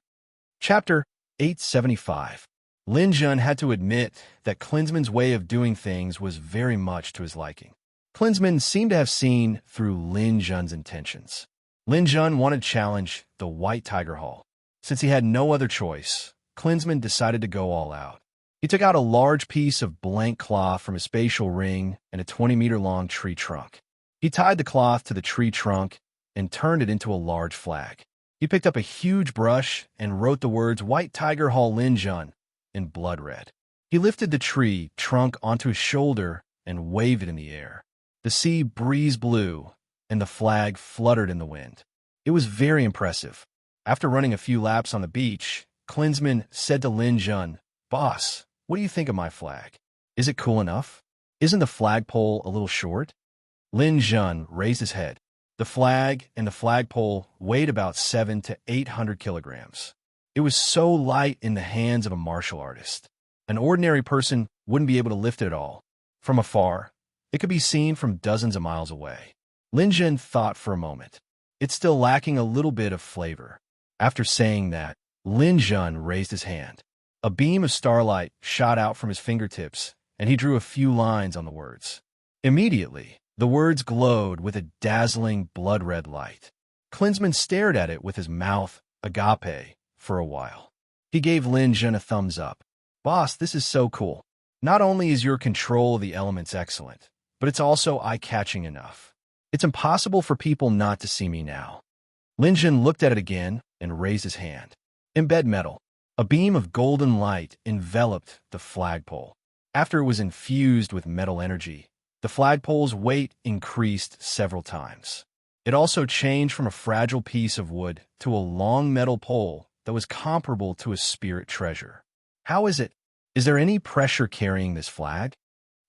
Chapter 875. Lin Jun had to admit that Klinsman's way of doing things was very much to his liking. Klinsman seemed to have seen through Lin Jun's intentions. Lin Jun wanted to challenge the White Tiger Hall. Since he had no other choice, Klinsman decided to go all out. He took out a large piece of blank cloth from his spatial ring and a 20-meter-long tree trunk. He tied the cloth to the tree trunk and turned it into a large flag. He picked up a huge brush and wrote the words White Tiger Hall Linjun in blood red. He lifted the tree trunk onto his shoulder and waved it in the air. The sea breeze blew, and the flag fluttered in the wind. It was very impressive. After running a few laps on the beach, Klinsman said to Lin Jun, "Boss, what do you think of my flag? Is it cool enough? Isn't the flagpole a little short?" Lin Jun raised his head. The flag and the flagpole weighed about 700 to 800 kilograms. It was so light in the hands of a martial artist. An ordinary person wouldn't be able to lift it at all. From afar, it could be seen from dozens of miles away. Lin Jun thought for a moment. It's still lacking a little bit of flavor. After saying that, Lin Jun raised his hand. A beam of starlight shot out from his fingertips, and he drew a few lines on the words. Immediately, the words glowed with a dazzling blood-red light. Klinsman stared at it with his mouth agape for a while. He gave Lin Jun a thumbs up. "Boss, this is so cool. Not only is your control of the elements excellent, but it's also eye-catching enough. It's impossible for people not to see me now." Lin Jun looked at it again and raised his hand. Embed metal. A beam of golden light enveloped the flagpole. After it was infused with metal energy, the flagpole's weight increased several times. It also changed from a fragile piece of wood to a long metal pole that was comparable to a spirit treasure. "How is it? Is there any pressure carrying this flag?"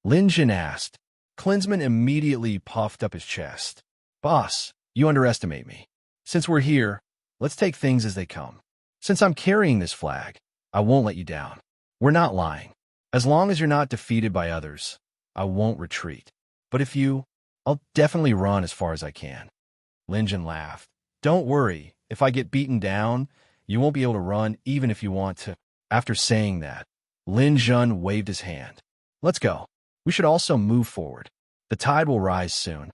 Lin Jun asked. Klinsman immediately puffed up his chest. "Boss, you underestimate me. Since we're here, let's take things as they come. Since I'm carrying this flag, I won't let you down. We're not lying. As long as you're not defeated by others, I won't retreat. But if you, I'll definitely run as far as I can." Lin Jun laughed. "Don't worry. If I get beaten down, you won't be able to run even if you want to." After saying that, Lin Jun waved his hand. "Let's go. We should also move forward. The tide will rise soon.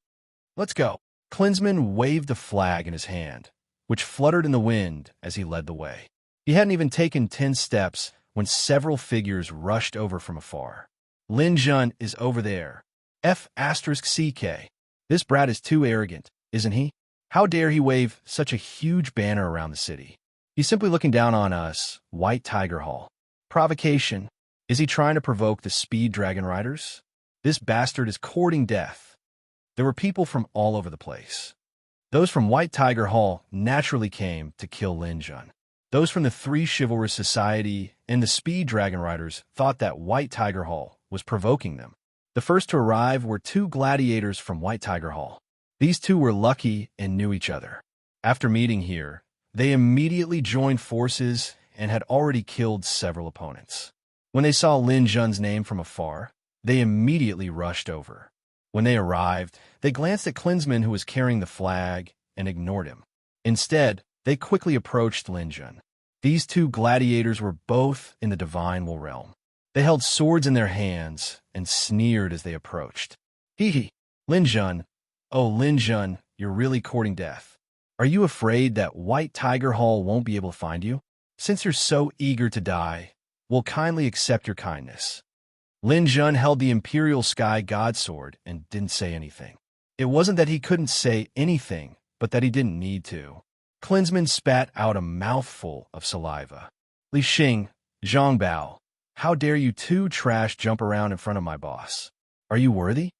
Let's go." Klinsman waved the flag in his hand, which fluttered in the wind as he led the way. He hadn't even taken 10 steps when several figures rushed over from afar. "Lin Jun is over there. F***CK. This brat is too arrogant, isn't he? How dare he wave such a huge banner around the city? He's simply looking down on us, White Tiger Hall. Provocation. Is he trying to provoke the Speed Dragon Riders? This bastard is courting death." There were people from all over the place. Those from White Tiger Hall naturally came to kill Lin Jun. Those from the Three Chivalrous Society and the Speed Dragon Riders thought that White Tiger Hall was provoking them. The first to arrive were 2 gladiators from White Tiger Hall. These 2 were lucky and knew each other. After meeting here, they immediately joined forces and had already killed several opponents. When they saw Lin Jun's name from afar, they immediately rushed over. When they arrived, they glanced at Klinsman, who was carrying the flag, and ignored him. Instead, they quickly approached Lin Jun. These 2 gladiators were both in the divine realm. They held swords in their hands and sneered as they approached. "Hee hee, Lin Jun. Oh, Lin Jun, you're really courting death. Are you afraid that White Tiger Hall won't be able to find you? Since you're so eager to die, we'll kindly accept your kindness." Lin Jun held the Imperial Sky God Sword and didn't say anything. It wasn't that he couldn't say anything, but that he didn't need to. Klinsman spat out a mouthful of saliva. "Li Xing, Zhang Bao, how dare you 2 trash jump around in front of my boss? Are you worthy?"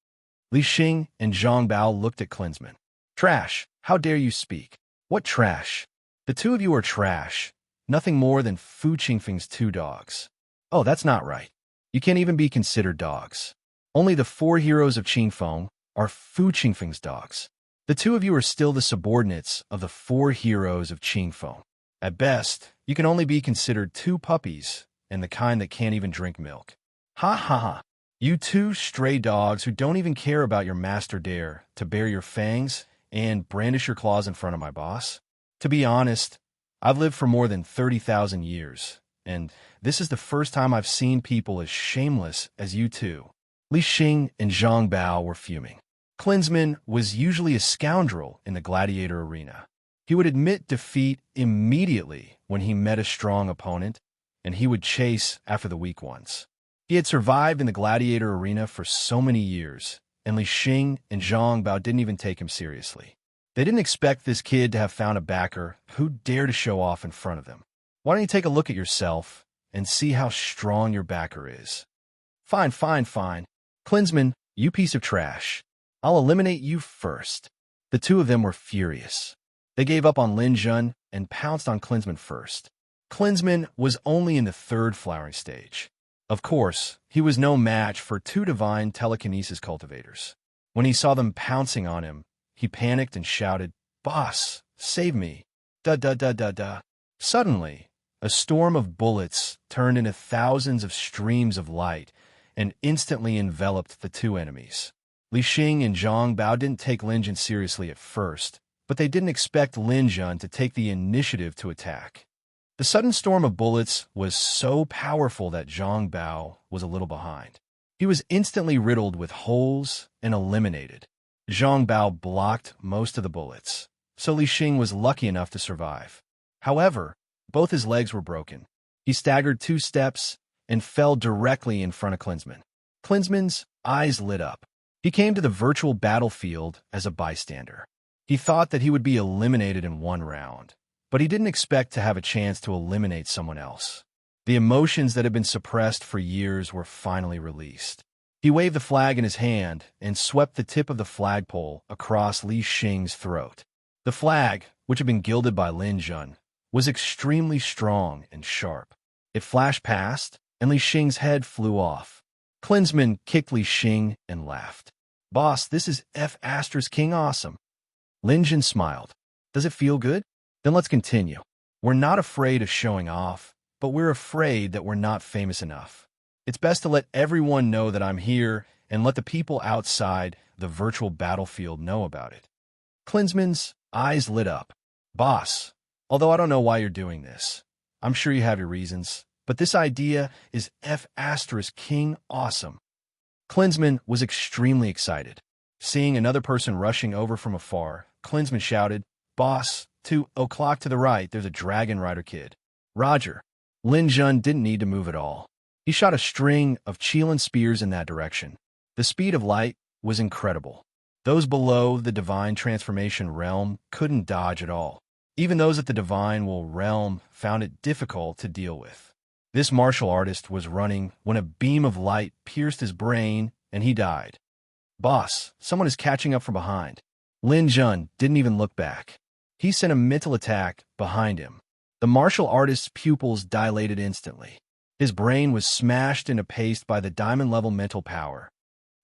Li Xing and Zhang Bao looked at Klinsman. "Trash, how dare you speak? What trash? The 2 of you are trash. Nothing more than Fu Qingfeng's 2 dogs. Oh, that's not right. You can't even be considered dogs. Only the 4 heroes of Qingfeng are Fu Qingfeng's dogs. The 2 of you are still the subordinates of the 4 heroes of Qingfeng. At best, you can only be considered 2 puppies, and the kind that can't even drink milk. Ha ha ha. You 2 stray dogs who don't even care about your master dare to bare your fangs and brandish your claws in front of my boss. To be honest, I've lived for more than 30,000 years, and this is the first time I've seen people as shameless as you 2. Li Xing and Zhang Bao were fuming. Klinsman was usually a scoundrel in the gladiator arena. He would admit defeat immediately when he met a strong opponent, and he would chase after the weak ones. He had survived in the gladiator arena for so many years, and Li Xing and Zhang Bao didn't even take him seriously. They didn't expect this kid to have found a backer who'd dare to show off in front of them. Why don't you take a look at yourself and see how strong your backer is? Fine, fine, fine. Klinsmann, you piece of trash. I'll eliminate you first. The two of them were furious. They gave up on Lin Jun and pounced on Klinsmann first. Klinsmann was only in the third flowering stage. Of course, he was no match for two divine telekinesis cultivators. When he saw them pouncing on him, he panicked and shouted, "Boss, save me! Da da da da da!" Suddenly, a storm of bullets turned into thousands of streams of light and instantly enveloped the two enemies. Li Xing and Zhang Bao didn't take Lin Jun seriously at first, but they didn't expect Lin Jun to take the initiative to attack. The sudden storm of bullets was so powerful that Zhang Bao was a little behind. He was instantly riddled with holes and eliminated. Zhang Bao blocked most of the bullets, so Li Xing was lucky enough to survive. However, both his legs were broken. He staggered 2 steps and fell directly in front of Klinsmann. Klinsmann's eyes lit up. He came to the virtual battlefield as a bystander. He thought that he would be eliminated in 1 round, but he didn't expect to have a chance to eliminate someone else. The emotions that had been suppressed for years were finally released. He waved the flag in his hand and swept the tip of the flagpole across Li Xing's throat. The flag, which had been gilded by Lin Jun, was extremely strong and sharp. It flashed past, and Li Xing's head flew off. Klinsmann kicked Li Xing and laughed. "Boss, this is King awesome." Lin Jun smiled. "Does it feel good? Then let's continue. We're not afraid of showing off, but we're afraid that we're not famous enough. It's best to let everyone know that I'm here and let the people outside the virtual battlefield know about it." Klinsmann's eyes lit up. "Boss, although I don't know why you're doing this, I'm sure you have your reasons, but this idea is King awesome." Klinsmann was extremely excited. Seeing another person rushing over from afar, Klinsmann shouted, "Boss, 2 o'clock to the right, there's a dragon rider kid." "Roger." Lin Jun didn't need to move at all. He shot a string of Qilin spears in that direction. The speed of light was incredible. Those below the divine transformation realm couldn't dodge at all. Even those at the divine will realm found it difficult to deal with. This martial artist was running when a beam of light pierced his brain and he died. "Boss, someone is catching up from behind." Lin Jun didn't even look back. He sent a mental attack behind him. The martial artist's pupils dilated instantly. His brain was smashed into paste by the diamond-level mental power.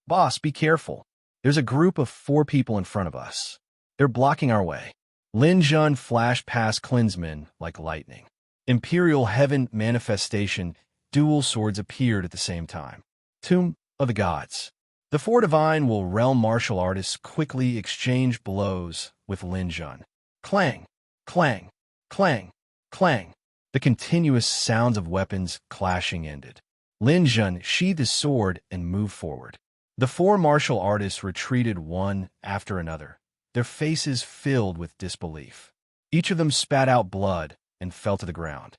"Boss, be careful. There's a group of 4 people in front of us. They're blocking our way." Lin Jun flashed past Klinsmann like lightning. Imperial Heaven Manifestation, dual swords appeared at the same time. Tomb of the Gods. The 4 divine will realm martial artists quickly exchanged blows with Lin Jun. Clang, clang, clang, clang. The continuous sounds of weapons clashing ended. Lin Jun sheathed his sword and moved forward. The 4 martial artists retreated one after another, their faces filled with disbelief. Each of them spat out blood and fell to the ground.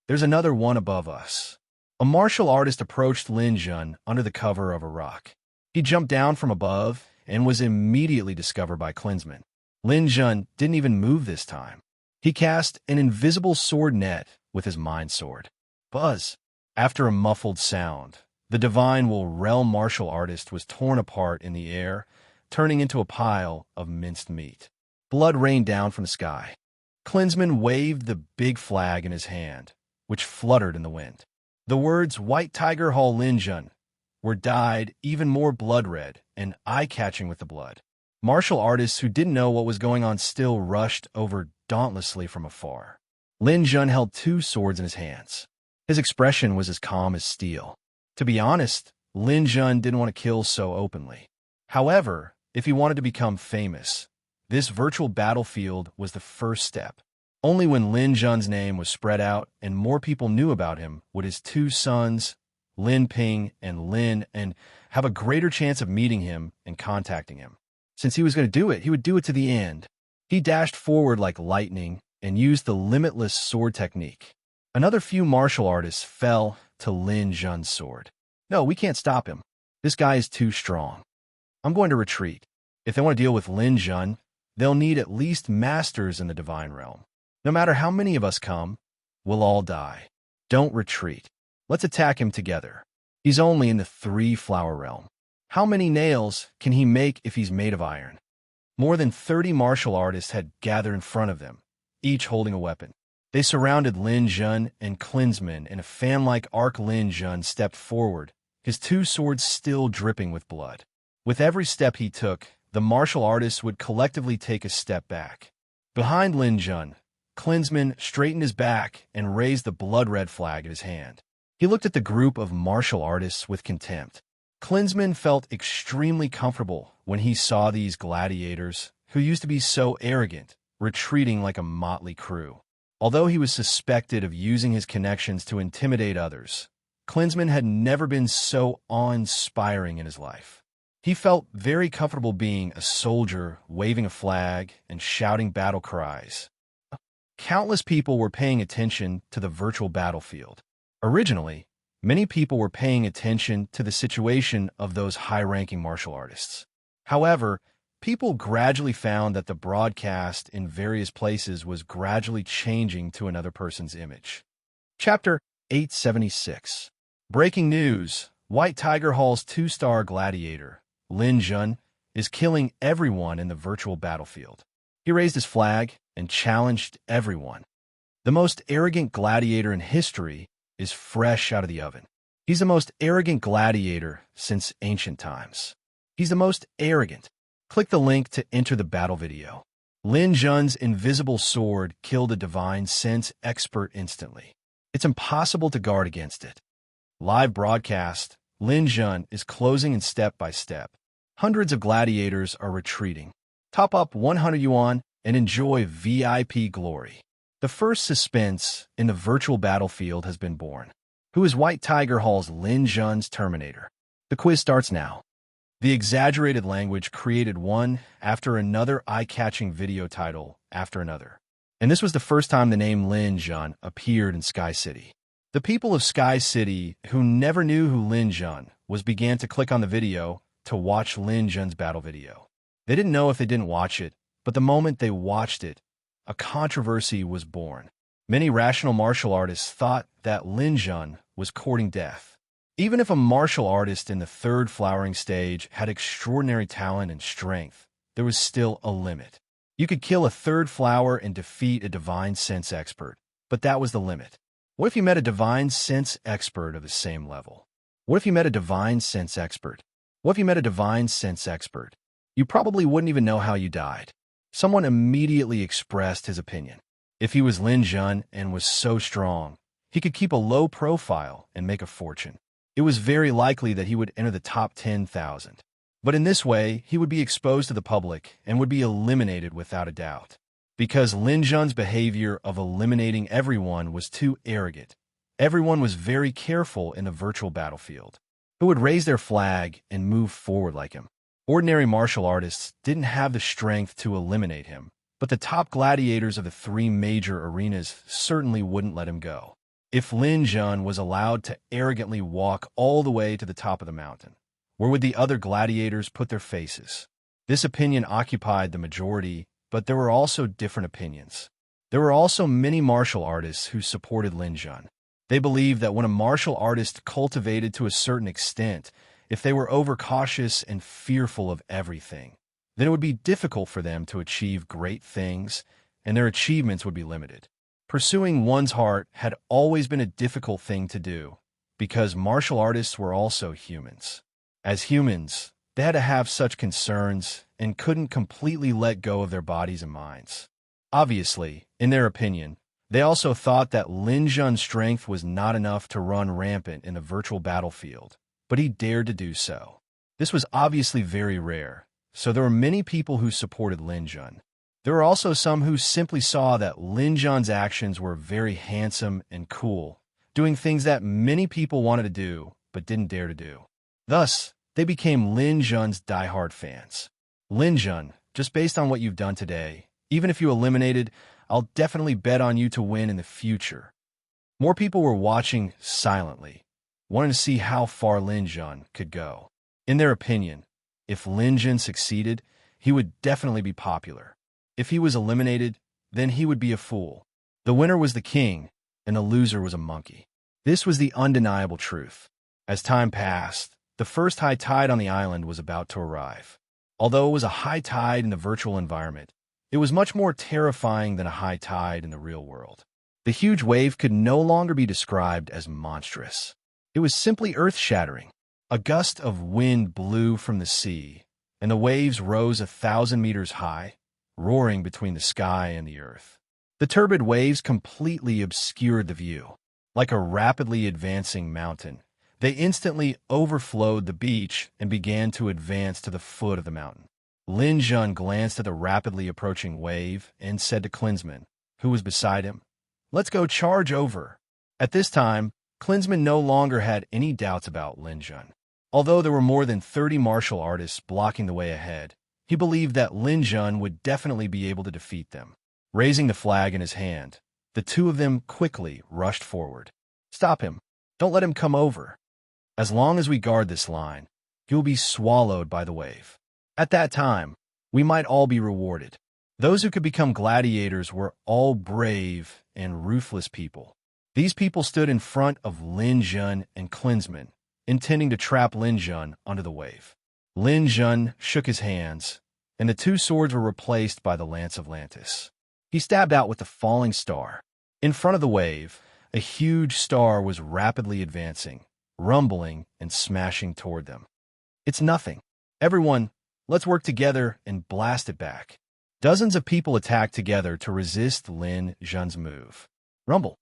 "There's another one above us." A martial artist approached Lin Jun under the cover of a rock. He jumped down from above and was immediately discovered by Klinsmann. Lin Jun didn't even move this time. He cast an invisible sword net with his mind sword. Buzz! After a muffled sound, the divine will realm martial artist was torn apart in the air, turning into a pile of minced meat. Blood rained down from the sky. Klinsmann waved the big flag in his hand, which fluttered in the wind. The words "White Tiger Hall Lin Jun" were dyed even more blood-red and eye-catching with the blood. Martial artists who didn't know what was going on still rushed over dauntlessly from afar. Lin Jun held 2 swords in his hands. His expression was as calm as steel. To be honest, Lin Jun didn't want to kill so openly. However, if he wanted to become famous, this virtual battlefield was the first step. Only when Lin Jun's name was spread out and more people knew about him would his 2 sons, Lin Ping and Lin, and have a greater chance of meeting him and contacting him. Since he was going to do it, he would do it to the end. He dashed forward like lightning and used the limitless sword technique. Another few martial artists fell to Lin Jun's sword. "No, we can't stop him. This guy is too strong." I'm going to retreat. If they want to deal with Lin Jun, they'll need at least masters in the divine realm. No matter how many of us come, we'll all die. Don't retreat. Let's attack him together. He's only in the 3-flower realm. How many nails can he make if he's made of iron? More than 30 martial artists had gathered in front of them, each holding a weapon. They surrounded Lin Jun and Klinsmann, and a fan-like arc. Lin Jun stepped forward, his 2 swords still dripping with blood. With every step he took, the martial artists would collectively take a step back. Behind Lin Jun, Klinsmann straightened his back and raised the blood-red flag in his hand. He looked at the group of martial artists with contempt. Klinsmann felt extremely comfortable when he saw these gladiators, who used to be so arrogant, retreating like a motley crew. Although he was suspected of using his connections to intimidate others, Klinsmann had never been so awe-inspiring in his life. He felt very comfortable being a soldier, waving a flag and shouting battle cries. Countless people were paying attention to the virtual battlefield. Originally, many people were paying attention to the situation of those high-ranking martial artists. However, people gradually found that the broadcast in various places was gradually changing to another person's image. Chapter 876. Breaking news. White Tiger Hall's 2-star gladiator, Lin Jun, is killing everyone in the virtual battlefield. He raised his flag and challenged everyone. The most arrogant gladiator in history is fresh out of the oven. He's the most arrogant gladiator since ancient times. He's the most arrogant. Click the link to enter the battle video. Lin Jun's invisible sword killed a divine sense expert instantly. It's impossible to guard against it. Live broadcast. Lin Jun is closing in step by step. Hundreds of gladiators are retreating. Top up 100 yuan and enjoy VIP glory. The first suspense in the virtual battlefield has been born. Who is White Tiger Hall's Lin Jun's Terminator? The quiz starts now. The exaggerated language created one after another eye-catching video title after another. And this was the first time the name Lin Jun appeared in Sky City. The people of Sky City, who never knew who Lin Jun was, began to click on the video to watch Lin Jun's battle video. They didn't know if they didn't watch it, but the moment they watched it, a controversy was born. Many rational martial artists thought that Lin Jun was courting death. Even if a martial artist in the 3rd flowering stage had extraordinary talent and strength, there was still a limit. You could kill a 3rd flower and defeat a divine sense expert, but that was the limit. What if you met a divine sense expert of the same level? What if you met a divine sense expert? What if you met a divine sense expert? You probably wouldn't even know how you died. Someone immediately expressed his opinion. If he was Lin Jun and was so strong, he could keep a low profile and make a fortune. It was very likely that he would enter the top 10,000. But in this way, he would be exposed to the public and would be eliminated without a doubt. Because Lin Jun's behavior of eliminating everyone was too arrogant, everyone was very careful in the virtual battlefield. Who would raise their flag and move forward like him? Ordinary martial artists didn't have the strength to eliminate him, but the top gladiators of the 3 major arenas certainly wouldn't let him go. If Lin Jun was allowed to arrogantly walk all the way to the top of the mountain, where would the other gladiators put their faces? This opinion occupied the majority, but there were also different opinions. There were also many martial artists who supported Lin Jun. They believed that when a martial artist cultivated to a certain extent, if they were overcautious and fearful of everything, then it would be difficult for them to achieve great things, and their achievements would be limited. Pursuing one's heart had always been a difficult thing to do, because martial artists were also humans. As humans, they had to have such concerns and couldn't completely let go of their bodies and minds. Obviously, in their opinion, they also thought that Lin Jun's strength was not enough to run rampant in the virtual battlefield, but he dared to do so. This was obviously very rare, so there were many people who supported Lin Jun. There were also some who simply saw that Lin Jun's actions were very handsome and cool, doing things that many people wanted to do but didn't dare to do. Thus, they became Lin Jun's diehard fans. Lin Jun, just based on what you've done today, even if you eliminated, I'll definitely bet on you to win in the future. More people were watching silently, wanting to see how far Lin Jun could go. In their opinion, If Lin Jun succeeded, he would definitely be popular. If he was eliminated, then he would be a fool. The winner was the king, and the loser was a monkey. This was the undeniable truth. As time passed, the first high tide on the island was about to arrive. Although it was a high tide in the virtual environment, it was much more terrifying than a high tide in the real world. The huge wave could no longer be described as monstrous. It was simply earth-shattering. A gust of wind blew from the sea, and the waves rose 1,000 meters high, roaring between the sky and the earth. The turbid waves completely obscured the view. Like a rapidly advancing mountain, they instantly overflowed the beach and began to advance to the foot of the mountain. Lin Jun glanced at the rapidly approaching wave and said to Klinsmann, who was beside him, "Let's go charge over." At this time, Klinsmann no longer had any doubts about Lin Jun. Although there were more than 30 martial artists blocking the way ahead, he believed that Lin Jun would definitely be able to defeat them. Raising the flag in his hand, the two of them quickly rushed forward. "Stop him. Don't let him come over. As long as we guard this line, he will be swallowed by the wave. At that time, we might all be rewarded." Those who could become gladiators were all brave and ruthless people. These people stood in front of Lin Jun and Klinsmann, intending to trap Lin Jun under the wave. Lin Jun shook his hands, and the two swords were replaced by the Lance of Lantis. He stabbed out with the falling star. In front of the wave, a huge star was rapidly advancing, rumbling and smashing toward them. "It's nothing. Everyone, let's work together and blast it back." Dozens of people attacked together to resist Lin Jun's move. Rumble.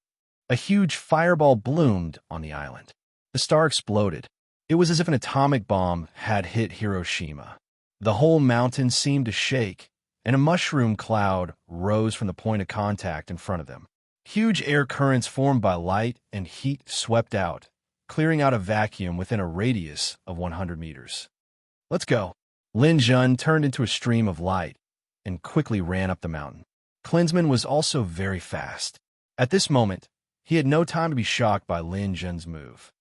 A huge fireball bloomed on the island. The star exploded. It was as if an atomic bomb had hit Hiroshima. The whole mountain seemed to shake, and a mushroom cloud rose from the point of contact in front of them. Huge air currents formed by light and heat swept out, clearing out a vacuum within a radius of 100 meters. "Let's go." Lin Jun turned into a stream of light and quickly ran up the mountain. Klinsmann was also very fast. At this moment, he had no time to be shocked by Lin Jun's move.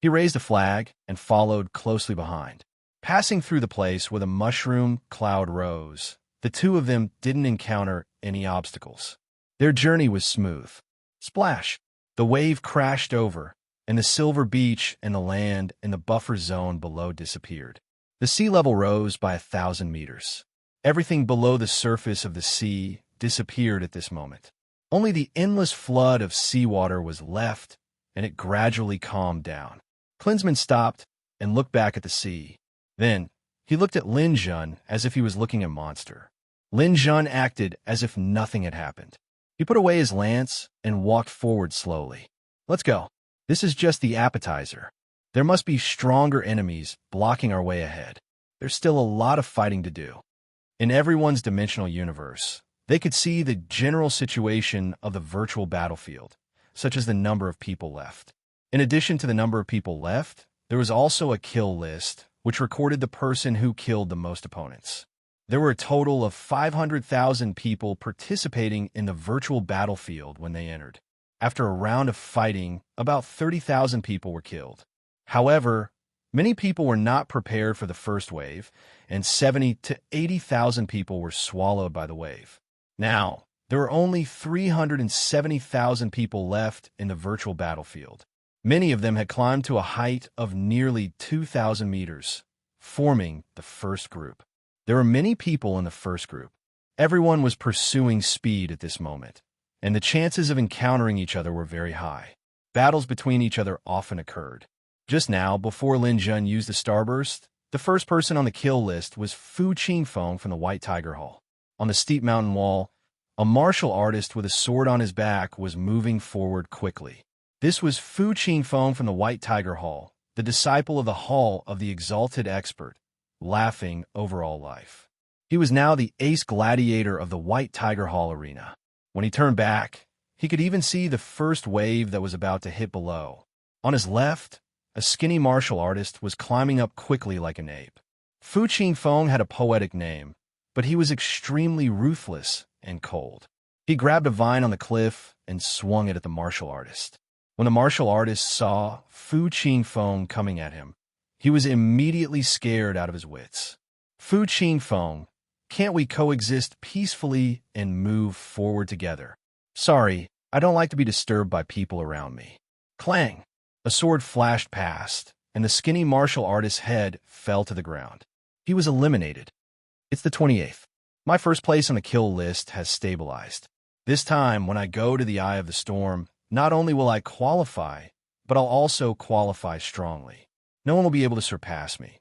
He raised a flag and followed closely behind. Passing through the place where the mushroom cloud rose, the two of them didn't encounter any obstacles. Their journey was smooth. Splash! The wave crashed over, and the silver beach and the land in the buffer zone below disappeared. The sea level rose by 1,000 meters. Everything below the surface of the sea disappeared at this moment. Only the endless flood of seawater was left, and it gradually calmed down. Klinsmann stopped and looked back at the sea. Then, he looked at Lin Jun as if he was looking at a monster. Lin Jun acted as if nothing had happened. He put away his lance and walked forward slowly. "Let's go. This is just the appetizer. There must be stronger enemies blocking our way ahead. There's still a lot of fighting to do." In everyone's dimensional universe, they could see the general situation of the virtual battlefield, such as the number of people left. In addition to the number of people left, there was also a kill list, which recorded the person who killed the most opponents. There were a total of 500,000 people participating in the virtual battlefield when they entered. After a round of fighting, about 30,000 people were killed. However, many people were not prepared for the first wave, and 70 to 80,000 people were swallowed by the wave. Now, there were only 370,000 people left in the virtual battlefield. Many of them had climbed to a height of nearly 2,000 meters, forming the first group. There were many people in the first group. Everyone was pursuing speed at this moment, and the chances of encountering each other were very high. Battles between each other often occurred. Just now, before Lin Jun used the starburst, the first person on the kill list was Fu Qingfeng from the White Tiger Hall. On the steep mountain wall, a martial artist with a sword on his back was moving forward quickly. This was Fu Qingfeng from the White Tiger Hall, the disciple of the Hall of the Exalted Expert, laughing over all life. He was now the ace gladiator of the White Tiger Hall arena. When he turned back, he could even see the first wave that was about to hit below. On his left, a skinny martial artist was climbing up quickly like an ape. Fu Qingfeng had a poetic name, but he was extremely ruthless and cold. He grabbed a vine on the cliff and swung it at the martial artist. When the martial artist saw Fu Qingfeng coming at him, he was immediately scared out of his wits. Fu Qingfeng, can't we coexist peacefully and move forward together? Sorry, I don't like to be disturbed by people around me. Clang! A sword flashed past, and the skinny martial artist's head fell to the ground. He was eliminated. It's the 28th. My first place on the kill list has stabilized. This time, when I go to the Eye of the Storm, not only will I qualify, but I'll also qualify strongly. No one will be able to surpass me.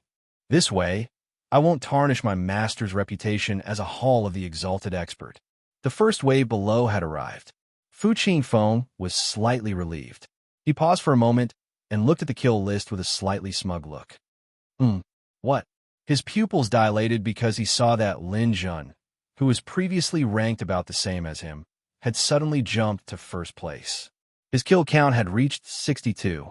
This way, I won't tarnish my master's reputation as a hall of the exalted expert. The first wave below had arrived. Fu Qingfeng was slightly relieved. He paused for a moment and looked at the kill list with a slightly smug look. What? His pupils dilated because he saw that Lin Jun, who was previously ranked about the same as him, had suddenly jumped to first place. His kill count had reached 62.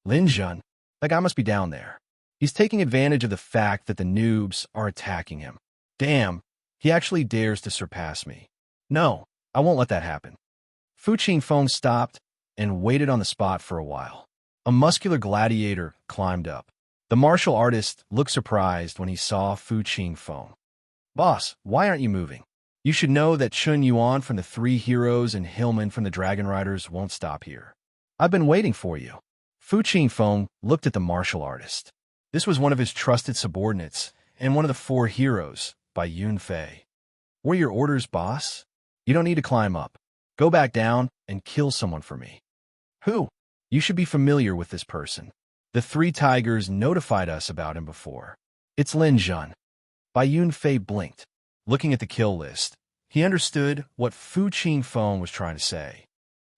Lin Jun, that guy must be down there. He's taking advantage of the fact that the noobs are attacking him. Damn, he actually dares to surpass me. No, I won't let that happen. Fu Qingfeng stopped and waited on the spot for a while. A muscular gladiator climbed up. The martial artist looked surprised when he saw Fu Qingfeng. Boss, why aren't you moving? You should know that Chun Yuan from the Three Heroes and Hillman from the Dragon Riders won't stop here. I've been waiting for you. Fu Qingfeng looked at the martial artist. This was one of his trusted subordinates and one of the four heroes by Yunfei. What are your orders, boss? You don't need to climb up. Go back down and kill someone for me. Who? You should be familiar with this person. The three tigers notified us about him before. It's Lin Jun. Bai Yunfei blinked. Looking at the kill list, he understood what Fu Qingfeng was trying to say.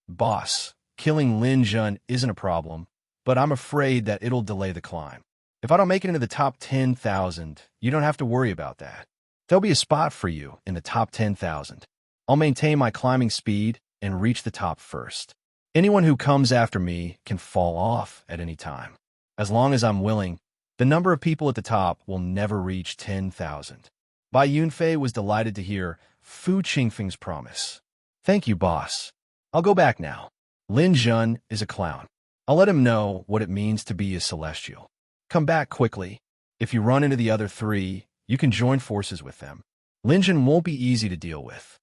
Boss, killing Lin Jun isn't a problem, but I'm afraid that it'll delay the climb. If I don't make it into the top 10,000, you don't have to worry about that. There'll be a spot for you in the top 10,000. I'll maintain my climbing speed and reach the top first. Anyone who comes after me can fall off at any time. As long as I'm willing, the number of people at the top will never reach 10,000. Bai Yunfei was delighted to hear Fu Qingfeng's promise. Thank you, boss. I'll go back now. Lin Jun is a clown. I'll let him know what it means to be a celestial. Come back quickly. If you run into the other three, you can join forces with them. Lin Jun won't be easy to deal with.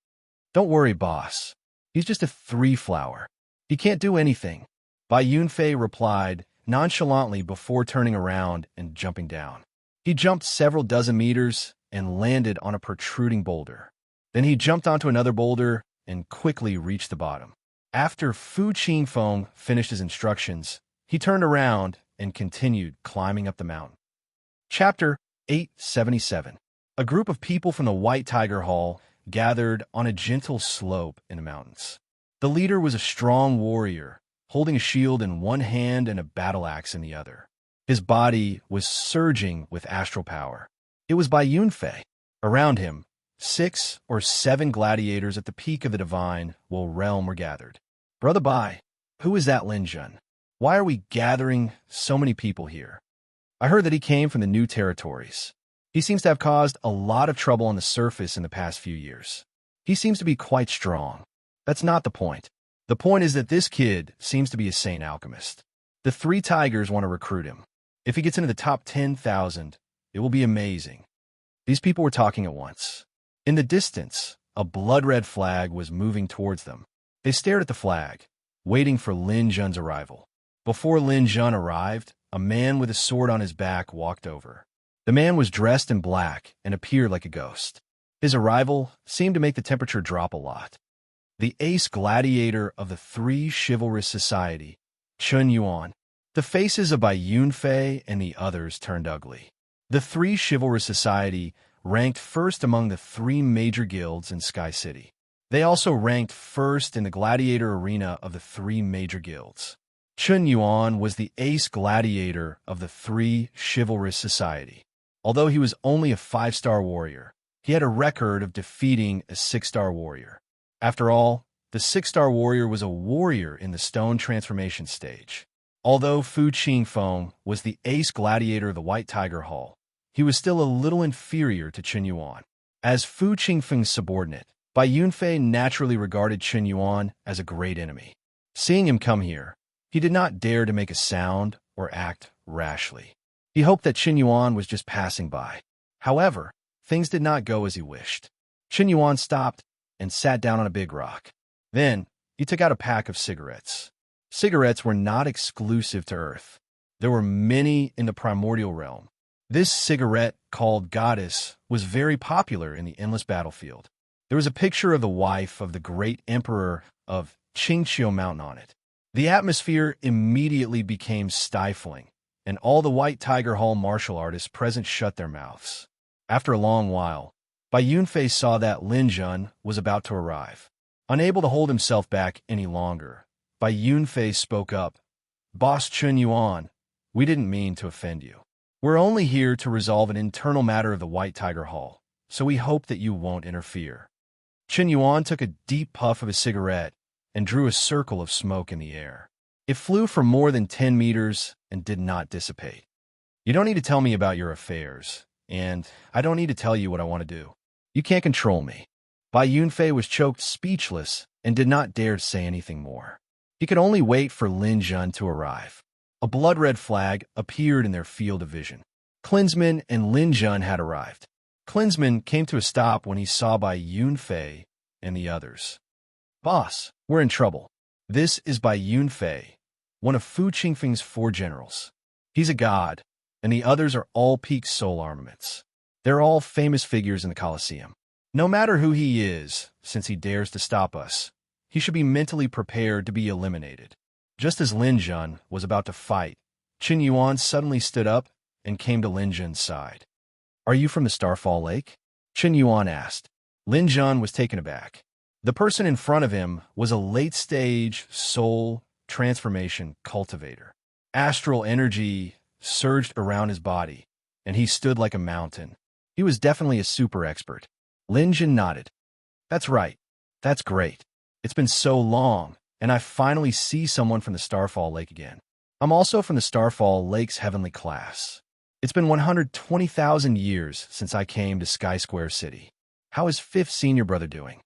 Don't worry, boss. He's just a three-flower. He can't do anything. Bai Yunfei replied nonchalantly before turning around and jumping down. He jumped several dozen meters and landed on a protruding boulder. Then he jumped onto another boulder and quickly reached the bottom. After Fu Qingfeng finished his instructions, he turned around and continued climbing up the mountain. Chapter 877. A group of people from the White Tiger Hall gathered on a gentle slope in the mountains. The leader was a strong warrior, holding a shield in one hand and a battle axe in the other. His body was surging with astral power. It was Bai Yunfei. Around him, 6 or 7 gladiators at the peak of the divine realm were gathered. Brother Bai, who is that Lin Jun? Why are we gathering so many people here? I heard that he came from the new territories. He seems to have caused a lot of trouble on the surface in the past few years. He seems to be quite strong. That's not the point. The point is that this kid seems to be a saint alchemist. The three tigers want to recruit him. If he gets into the top 10,000, it will be amazing. These people were talking at once. In the distance, a blood-red flag was moving towards them. They stared at the flag, waiting for Lin Jun's arrival. Before Lin Jun arrived, a man with a sword on his back walked over. The man was dressed in black and appeared like a ghost. His arrival seemed to make the temperature drop a lot. The ace gladiator of the Three Chivalrous Society, Chun Yuan. The faces of Bai Yunfei and the others turned ugly. The Three Chivalrous Society ranked first among the 3 major guilds in Sky City. They also ranked first in the gladiator arena of the 3 major guilds. Chun Yuan was the ace gladiator of the Three Chivalrous Society. Although he was only a 5-star warrior, he had a record of defeating a 6-star warrior. After all, the 6-star warrior was a warrior in the stone transformation stage. Although Fu Qingfeng was the ace gladiator of the White Tiger Hall, he was still a little inferior to Chun Yuan. As Fu Qingfeng's subordinate, Bai Yunfei naturally regarded Chun Yuan as a great enemy. Seeing him come here, he did not dare to make a sound or act rashly. He hoped that Chun Yuan was just passing by. However, things did not go as he wished. Chen Yuan stopped and sat down on a big rock. Then, he took out a pack of cigarettes. Cigarettes were not exclusive to Earth. There were many in the primordial realm. This cigarette, called Goddess, was very popular in the endless battlefield. There was a picture of the wife of the great emperor of Qingqiu Mountain on it. The atmosphere immediately became stifling, and all the White Tiger Hall martial artists present shut their mouths. After a long while, Bai Yunfei saw that Lin Jun was about to arrive. Unable to hold himself back any longer, Bai Yunfei spoke up. "Boss Chen Yuan, we didn't mean to offend you. We're only here to resolve an internal matter of the White Tiger Hall, so we hope that you won't interfere." Chen Yuan took a deep puff of his cigarette and drew a circle of smoke in the air. It flew for more than 10 meters and did not dissipate. "You don't need to tell me about your affairs, and I don't need to tell you what I want to do. You can't control me." Bai Yunfei was choked speechless and did not dare to say anything more. He could only wait for Lin Jun to arrive. A blood-red flag appeared in their field of vision. Klinsman and Lin Jun had arrived. Klinsman came to a stop when he saw Bai Yunfei and the others. "Boss, we're in trouble. This is Bai Yunfei, one of Fu Qingfeng's 4 generals. He's a god, and the others are all peak soul armaments. They're all famous figures in the Colosseum. No matter who he is, since he dares to stop us, he should be mentally prepared to be eliminated." Just as Lin Jun was about to fight, Chen Yuan suddenly stood up and came to Lin Jun's side. "Are you from the Starfall Lake?" Chen Yuan asked. Lin Jun was taken aback. The person in front of him was a late-stage soul transformation cultivator. Astral energy surged around his body, and he stood like a mountain. He was definitely a super expert. Lin Jun nodded. "That's right. That's great. It's been so long, and I finally see someone from the Starfall Lake again. I'm also from the Starfall Lake's heavenly class. It's been 120,000 years since I came to Sky Square City. How is 5th senior brother doing?"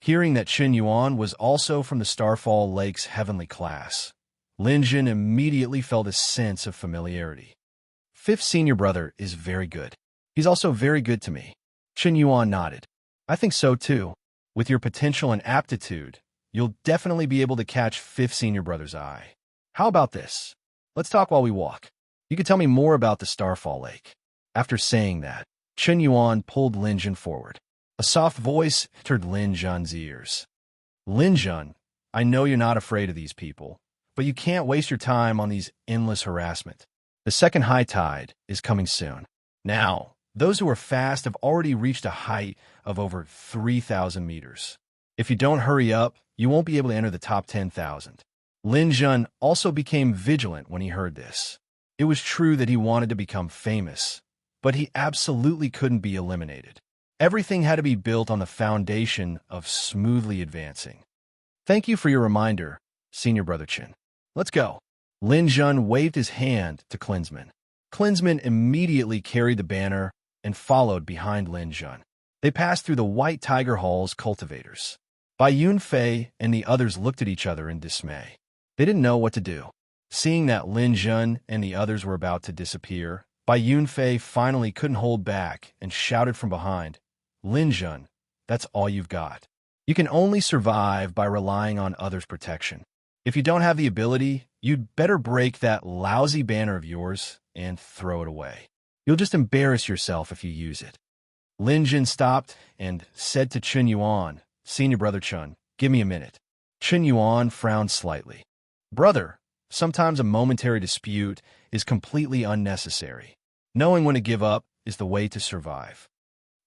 Hearing that Chen Yuan was also from the Starfall Lake's heavenly class, Lin Jun immediately felt a sense of familiarity. "5th senior brother is very good. He's also very good to me." Chen Yuan nodded. "I think so too. With your potential and aptitude, you'll definitely be able to catch 5th senior brother's eye. How about this? Let's talk while we walk. You can tell me more about the Starfall Lake." After saying that, Chen Yuan pulled Lin Jun forward. A soft voice entered Lin Jun's ears. "Lin Jun, I know you're not afraid of these people, but you can't waste your time on these endless harassment. The second high tide is coming soon. Now, those who are fast have already reached a height of over 3,000 meters. If you don't hurry up, you won't be able to enter the top 10,000. Lin Jun also became vigilant when he heard this. It was true that he wanted to become famous, but he absolutely couldn't be eliminated. Everything had to be built on the foundation of smoothly advancing. "Thank you for your reminder, Senior Brother Chen. Let's go." Lin Jun waved his hand to Klinsman. Klinsman immediately carried the banner and followed behind Lin Jun. They passed through the White Tiger Hall's cultivators. Bai Yunfei and the others looked at each other in dismay. They didn't know what to do. Seeing that Lin Jun and the others were about to disappear, Bai Yunfei finally couldn't hold back and shouted from behind, "Lin Jun, that's all you've got. You can only survive by relying on others' protection. If you don't have the ability, you'd better break that lousy banner of yours and throw it away. You'll just embarrass yourself if you use it." Lin Jun stopped and said to Chen Yuan, "Senior Brother Chen, give me a minute." Chen Yuan frowned slightly. "Brother, sometimes a momentary dispute is completely unnecessary. Knowing when to give up is the way to survive."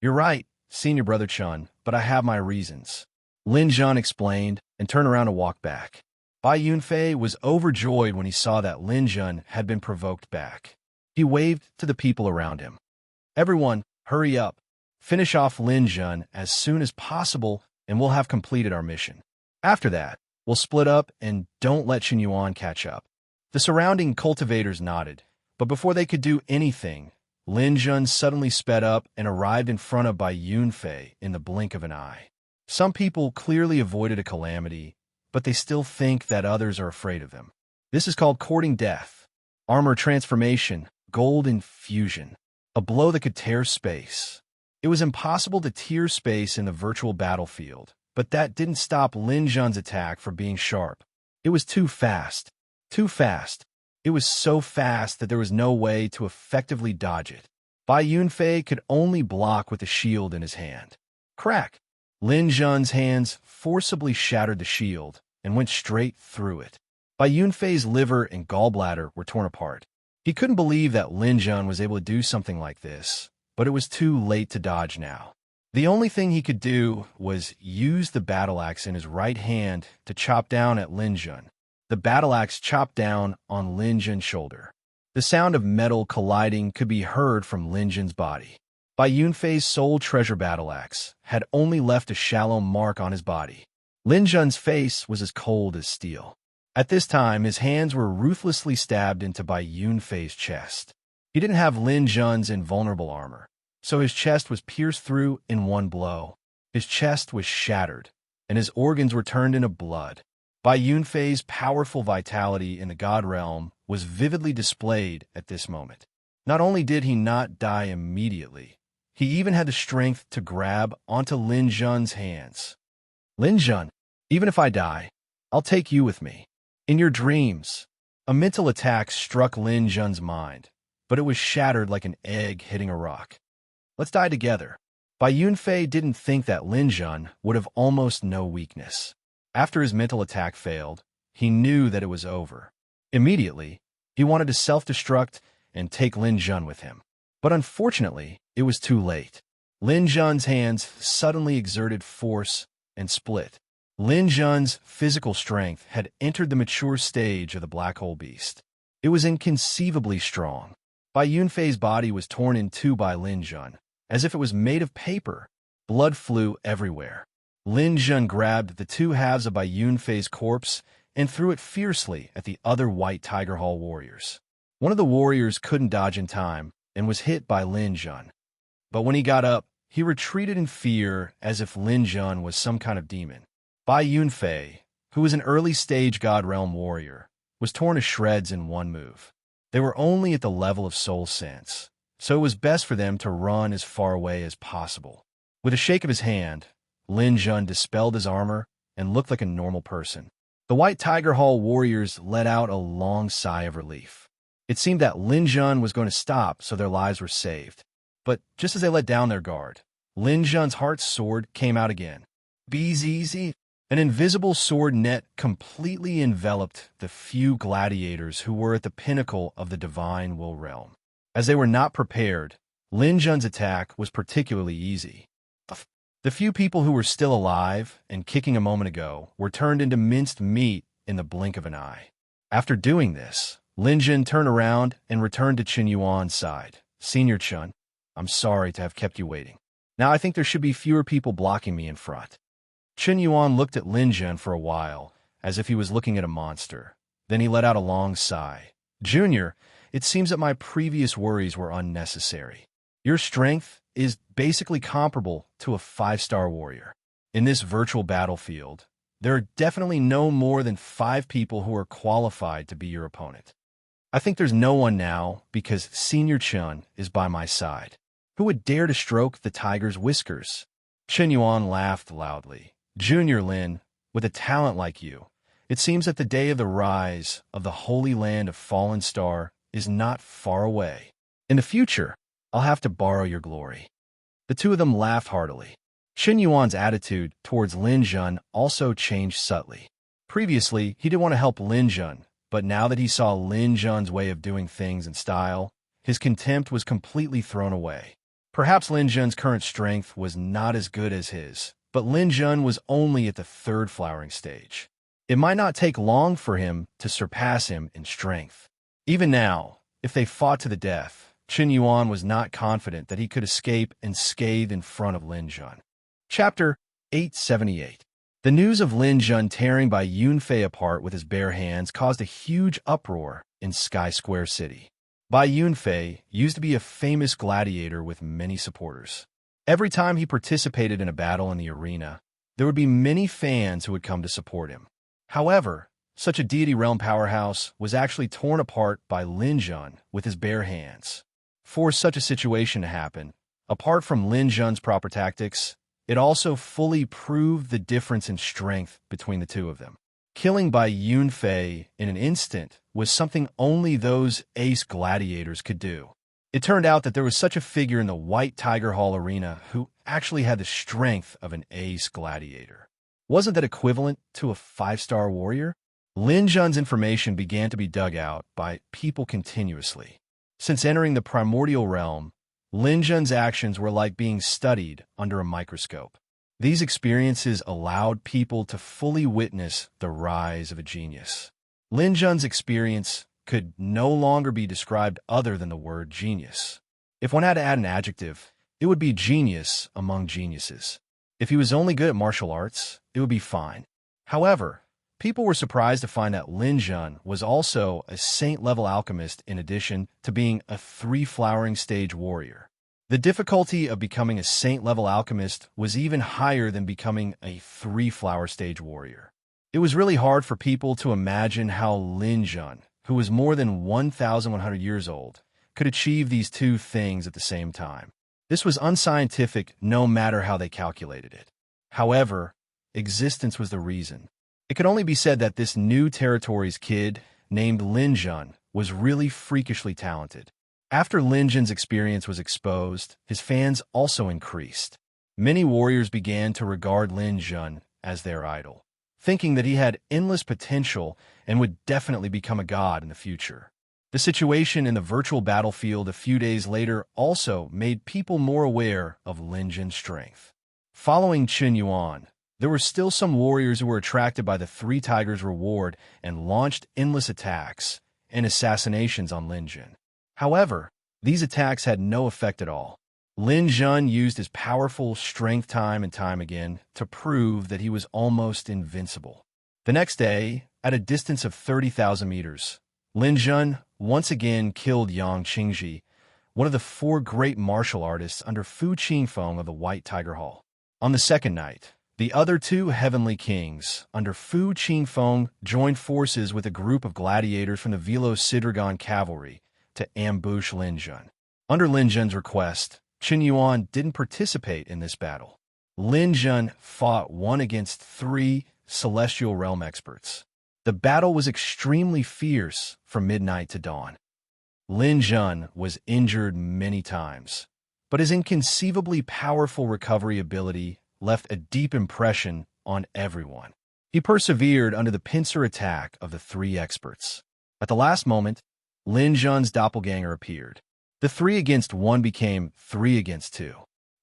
"You're right, Senior Brother Chen, but I have my reasons," Lin Jun explained and turned around to walk back. Bai Yunfei was overjoyed when he saw that Lin Jun had been provoked back. He waved to the people around him. "Everyone, hurry up. Finish off Lin Jun as soon as possible, and we'll have completed our mission. After that, we'll split up and don't let Chen Yuan catch up." The surrounding cultivators nodded, but before they could do anything, Lin Jun suddenly sped up and arrived in front of Bai Yunfei in the blink of an eye. Some people clearly avoided a calamity, but they still think that others are afraid of them. This is called courting death. Armor transformation, gold infusion. a blow that could tear space. It was impossible to tear space in the virtual battlefield, but that didn't stop Lin Jun's attack from being sharp. It was too fast. Too fast. It was so fast that there was no way to effectively dodge it. Bai Yunfei could only block with the shield in his hand. Crack! Lin Jun's hands forcibly shattered the shield and went straight through it. Bai Yunfei's liver and gallbladder were torn apart. He couldn't believe that Lin Jun was able to do something like this, but it was too late to dodge now. The only thing he could do was use the battle axe in his right hand to chop down at Lin Jun. The battle axe chopped down on Lin Jun's shoulder. The sound of metal colliding could be heard from Lin Jun's body. Bai Yunfei's soul treasure battle axe had only left a shallow mark on his body. Lin Jun's face was as cold as steel. At this time, his hands were ruthlessly stabbed into Bai Yunfei's chest. He didn't have Lin Jun's invulnerable armor, so his chest was pierced through in one blow. His chest was shattered, and his organs were turned into blood. Bai Yunfei's powerful vitality in the God Realm was vividly displayed at this moment. Not only did he not die immediately, he even had the strength to grab onto Lin Jun's hands. Lin Jun, even if I die, I'll take you with me. In your dreams. A mental attack struck Lin Jun's mind, but it was shattered like an egg hitting a rock. Let's die together. Bai Yunfei didn't think that Lin Jun would have almost no weakness. After his mental attack failed, he knew that it was over. Immediately, he wanted to self-destruct and take Lin Jun with him. But unfortunately, it was too late. Lin Jun's hands suddenly exerted force and split. Lin Jun's physical strength had entered the mature stage of the black hole beast. It was inconceivably strong. Bai Yunfei's body was torn in two by Lin Jun, as if it was made of paper. Blood flew everywhere. Lin Jun grabbed the two halves of Bai Yunfei's corpse and threw it fiercely at the other White Tiger Hall warriors. One of the warriors couldn't dodge in time and was hit by Lin Jun. But when he got up, he retreated in fear as if Lin Jun was some kind of demon. Bai Yunfei, who was an early-stage God Realm warrior, was torn to shreds in one move. They were only at the level of soul sense, so it was best for them to run as far away as possible. With a shake of his hand, Lin Jun dispelled his armor and looked like a normal person. The White Tiger Hall warriors let out a long sigh of relief. It seemed that Lin Jun was going to stop so their lives were saved. But just as they let down their guard, Lin Jun's heart sword came out again. BZZ. An invisible sword net completely enveloped the few gladiators who were at the pinnacle of the divine will realm. As they were not prepared, Lin Jun's attack was particularly easy. The few people who were still alive and kicking a moment ago were turned into minced meat in the blink of an eye. After doing this, Lin Jun turned around and returned to Chen Yuan's side. Senior Chun, I'm sorry to have kept you waiting. Now I think there should be fewer people blocking me in front. Chen Yuan looked at Lin Jun for a while, as if he was looking at a monster. Then he let out a long sigh. Junior, it seems that my previous worries were unnecessary. Your strength is basically comparable to a 5-star warrior. In this virtual battlefield, there are definitely no more than 5 people who are qualified to be your opponent. I think there's no one now because Senior Chun is by my side. Who would dare to stroke the tiger's whiskers? Chen Yuan laughed loudly. Junior Lin, with a talent like you, it seems that the day of the rise of the holy land of Fallen Star is not far away. In the future, I'll have to borrow your glory. The two of them laughed heartily. Chen Yuan's attitude towards Lin Jun also changed subtly. Previously, he didn't want to help Lin Jun, but now that he saw Lin Jun's way of doing things and style, his contempt was completely thrown away. Perhaps Lin Jun's current strength was not as good as his, but Lin Jun was only at the 3rd flowering stage. It might not take long for him to surpass him in strength. Even now, if they fought to the death, Chen Yuan was not confident that he could escape unscathed in front of Lin Jun. Chapter 878. The news of Lin Jun tearing Bai Yunfei apart with his bare hands caused a huge uproar in Sky Square City. Bai Yunfei used to be a famous gladiator with many supporters. Every time he participated in a battle in the arena, there would be many fans who would come to support him. However, such a deity realm powerhouse was actually torn apart by Lin Jun with his bare hands. For such a situation to happen, apart from Lin Jun's proper tactics, it also fully proved the difference in strength between the two of them. Killing by Yunfei in an instant was something only those ace gladiators could do. It turned out that there was such a figure in the White Tiger Hall arena who actually had the strength of an ace gladiator. Wasn't that equivalent to a 5-star warrior? Lin Jun's information began to be dug out by people continuously. Since entering the primordial realm, Lin Jun's actions were like being studied under a microscope. These experiences allowed people to fully witness the rise of a genius. Lin Jun's experience could no longer be described other than the word genius. If one had to add an adjective, it would be genius among geniuses. If he was only good at martial arts, it would be fine. However, people were surprised to find that Lin Jun was also a saint-level alchemist in addition to being a 3-flowering stage warrior. The difficulty of becoming a saint-level alchemist was even higher than becoming a 3-flower stage warrior. It was really hard for people to imagine how Lin Jun, who was more than 1,100 years old, could achieve these two things at the same time. This was unscientific no matter how they calculated it. However, existence was the reason. It could only be said that this new territory's kid, named Lin Jun, was really freakishly talented. After Lin Jun's experience was exposed, his fans also increased. Many warriors began to regard Lin Jun as their idol, thinking that he had endless potential and would definitely become a god in the future. The situation in the virtual battlefield a few days later also made people more aware of Lin Jun's strength. Following Qin Yuan, there were still some warriors who were attracted by the 3 Tigers' reward and launched endless attacks and assassinations on Lin Jun. However, these attacks had no effect at all. Lin Jun used his powerful strength time and time again to prove that he was almost invincible. The next day, at a distance of 30,000 meters, Lin Jun once again killed Yang Qingji, one of the 4 great martial artists under Fu Qingfeng of the White Tiger Hall. On the second night, the other 2 heavenly kings under Fu Qingfeng joined forces with a group of gladiators from the Velocidragon cavalry to ambush Lin Jun. Under Lin Jun's request, Qin Yuan didn't participate in this battle. Lin Jun fought 1 against 3 celestial realm experts. The battle was extremely fierce from midnight to dawn. Lin Jun was injured many times, but his inconceivably powerful recovery ability left a deep impression on everyone. He persevered under the pincer attack of the 3 experts. At the last moment, Lin Jun's doppelganger appeared. The 3 against 1 became 3 against 2.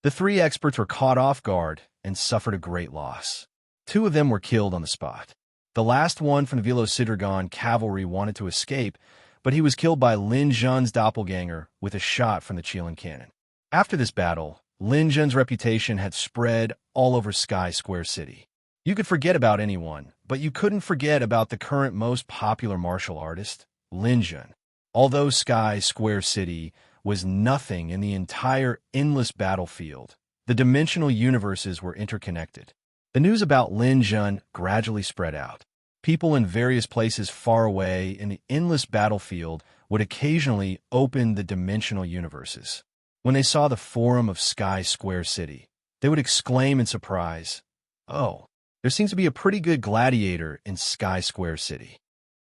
The 3 experts were caught off guard and suffered a great loss. 2 of them were killed on the spot. The last one from the Velocidragon cavalry wanted to escape, but he was killed by Lin Jun's doppelganger with a shot from the Qilin cannon. After this battle, Lin Jun's reputation had spread all over Sky Square City. You could forget about anyone, but you couldn't forget about the current most popular martial artist, Lin Jun. Although Sky Square City was nothing in the entire endless battlefield, the dimensional universes were interconnected. The news about Lin Jun gradually spread out. People in various places far away in the endless battlefield would occasionally open the dimensional universes. When they saw the forum of Sky Square City, they would exclaim in surprise, "Oh, there seems to be a pretty good gladiator in Sky Square City."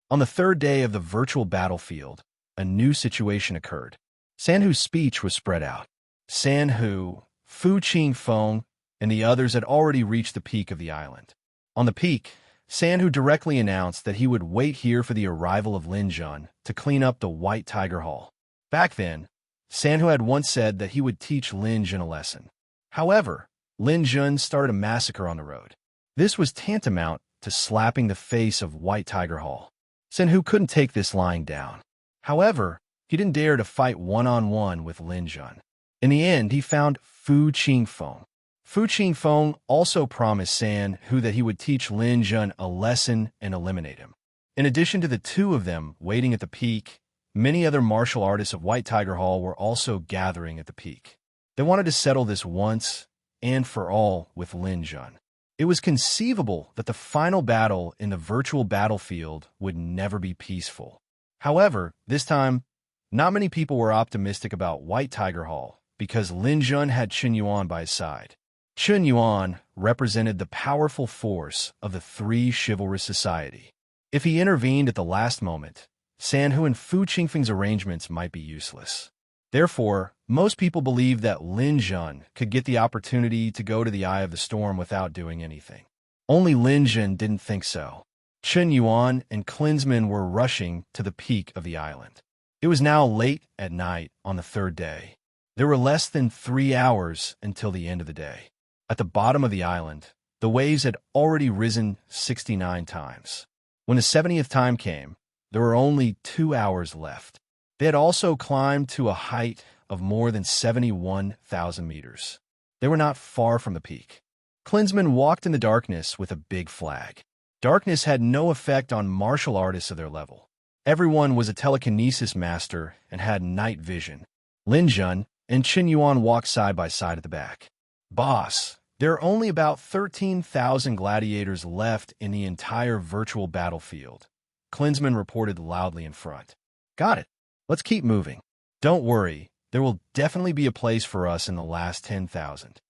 On the 3rd day of the virtual battlefield, a new situation occurred. Sanhu's speech was spread out. Sanhu, Fu Qingfeng, and the others had already reached the peak of the island. On the peak, Sanhu directly announced that he would wait here for the arrival of Lin Jun to clean up the White Tiger Hall. Back then, Sanhu had once said that he would teach Lin Jun a lesson. However, Lin Jun started a massacre on the road. This was tantamount to slapping the face of White Tiger Hall. Sanhu couldn't take this lying down. However, he didn't dare to fight one-on-one with Lin Jun. In the end, he found Fu Qingfeng. Fu Qingfeng also promised Sanhu that he would teach Lin Jun a lesson and eliminate him. In addition to the 2 of them waiting at the peak, many other martial artists of White Tiger Hall were also gathering at the peak. They wanted to settle this once and for all with Lin Jun. It was conceivable that the final battle in the virtual battlefield would never be peaceful. However, this time, Not many people were optimistic about White Tiger Hall because Lin Jun had Chen Yuan by his side. Chen Yuan represented the powerful force of the Three Chivalrous Society. If he intervened at the last moment, Sanhu and Fu Qingfeng's arrangements might be useless. Therefore, most people believed that Lin Jun could get the opportunity to go to the Eye of the Storm without doing anything. Only Lin Jun didn't think so. Chen Yuan and Klinsman were rushing to the peak of the island. It was now late at night on the third day. There were less than 3 hours until the end of the day. At the bottom of the island, the waves had already risen 69 times. When the 70th time came, there were only 2 hours left. They had also climbed to a height of more than 71,000 meters. They were not far from the peak. Klinsman walked in the darkness with a big flag. Darkness had no effect on martial artists of their level. Everyone was a telekinesis master and had night vision. Lin Jun and Chen Yuan walked side by side at the back. "Boss, there are only about 13,000 gladiators left in the entire virtual battlefield," Klinsman reported loudly in front. "Got it. Let's keep moving. Don't worry, there will definitely be a place for us in the last 10,000.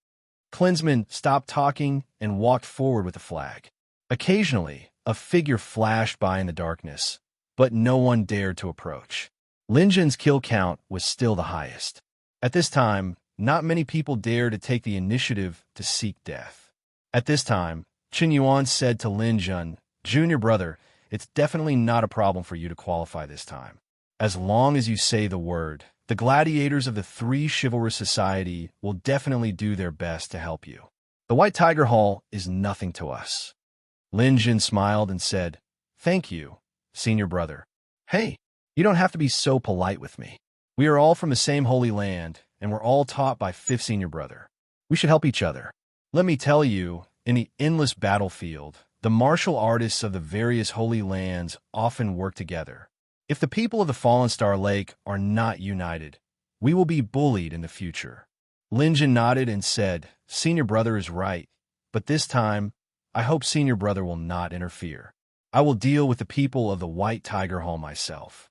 Klinsman stopped talking and walked forward with the flag. Occasionally, a figure flashed by in the darkness, but no one dared to approach. Lin Jun's kill count was still the highest. At this time, not many people dared to take the initiative to seek death. At this time, Chen Yuan said to Lin Jun, "Junior brother, it's definitely not a problem for you to qualify this time. As long as you say the word, the gladiators of the Three Chivalrous Society will definitely do their best to help you. The White Tiger Hall is nothing to us." Lin Jun smiled and said, "Thank you, senior brother. Hey, you don't have to be so polite with me. We are all from the same holy land, and we're all taught by fifth senior brother. We should help each other. Let me tell you, in the endless battlefield, the martial artists of the various holy lands often work together. If the people of the Fallen Star Lake are not united, we will be bullied in the future." Lin Jun nodded and said, "Senior brother is right, but this time, I hope senior brother will not interfere. I will deal with the people of the White Tiger Hall myself."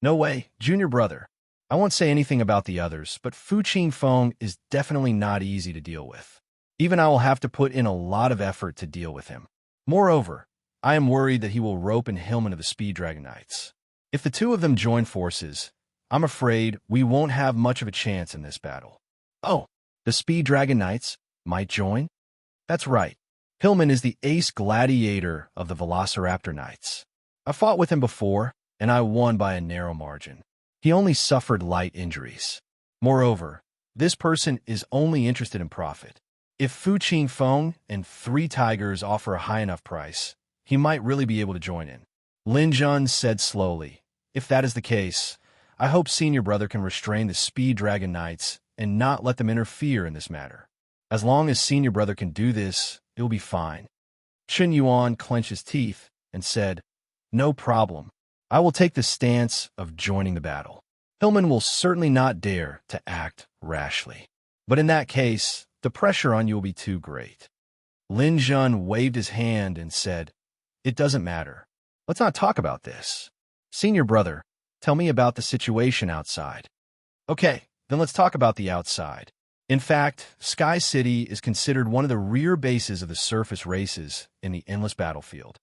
"No way, junior brother. I won't say anything about the others, but Fu Qingfeng is definitely not easy to deal with. Even I will have to put in a lot of effort to deal with him. Moreover, I am worried that he will rope in Hillman of the Speed Dragon Knights. If the two of them join forces, I'm afraid we won't have much of a chance in this battle." "Oh, the Speed Dragon Knights might join?" "That's right. Hillman is the ace gladiator of the Velociraptor Knights. I fought with him before, and I won by a narrow margin. He only suffered light injuries. Moreover, this person is only interested in profit. If Fu Qingfeng and Three Tigers offer a high enough price, he might really be able to join in." Lin Jun said slowly, "If that is the case, I hope senior brother can restrain the Speed Dragon Knights and not let them interfere in this matter. As long as senior brother can do this, it will be fine." Chen Yuan clenched his teeth and said, "No problem. I will take the stance of joining the battle. Hillman will certainly not dare to act rashly. But in that case, the pressure on you will be too great." Lin Jun waved his hand and said, "It doesn't matter. Let's not talk about this. Senior brother, tell me about the situation outside." "Okay, then let's talk about the outside. In fact, Sky City is considered one of the rear bases of the surface races in the endless battlefield.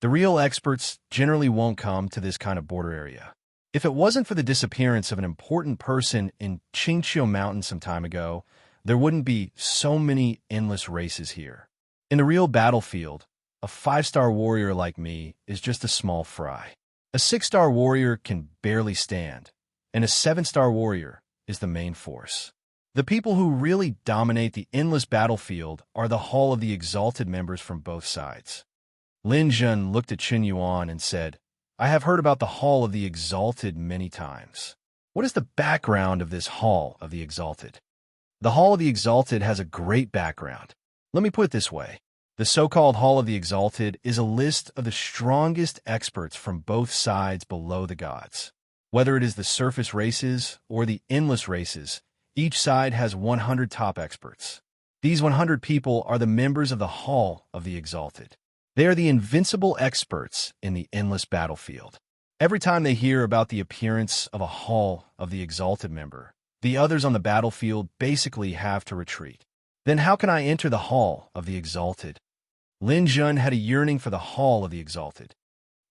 The real experts generally won't come to this kind of border area. If it wasn't for the disappearance of an important person in Qingqiu Mountain some time ago, there wouldn't be so many endless races here. In the real battlefield, a 5-star warrior like me is just a small fry. A 6-star warrior can barely stand, and a 7-star warrior is the main force. The people who really dominate the endless battlefield are the Hall of the Exalted members from both sides." Lin Jun looked at Chen Yuan and said, "I have heard about the Hall of the Exalted many times. What is the background of this Hall of the Exalted?" "The Hall of the Exalted has a great background. Let me put it this way. The so-called Hall of the Exalted is a list of the strongest experts from both sides below the gods. Whether it is the surface races or the endless races, each side has 100 top experts. These 100 people are the members of the Hall of the Exalted. They are the invincible experts in the endless battlefield. Every time they hear about the appearance of a Hall of the Exalted member, the others on the battlefield basically have to retreat. Then how can I enter the Hall of the Exalted? Lin Jun had a yearning for the Hall of the Exalted.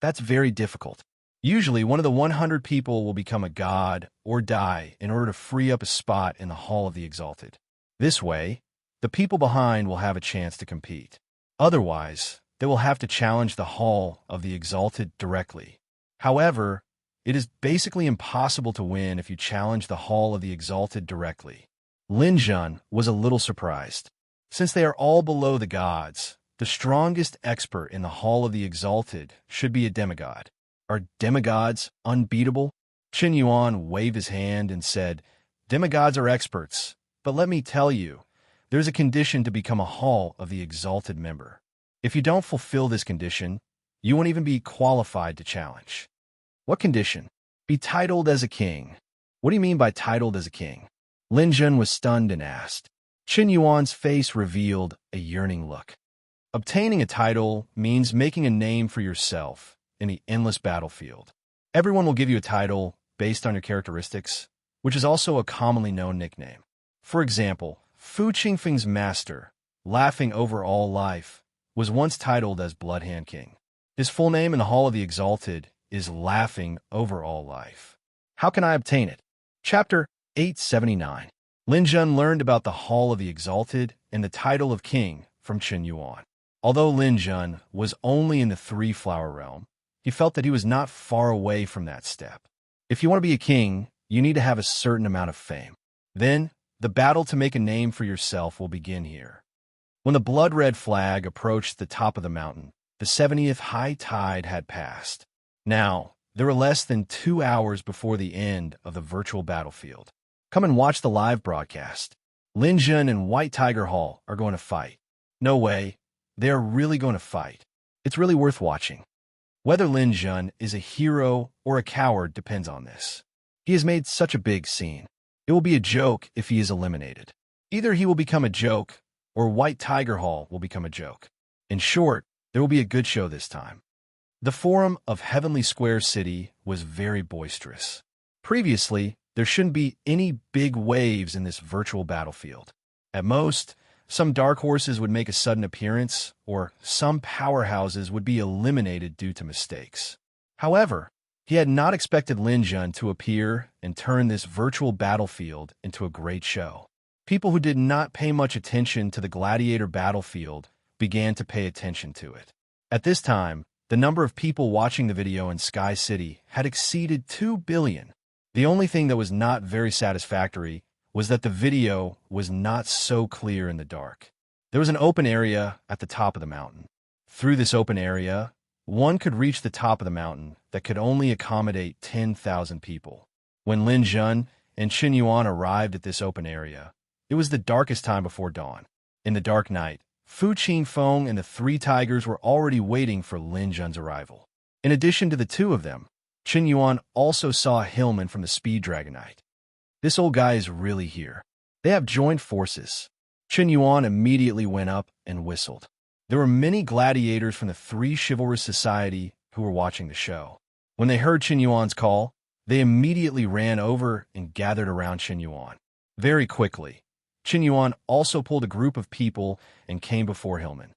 That's very difficult. Usually, one of the 100 people will become a god or die in order to free up a spot in the Hall of the Exalted. This way, the people behind will have a chance to compete. Otherwise, they will have to challenge the Hall of the Exalted directly. However, it is basically impossible to win if you challenge the Hall of the Exalted directly. Lin Jun was a little surprised. Since they are all below the gods, the strongest expert in the Hall of the Exalted should be a demigod. Are demigods unbeatable? Qin Yuan waved his hand and said, "Demigods are experts, but let me tell you, there's a condition to become a Hall of the Exalted member. If you don't fulfill this condition, you won't even be qualified to challenge." What condition? Be titled as a king. What do you mean by titled as a king? Lin Jun was stunned and asked. Qin Yuan's face revealed a yearning look. Obtaining a title means making a name for yourself in the endless battlefield. Everyone will give you a title based on your characteristics, which is also a commonly known nickname. For example, Fu Qingfeng's master, laughing over all life, was once titled as Bloodhand King. His full name in the Hall of the Exalted is Laughing Over All Life. How can I obtain it? Chapter 879. Lin Jun learned about the Hall of the Exalted and the title of king from Qin Yuan. Although Lin Jun was only in the three-flower realm, he felt that he was not far away from that step. If you want to be a king, you need to have a certain amount of fame. Then, the battle to make a name for yourself will begin here. When the blood-red flag approached the top of the mountain, the 70th high tide had passed. Now, there were less than 2 hours before the end of the virtual battlefield. Come and watch the live broadcast. Lin Jun and White Tiger Hall are going to fight. No way. They are really going to fight. It's really worth watching. Whether Lin Jun is a hero or a coward depends on this. He has made such a big scene. It will be a joke if he is eliminated. Either he will become a joke, or White Tiger Hall will become a joke. In short, there will be a good show this time. The Forum of Heavenly Square City was very boisterous. Previously, there shouldn't be any big waves in this virtual battlefield. At most, some dark horses would make a sudden appearance, or some powerhouses would be eliminated due to mistakes. However, he had not expected Lin Jun to appear and turn this virtual battlefield into a great show. People who did not pay much attention to the gladiator battlefield began to pay attention to it. At this time, the number of people watching the video in Sky City had exceeded 2 billion. The only thing that was not very satisfactory was that the video was not so clear in the dark. There was an open area at the top of the mountain. Through this open area, one could reach the top of the mountain that could only accommodate 10,000 people. When Lin Jun and Qin Yuan arrived at this open area, it was the darkest time before dawn. In the dark night, Fu Qingfeng and the three tigers were already waiting for Lin Jun's arrival. In addition to the two of them, Qin Yuan also saw Hillman from the Speed Dragonite. This old guy is really here. They have joined forces. Qin Yuan immediately went up and whistled. There were many gladiators from the Three Chivalrous Society who were watching the show. When they heard Qin Yuan's call, they immediately ran over and gathered around Qin Yuan. Very quickly, Qin Yuan also pulled a group of people and came before Hillman.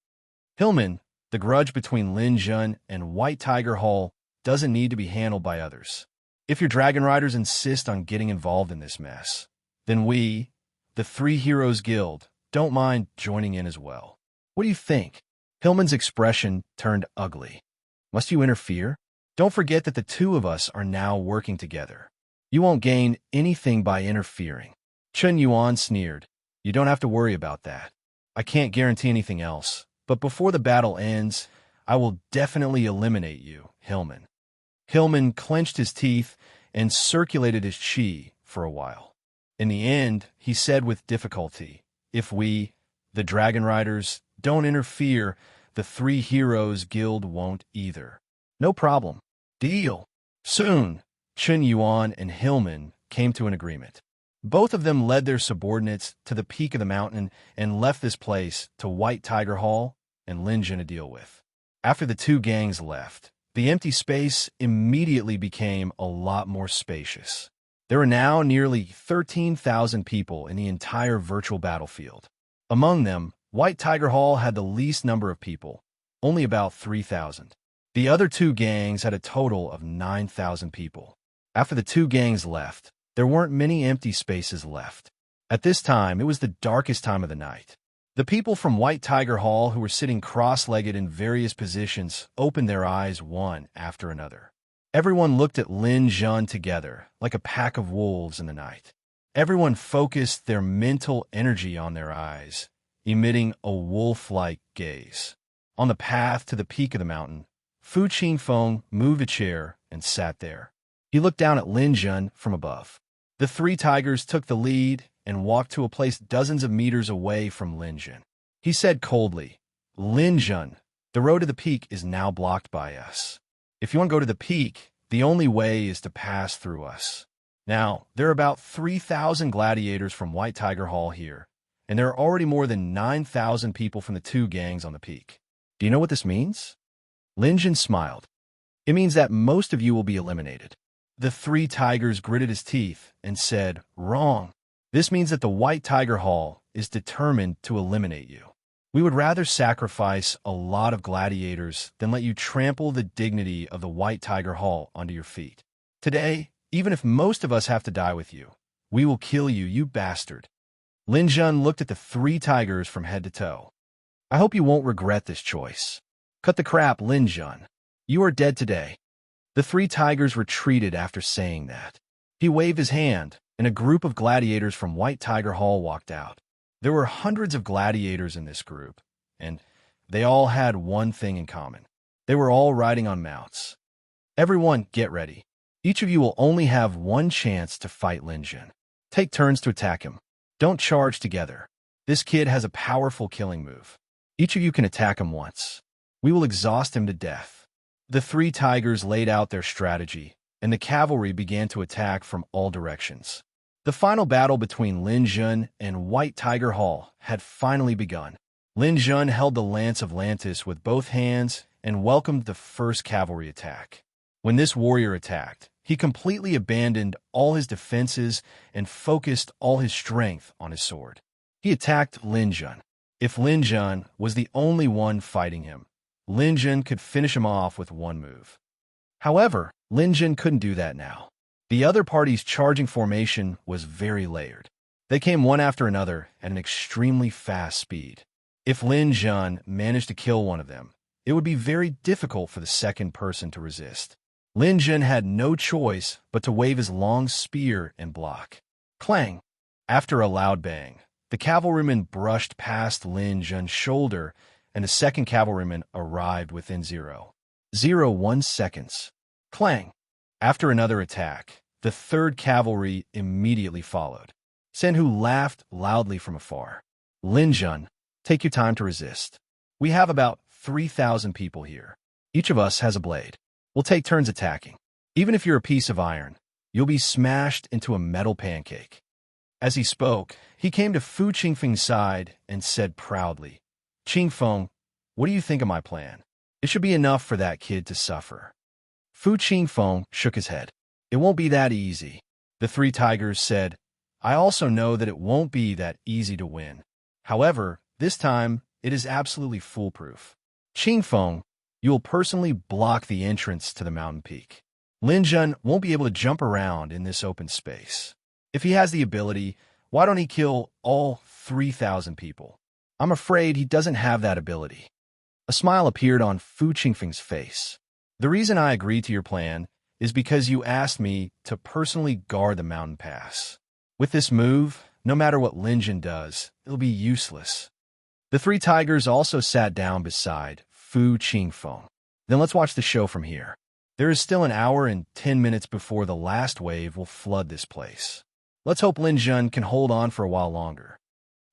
Hillman, the grudge between Lin Jun and White Tiger Hall doesn't need to be handled by others. If your Dragon Riders insist on getting involved in this mess, then we, the Three Heroes Guild, don't mind joining in as well. What do you think? Hillman's expression turned ugly. Must you interfere? Don't forget that the two of us are now working together. You won't gain anything by interfering. Qin Yuan sneered. You don't have to worry about that. I can't guarantee anything else, but before the battle ends, I will definitely eliminate you, Hillman. Hillman clenched his teeth and circulated his chi for a while. In the end, he said with difficulty, if we, the Dragon Riders, don't interfere, the Three Heroes Guild won't either. No problem. Deal. Soon, Qin Yuan and Hillman came to an agreement. Both of them led their subordinates to the peak of the mountain and left this place to White Tiger Hall and Lin Jun to deal with. After the two gangs left, The empty space immediately became a lot more spacious. There were now nearly 13,000 people in the entire virtual battlefield. Among them, White Tiger Hall had the least number of people, only about 3,000. The other two gangs had a total of 9,000 people. After the two gangs left, there weren't many empty spaces left. At this time, it was the darkest time of the night. The people from White Tiger Hall who were sitting cross-legged in various positions opened their eyes one after another. Everyone looked at Lin Jun together, like a pack of wolves in the night. Everyone focused their mental energy on their eyes, emitting a wolf-like gaze. On the path to the peak of the mountain, Fu Qingfeng moved a chair and sat there. He looked down at Lin Jun from above. The three tigers took the lead and walked to a place dozens of meters away from Lin Jun. He said coldly, "Lin Jun, the road to the peak is now blocked by us. If you want to go to the peak, the only way is to pass through us." Now, there are about 3,000 gladiators from White Tiger Hall here, and there are already more than 9,000 people from the two gangs on the peak. Do you know what this means? Lin Jun smiled. It means that most of you will be eliminated. The three tigers gritted his teeth and said, "Wrong. This means that the White Tiger Hall is determined to eliminate you. We would rather sacrifice a lot of gladiators than let you trample the dignity of the White Tiger Hall onto your feet. Today, even if most of us have to die with you, we will kill you, you bastard." Lin Jun looked at the three tigers from head to toe. "I hope you won't regret this choice. Cut the crap, Lin Jun. You are dead today." The three tigers retreated after saying that. He waved his hand, and a group of gladiators from White Tiger Hall walked out. There were hundreds of gladiators in this group, and they all had one thing in common. They were all riding on mounts. "Everyone, get ready. Each of you will only have one chance to fight Lin Jun. Take turns to attack him. Don't charge together. This kid has a powerful killing move. Each of you can attack him once. We will exhaust him to death." The three tigers laid out their strategy, and the cavalry began to attack from all directions. The final battle between Lin Jun and White Tiger Hall had finally begun. Lin Jun held the Lance of Lantis with both hands and welcomed the first cavalry attack. When this warrior attacked, he completely abandoned all his defenses and focused all his strength on his sword. He attacked Lin Jun. If Lin Jun was the only one fighting him, Lin Jun could finish him off with one move. However, Lin Jun couldn't do that now. The other party's charging formation was very layered. They came one after another at an extremely fast speed. If Lin Jun managed to kill one of them, it would be very difficult for the second person to resist. Lin Jun had no choice but to wave his long spear and block. Clang! After a loud bang, the cavalryman brushed past Lin Jun's shoulder, and the second cavalryman arrived within 0.01 seconds. Clang! After another attack, the third cavalry immediately followed. Senhu laughed loudly from afar. "Lin Jun, take your time to resist. We have about 3,000 people here. Each of us has a blade. We'll take turns attacking. Even if you're a piece of iron, you'll be smashed into a metal pancake." As he spoke, he came to Fu Qingfeng's side and said proudly, "Qingfeng, what do you think of my plan? It should be enough for that kid to suffer." Fu Qingfeng shook his head. "It won't be that easy." The three tigers said, "I also know that it won't be that easy to win. However, this time, it is absolutely foolproof. Qingfeng, you will personally block the entrance to the mountain peak. Lin Jun won't be able to jump around in this open space. If he has the ability, why don't he kill all 3,000 people? I'm afraid he doesn't have that ability." A smile appeared on Fu Qingfeng's face. "The reason I agreed to your plan is because you asked me to personally guard the mountain pass. With this move, no matter what Lin Jun does, it'll be useless." The three tigers also sat down beside Fu Qingfeng. "Then let's watch the show from here. There is still an hour and 10 minutes before the last wave will flood this place. Let's hope Lin Jun can hold on for a while longer."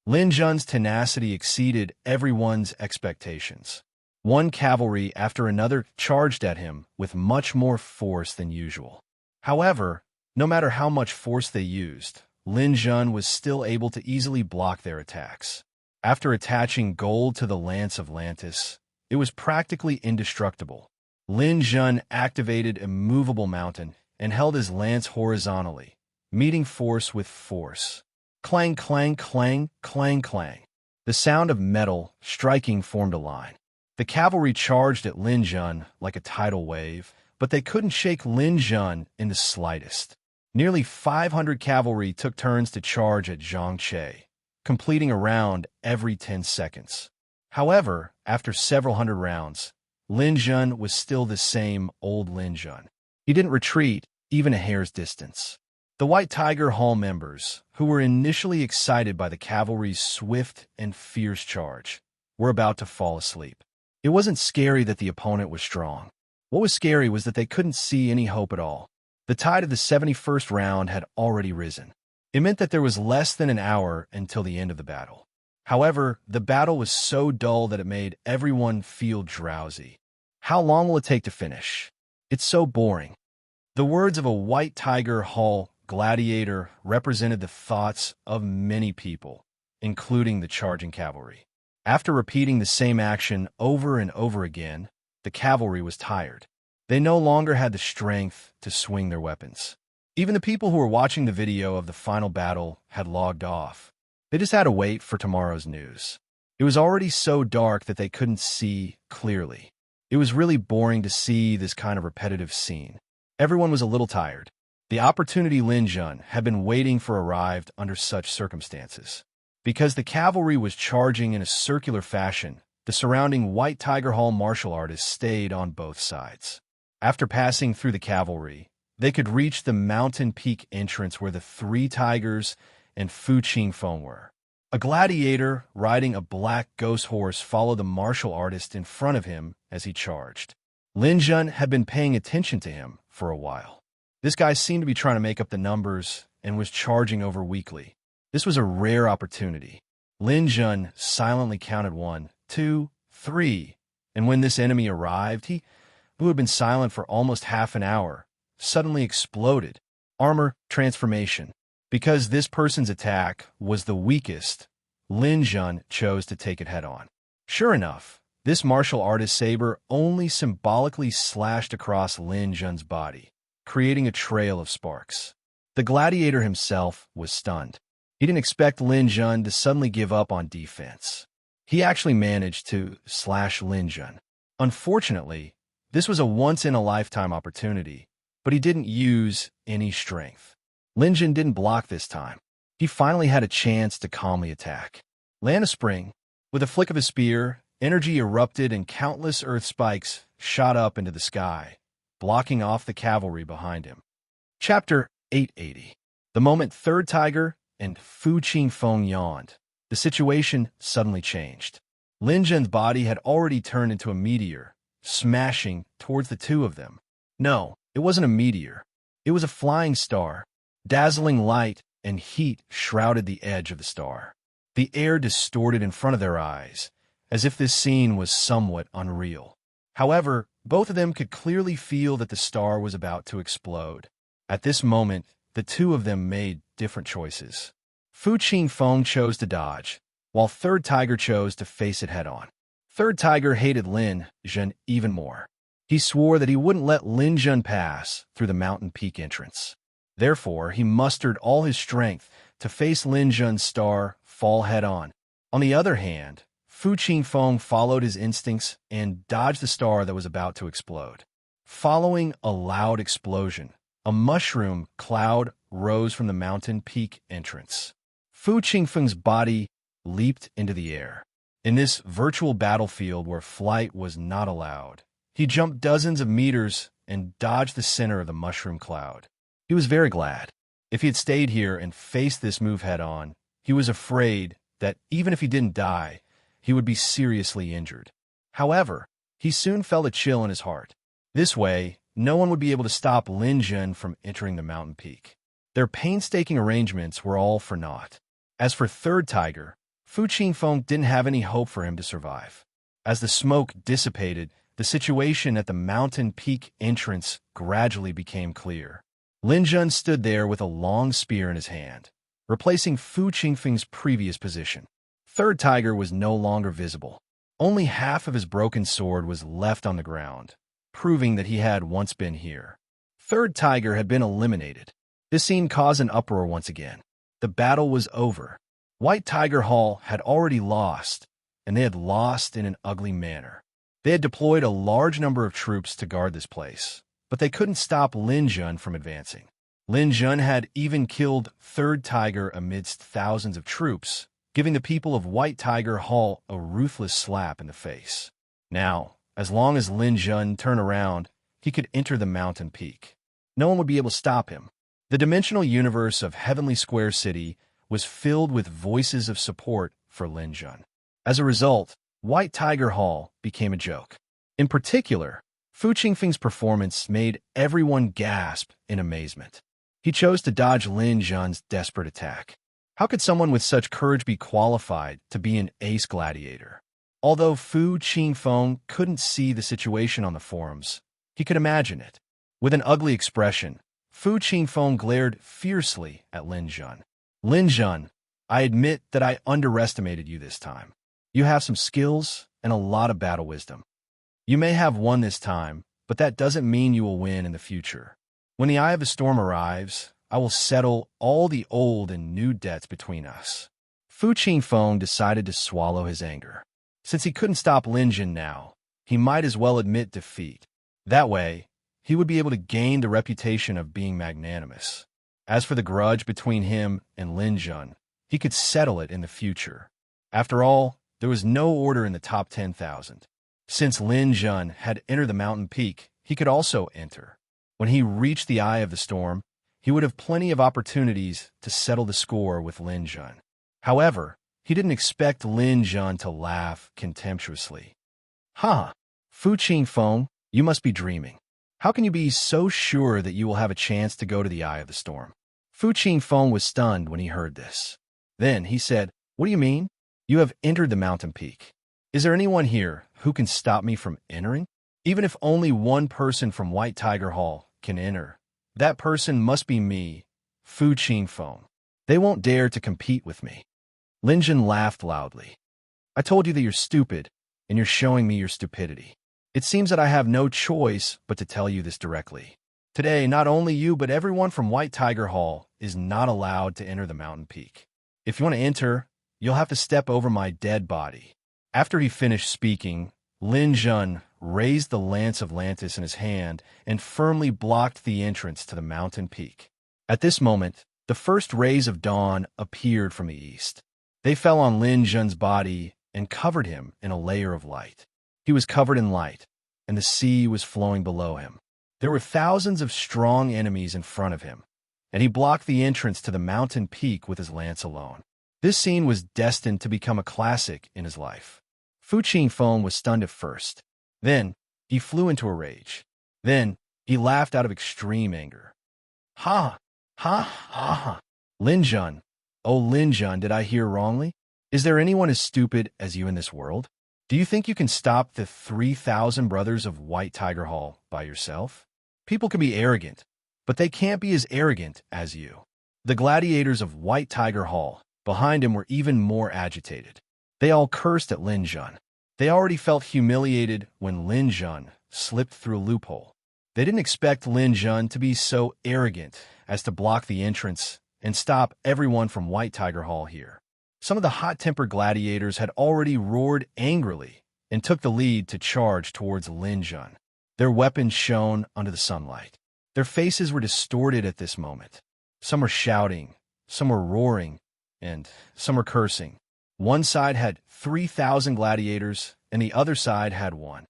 Lin Jun's tenacity exceeded everyone's expectations. One cavalry after another charged at him with much more force than usual. However, no matter how much force they used, Lin Jun was still able to easily block their attacks. After attaching gold to the Lance of Lantis, it was practically indestructible. Lin Jun activated Immovable Mountain and held his lance horizontally, meeting force with force. Clang, clang, clang, clang, clang. The sound of metal striking formed a line. The cavalry charged at Lin Jun like a tidal wave, but they couldn't shake Lin Jun in the slightest. Nearly 500 cavalry took turns to charge at Zhang Che, completing a round every 10 seconds. However, after several hundred rounds, Lin Jun was still the same old Lin Jun. He didn't retreat even a hair's distance. The White Tiger Hall members, who were initially excited by the cavalry's swift and fierce charge, were about to fall asleep. It wasn't scary that the opponent was strong. What was scary was that they couldn't see any hope at all. The tide of the 71st round had already risen. It meant that there was less than an hour until the end of the battle. However, the battle was so dull that it made everyone feel drowsy. How long will it take to finish? It's so boring. The words of a White Tiger Hall gladiator represented the thoughts of many people, including the charging cavalry. After repeating the same action over and over again, the cavalry was tired. They no longer had the strength to swing their weapons. Even the people who were watching the video of the final battle had logged off. They just had to wait for tomorrow's news. It was already so dark that they couldn't see clearly. It was really boring to see this kind of repetitive scene. Everyone was a little tired. The opportunity Lin Jun had been waiting for arrived under such circumstances. Because the cavalry was charging in a circular fashion, the surrounding White Tiger Hall martial artists stayed on both sides. After passing through the cavalry, they could reach the mountain peak entrance where the three tigers and Fu Qingfeng were. A gladiator riding a black ghost horse followed the martial artist in front of him as he charged. Lin Jun had been paying attention to him for a while. This guy seemed to be trying to make up the numbers and was charging over weakly. This was a rare opportunity. Lin Jun silently counted 1, 2, 3, and when this enemy arrived, he, who had been silent for almost half an hour, suddenly exploded. Armor transformation. Because this person's attack was the weakest, Lin Jun chose to take it head-on. Sure enough, this martial artist's saber only symbolically slashed across Lin Jun's body, creating a trail of sparks. The gladiator himself was stunned. He didn't expect Lin Jun to suddenly give up on defense. He actually managed to slash Lin Jun. Unfortunately, this was a once-in-a-lifetime opportunity, but he didn't use any strength. Lin Jun didn't block this time. He finally had a chance to calmly attack. Land a spring. With a flick of his spear, energy erupted and countless earth spikes shot up into the sky, blocking off the cavalry behind him. Chapter 880. The moment Third Tiger and Fu Qingfeng yawned, the situation suddenly changed. Lin Jun's body had already turned into a meteor, smashing towards the two of them. No, it wasn't a meteor. It was a flying star. Dazzling light and heat shrouded the edge of the star. The air distorted in front of their eyes, as if this scene was somewhat unreal. However, both of them could clearly feel that the star was about to explode. At this moment, the two of them made different choices. Fu Qingfeng chose to dodge, while Third Tiger chose to face it head-on. Third Tiger hated Lin Jun even more. He swore that he wouldn't let Lin Jun pass through the mountain peak entrance. Therefore, he mustered all his strength to face Lin Jun's star fall head-on. On the other hand, Fu Qingfeng followed his instincts and dodged the star that was about to explode. Following a loud explosion, a mushroom cloud rose from the mountain peak entrance. Fu Qingfeng's body leaped into the air. In this virtual battlefield where flight was not allowed, he jumped dozens of meters and dodged the center of the mushroom cloud. He was very glad. If he had stayed here and faced this move head-on, he was afraid that even if he didn't die, he would be seriously injured. However, he soon felt a chill in his heart. This way, no one would be able to stop Lin Jun from entering the mountain peak. Their painstaking arrangements were all for naught. As for Third Tiger, Fu Qingfeng didn't have any hope for him to survive. As the smoke dissipated, the situation at the mountain peak entrance gradually became clear. Lin Jun stood there with a long spear in his hand, replacing Fu Qingfeng's previous position. Third Tiger was no longer visible. Only half of his broken sword was left on the ground, proving that he had once been here. Third tiger had been eliminated. This scene caused an uproar once again. The battle was over. White Tiger Hall had already lost, and they had lost in an ugly manner. They had deployed a large number of troops to guard this place, but they couldn't stop Lin Jun from advancing. Lin Jun had even killed Third Tiger amidst thousands of troops, giving the people of White Tiger Hall a ruthless slap in the face. Now, as long as Lin Jun turned around, he could enter the mountain peak. No one would be able to stop him. The dimensional universe of Heavenly Square City was filled with voices of support for Lin Jun. As a result, White Tiger Hall became a joke. In particular, Fu Qingfeng's performance made everyone gasp in amazement. He chose to dodge Lin Jun's desperate attack. How could someone with such courage be qualified to be an ace gladiator? Although Fu Qingfeng couldn't see the situation on the forums, he could imagine it. With an ugly expression, Fu Qingfeng glared fiercely at Lin Jun. Lin Jun, I admit that I underestimated you this time. You have some skills and a lot of battle wisdom. You may have won this time, but that doesn't mean you will win in the future. When the Eye of the Storm arrives, I will settle all the old and new debts between us. Fu Qingfeng decided to swallow his anger. Since he couldn't stop Lin Jun now, he might as well admit defeat. That way, he would be able to gain the reputation of being magnanimous. As for the grudge between him and Lin Jun, he could settle it in the future. After all, there was no order in the top 10,000. Since Lin Jun had entered the mountain peak, he could also enter. When he reached the Eye of the Storm, he would have plenty of opportunities to settle the score with Lin Jun. However, he didn't expect Lin Jun to laugh contemptuously. "Ha! Fu Qingfeng, you must be dreaming. How can you be so sure that you will have a chance to go to the Eye of the Storm?" Fu Qingfeng was stunned when he heard this. Then he said, "What do you mean? You have entered the mountain peak. Is there anyone here who can stop me from entering? Even if only one person from White Tiger Hall can enter, that person must be me, Fu Qingfeng. They won't dare to compete with me." Lin Jun laughed loudly. "I told you that you're stupid, and you're showing me your stupidity. It seems that I have no choice but to tell you this directly. Today, not only you, but everyone from White Tiger Hall is not allowed to enter the mountain peak. If you want to enter, you'll have to step over my dead body." After he finished speaking, Lin Jun raised the Lance of Lantis in his hand and firmly blocked the entrance to the mountain peak. At this moment, the first rays of dawn appeared from the east. They fell on Lin Jun's body and covered him in a layer of light. He was covered in light, and the sea was flowing below him. There were thousands of strong enemies in front of him, and he blocked the entrance to the mountain peak with his lance alone. This scene was destined to become a classic in his life. Fu Qingfeng was stunned at first. Then, he flew into a rage. Then, he laughed out of extreme anger. "Ha! Ha! Ha! Ha! Lin Jun! Oh, Lin Jun, did I hear wrongly? Is there anyone as stupid as you in this world? Do you think you can stop the 3,000 brothers of White Tiger Hall by yourself? People can be arrogant, but they can't be as arrogant as you." The gladiators of White Tiger Hall behind him were even more agitated. They all cursed at Lin Jun. They already felt humiliated when Lin Jun slipped through a loophole. They didn't expect Lin Jun to be so arrogant as to block the entrance and stop everyone from White Tiger Hall here. Some of the hot-tempered gladiators had already roared angrily and took the lead to charge towards Lin Jun. Their weapons shone under the sunlight. Their faces were distorted at this moment. Some were shouting, some were roaring, and some were cursing. One side had 3,000 gladiators, and the other side had one.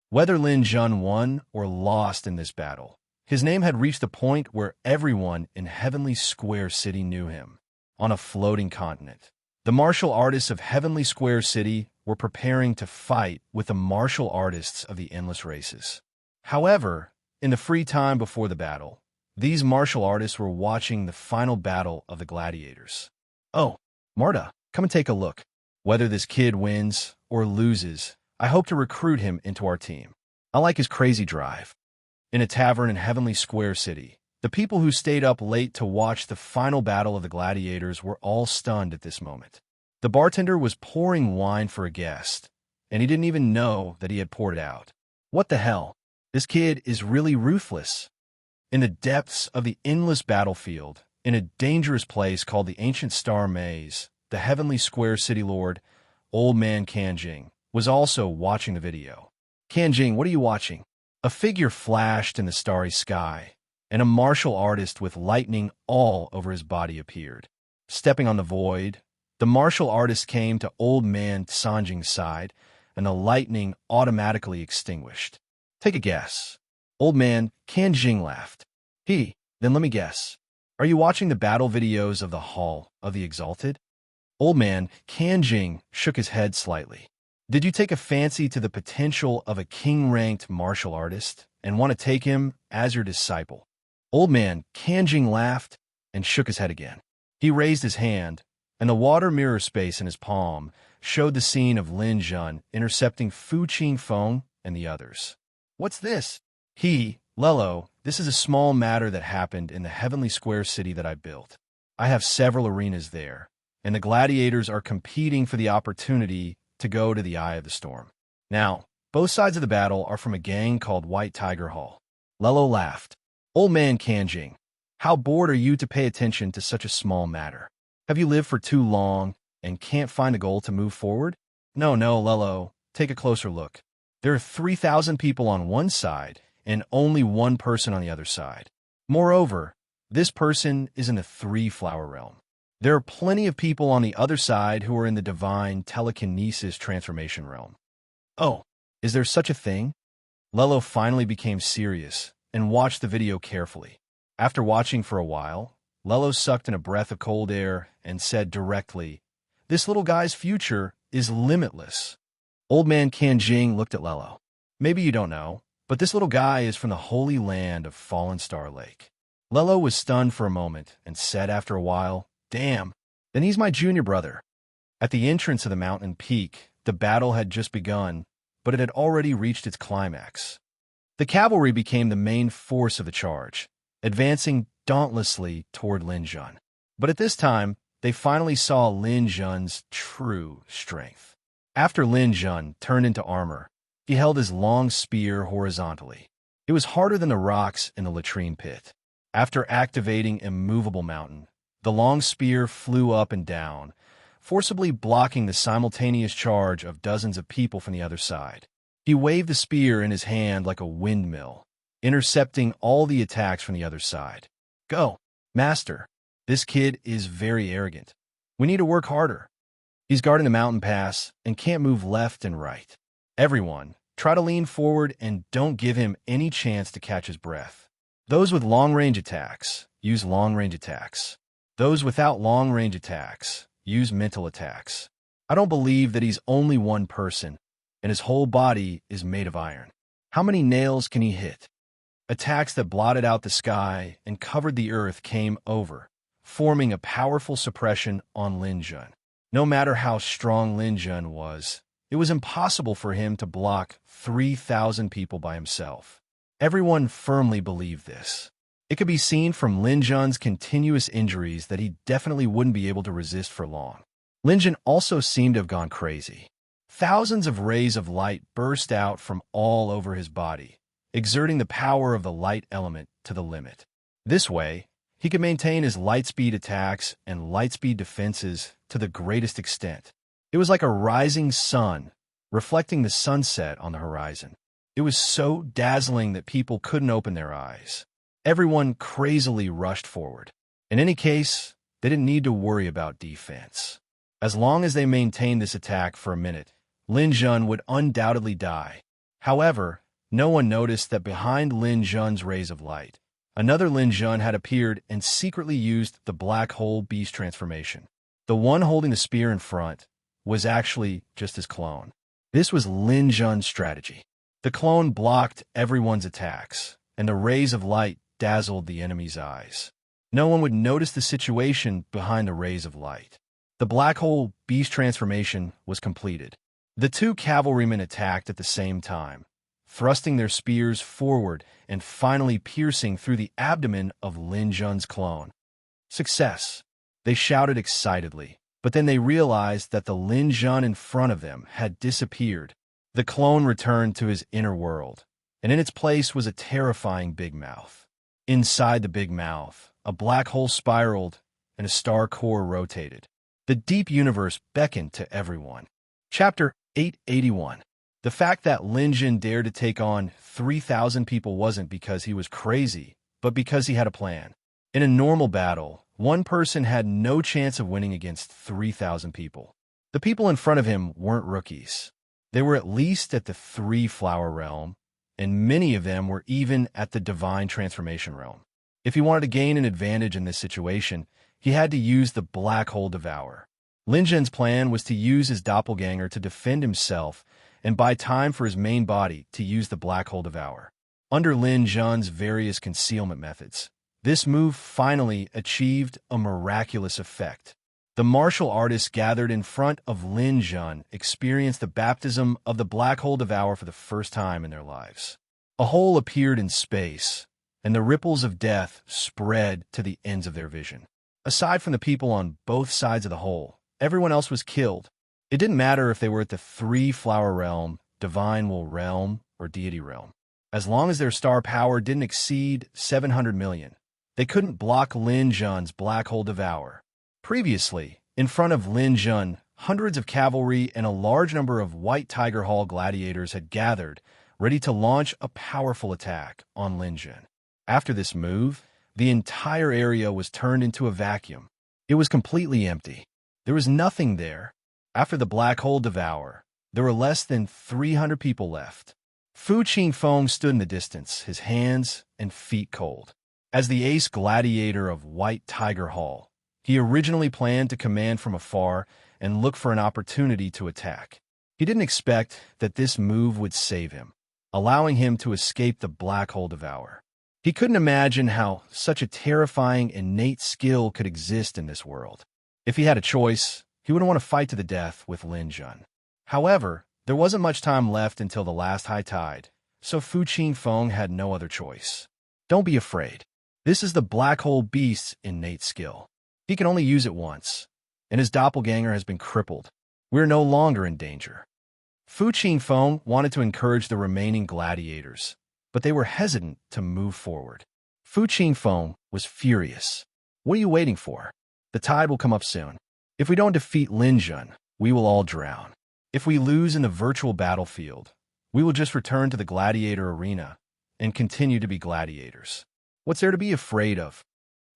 Whether Lin Jun won or lost in this battle, his name had reached the point where everyone in Heavenly Square City knew him. On a floating continent, the martial artists of Heavenly Square City were preparing to fight with the martial artists of the endless races. However, in the free time before the battle, these martial artists were watching the final battle of the gladiators. "Oh, Marta, come and take a look. Whether this kid wins or loses, I hope to recruit him into our team. I like his crazy drive." In a tavern in Heavenly Square City, the people who stayed up late to watch the final battle of the gladiators were all stunned at this moment. The bartender was pouring wine for a guest, and he didn't even know that he had poured it out. What the hell? This kid is really ruthless. In the depths of the endless battlefield, in a dangerous place called the Ancient Star Maze, the heavenly square city lord, Old Man Kanjing, was also watching the video. Kanjing, what are you watching? A figure flashed in the starry sky, and a martial artist with lightning all over his body appeared. Stepping on the void, the martial artist came to Old Man Sanjing's side, and the lightning automatically extinguished. Take a guess. Old Man Kanjing laughed. Then let me guess. Are you watching the battle videos of the Hall of the Exalted? Old Man Kanjing shook his head slightly. Did you take a fancy to the potential of a king-ranked martial artist and want to take him as your disciple? Old Man Kanjing laughed and shook his head again. He raised his hand, and the water mirror space in his palm showed the scene of Lin Jun intercepting Fu Qingfeng and the others. What's this? Lelo, this is a small matter that happened in the heavenly square city that I built. I have several arenas there, and the gladiators are competing for the opportunity to go to the Eye of the Storm. Now, both sides of the battle are from a gang called White Tiger Hall. Lelo laughed. Old Man Kanjing, how bored are you to pay attention to such a small matter? Have you lived for too long and can't find a goal to move forward? No, Lelo, take a closer look. There are 3,000 people on one side and only one person on the other side. Moreover, this person is in the three-flower realm. There are plenty of people on the other side who are in the divine telekinesis transformation realm. Oh, is there such a thing? Lelo finally became serious and watched the video carefully. After watching for a while, Lelo sucked in a breath of cold air and said directly, "This little guy's future is limitless." Old Man Kanjing looked at Lelo. Maybe you don't know, but this little guy is from the holy land of Fallen Star Lake. Lelo was stunned for a moment and said after a while, "Damn, then he's my junior brother." At the entrance of the mountain peak, the battle had just begun, but it had already reached its climax. The cavalry became the main force of the charge, advancing dauntlessly toward Lin Jun. But at this time, they finally saw Lin Jun's true strength. After Lin Jun turned into armor, he held his long spear horizontally. It was harder than the rocks in the latrine pit. After activating Immovable Mountain, the long spear flew up and down, forcibly blocking the simultaneous charge of dozens of people from the other side. He waved the spear in his hand like a windmill, intercepting all the attacks from the other side. Go, Master. This kid is very arrogant. We need to work harder. He's guarding the mountain pass and can't move left and right. Everyone, try to lean forward and don't give him any chance to catch his breath. Those with long-range attacks, use long-range attacks. Those without long-range attacks, use mental attacks. I don't believe that he's only one person, and his whole body is made of iron. How many nails can he hit? Attacks that blotted out the sky and covered the earth came over, forming a powerful suppression on Lin Jun. No matter how strong Lin Jun was, it was impossible for him to block 3,000 people by himself. Everyone firmly believed this. It could be seen from Lin Jun's continuous injuries that he definitely wouldn't be able to resist for long. Lin Jun also seemed to have gone crazy. Thousands of rays of light burst out from all over his body, exerting the power of the light element to the limit. This way, he could maintain his lightspeed attacks and lightspeed defenses to the greatest extent. It was like a rising sun, reflecting the sunset on the horizon. It was so dazzling that people couldn't open their eyes. Everyone crazily rushed forward. In any case, they didn't need to worry about defense. As long as they maintained this attack for a minute, Lin Jun would undoubtedly die. However, no one noticed that behind Lin Jun's rays of light, another Lin Jun had appeared and secretly used the black hole beast transformation. The one holding the spear in front was actually just his clone. This was Lin Jun's strategy. The clone blocked everyone's attacks, and the rays of light dazzled the enemy's eyes. No one would notice the situation behind the rays of light. The black hole beast transformation was completed. The two cavalrymen attacked at the same time, thrusting their spears forward and finally piercing through the abdomen of Lin Jun's clone. Success! They shouted excitedly, but then they realized that the Lin Jun in front of them had disappeared. The clone returned to his inner world, and in its place was a terrifying big mouth. Inside the big mouth, a black hole spiraled, and a star core rotated. The deep universe beckoned to everyone. Chapter 881. The fact that Lin Jun dared to take on 3,000 people wasn't because he was crazy, but because he had a plan. In a normal battle, one person had no chance of winning against 3,000 people. The people in front of him weren't rookies. They were at least at the three-flower realm, and many of them were even at the divine transformation realm. If he wanted to gain an advantage in this situation, he had to use the black hole devour. Lin Jun's plan was to use his doppelganger to defend himself and buy time for his main body to use the black hole devour. Under Lin Jun's various concealment methods, this move finally achieved a miraculous effect. The martial artists gathered in front of Lin Jun experienced the baptism of the black hole devour for the first time in their lives. A hole appeared in space, and the ripples of death spread to the ends of their vision. Aside from the people on both sides of the hole, everyone else was killed. It didn't matter if they were at the three-flower realm, divine will realm, or deity realm. As long as their star power didn't exceed 700 million, they couldn't block Lin Jun's black hole devour. Previously, in front of Lin Jun, hundreds of cavalry and a large number of White Tiger Hall gladiators had gathered, ready to launch a powerful attack on Lin Jun. After this move, the entire area was turned into a vacuum. It was completely empty. There was nothing there. After the black hole devour, there were less than 300 people left. Fu Qingfeng stood in the distance, his hands and feet cold. As the ace gladiator of White Tiger Hall, he originally planned to command from afar and look for an opportunity to attack. He didn't expect that this move would save him, allowing him to escape the black hole devour. He couldn't imagine how such a terrifying innate skill could exist in this world. If he had a choice, he wouldn't want to fight to the death with Lin Jun. However, there wasn't much time left until the last high tide, so Fu Qingfeng had no other choice. Don't be afraid. This is the black hole beast's innate skill. He can only use it once, and his doppelganger has been crippled. We're no longer in danger. Fu Qingfeng wanted to encourage the remaining gladiators, but they were hesitant to move forward. Fu Qingfeng was furious. What are you waiting for? The tide will come up soon. If we don't defeat Lin Jun, we will all drown. If we lose in the virtual battlefield, we will just return to the gladiator arena and continue to be gladiators. What's there to be afraid of?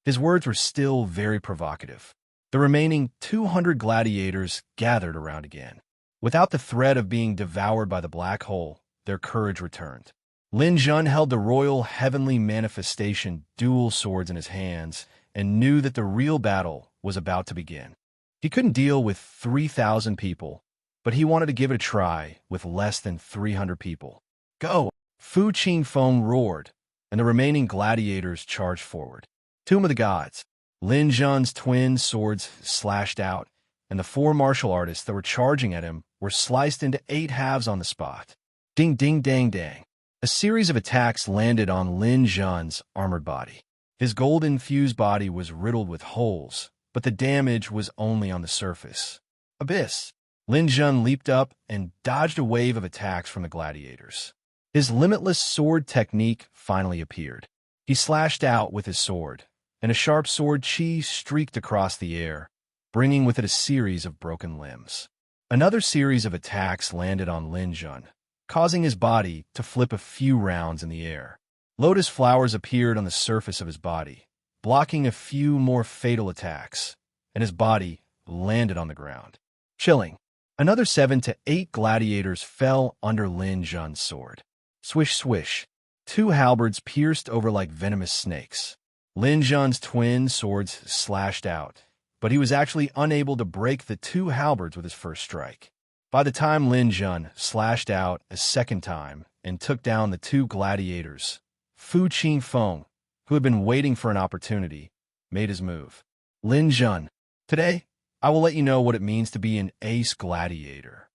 His words were still very provocative. The remaining 200 gladiators gathered around again. Without the threat of being devoured by the black hole, their courage returned. Lin Jun held the royal heavenly manifestation dual swords in his hands and knew that the real battle was about to begin. He couldn't deal with 3,000 people, but he wanted to give it a try with less than 300 people. Go! Fu Qingfeng roared, and the remaining gladiators charged forward. Tomb of the Gods. Lin Jun's twin swords slashed out, and the four martial artists that were charging at him were sliced into 8 halves on the spot. Ding ding dang dang. A series of attacks landed on Lin Jun's armored body. His gold-infused body was riddled with holes, but the damage was only on the surface. Abyss. Lin Jun leaped up and dodged a wave of attacks from the gladiators. His limitless sword technique finally appeared. He slashed out with his sword, and a sharp sword chi streaked across the air, bringing with it a series of broken limbs. Another series of attacks landed on Lin Jun, causing his body to flip a few rounds in the air. Lotus flowers appeared on the surface of his body, blocking a few more fatal attacks, and his body landed on the ground. Chilling. Another 7 to 8 gladiators fell under Lin Jun's sword. Swish swish. 2 halberds pierced over like venomous snakes. Lin Jun's twin swords slashed out, but he was actually unable to break the 2 halberds with his first strike. By the time Lin Jun slashed out a second time and took down the 2 gladiators, Fu Qingfeng, who had been waiting for an opportunity, made his move. Lin Jun, today, I will let you know what it means to be an ace gladiator.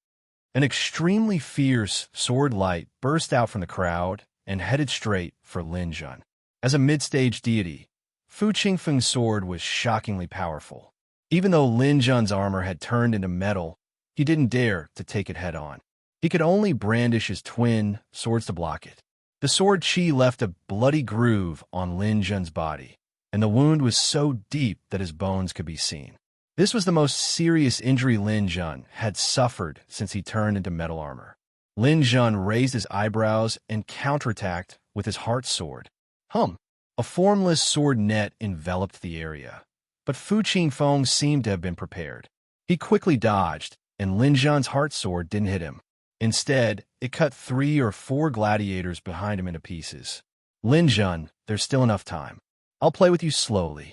An extremely fierce sword light burst out from the crowd and headed straight for Lin Jun. As a mid-stage deity, Fu Qingfeng's sword was shockingly powerful. Even though Lin Jun's armor had turned into metal, he didn't dare to take it head-on. He could only brandish his twin swords to block it. The sword Qi left a bloody groove on Lin Jun's body, and the wound was so deep that his bones could be seen. This was the most serious injury Lin Jun had suffered since he turned into metal armor. Lin Jun raised his eyebrows and counterattacked with his heart sword. A formless sword net enveloped the area, but Fu Qingfeng seemed to have been prepared. He quickly dodged, and Lin Jun's heart sword didn't hit him. Instead, it cut 3 or 4 gladiators behind him into pieces. Lin Jun, there's still enough time. I'll play with you slowly.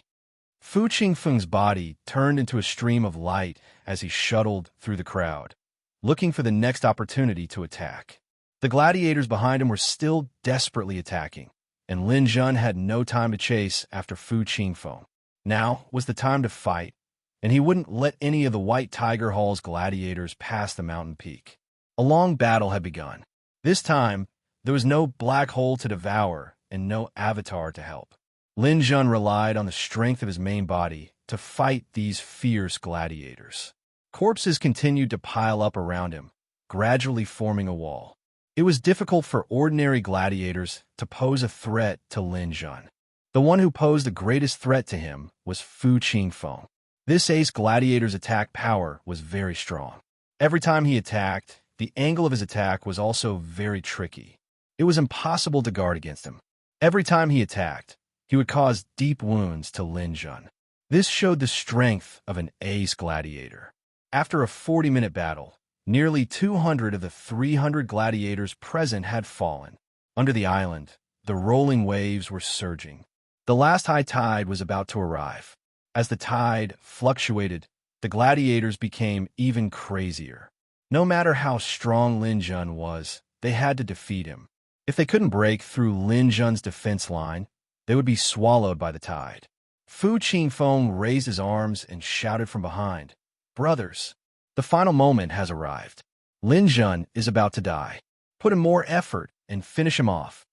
Fu Qingfeng's body turned into a stream of light as he shuttled through the crowd, looking for the next opportunity to attack. The gladiators behind him were still desperately attacking, and Lin Jun had no time to chase after Fu Qingfeng. Now was the time to fight, and he wouldn't let any of the White Tiger Hall's gladiators pass the mountain peak. A long battle had begun. This time, there was no black hole to devour and no avatar to help. Lin Jun relied on the strength of his main body to fight these fierce gladiators. Corpses continued to pile up around him, gradually forming a wall. It was difficult for ordinary gladiators to pose a threat to Lin Jun. The one who posed the greatest threat to him was Fu Qingfeng. This ace gladiator's attack power was very strong. Every time he attacked, the angle of his attack was also very tricky. It was impossible to guard against him. Every time he attacked, he would cause deep wounds to Lin Jun. This showed the strength of an ace gladiator. After a 40-minute battle, nearly 200 of the 300 gladiators present had fallen. Under the island, the rolling waves were surging. The last high tide was about to arrive. As the tide fluctuated, the gladiators became even crazier. No matter how strong Lin Jun was, they had to defeat him. If they couldn't break through Lin Jun's defense line, they would be swallowed by the tide. Fu Qingfeng raised his arms and shouted from behind, "Brothers, the final moment has arrived. Lin Jun is about to die. Put in more effort and finish him off."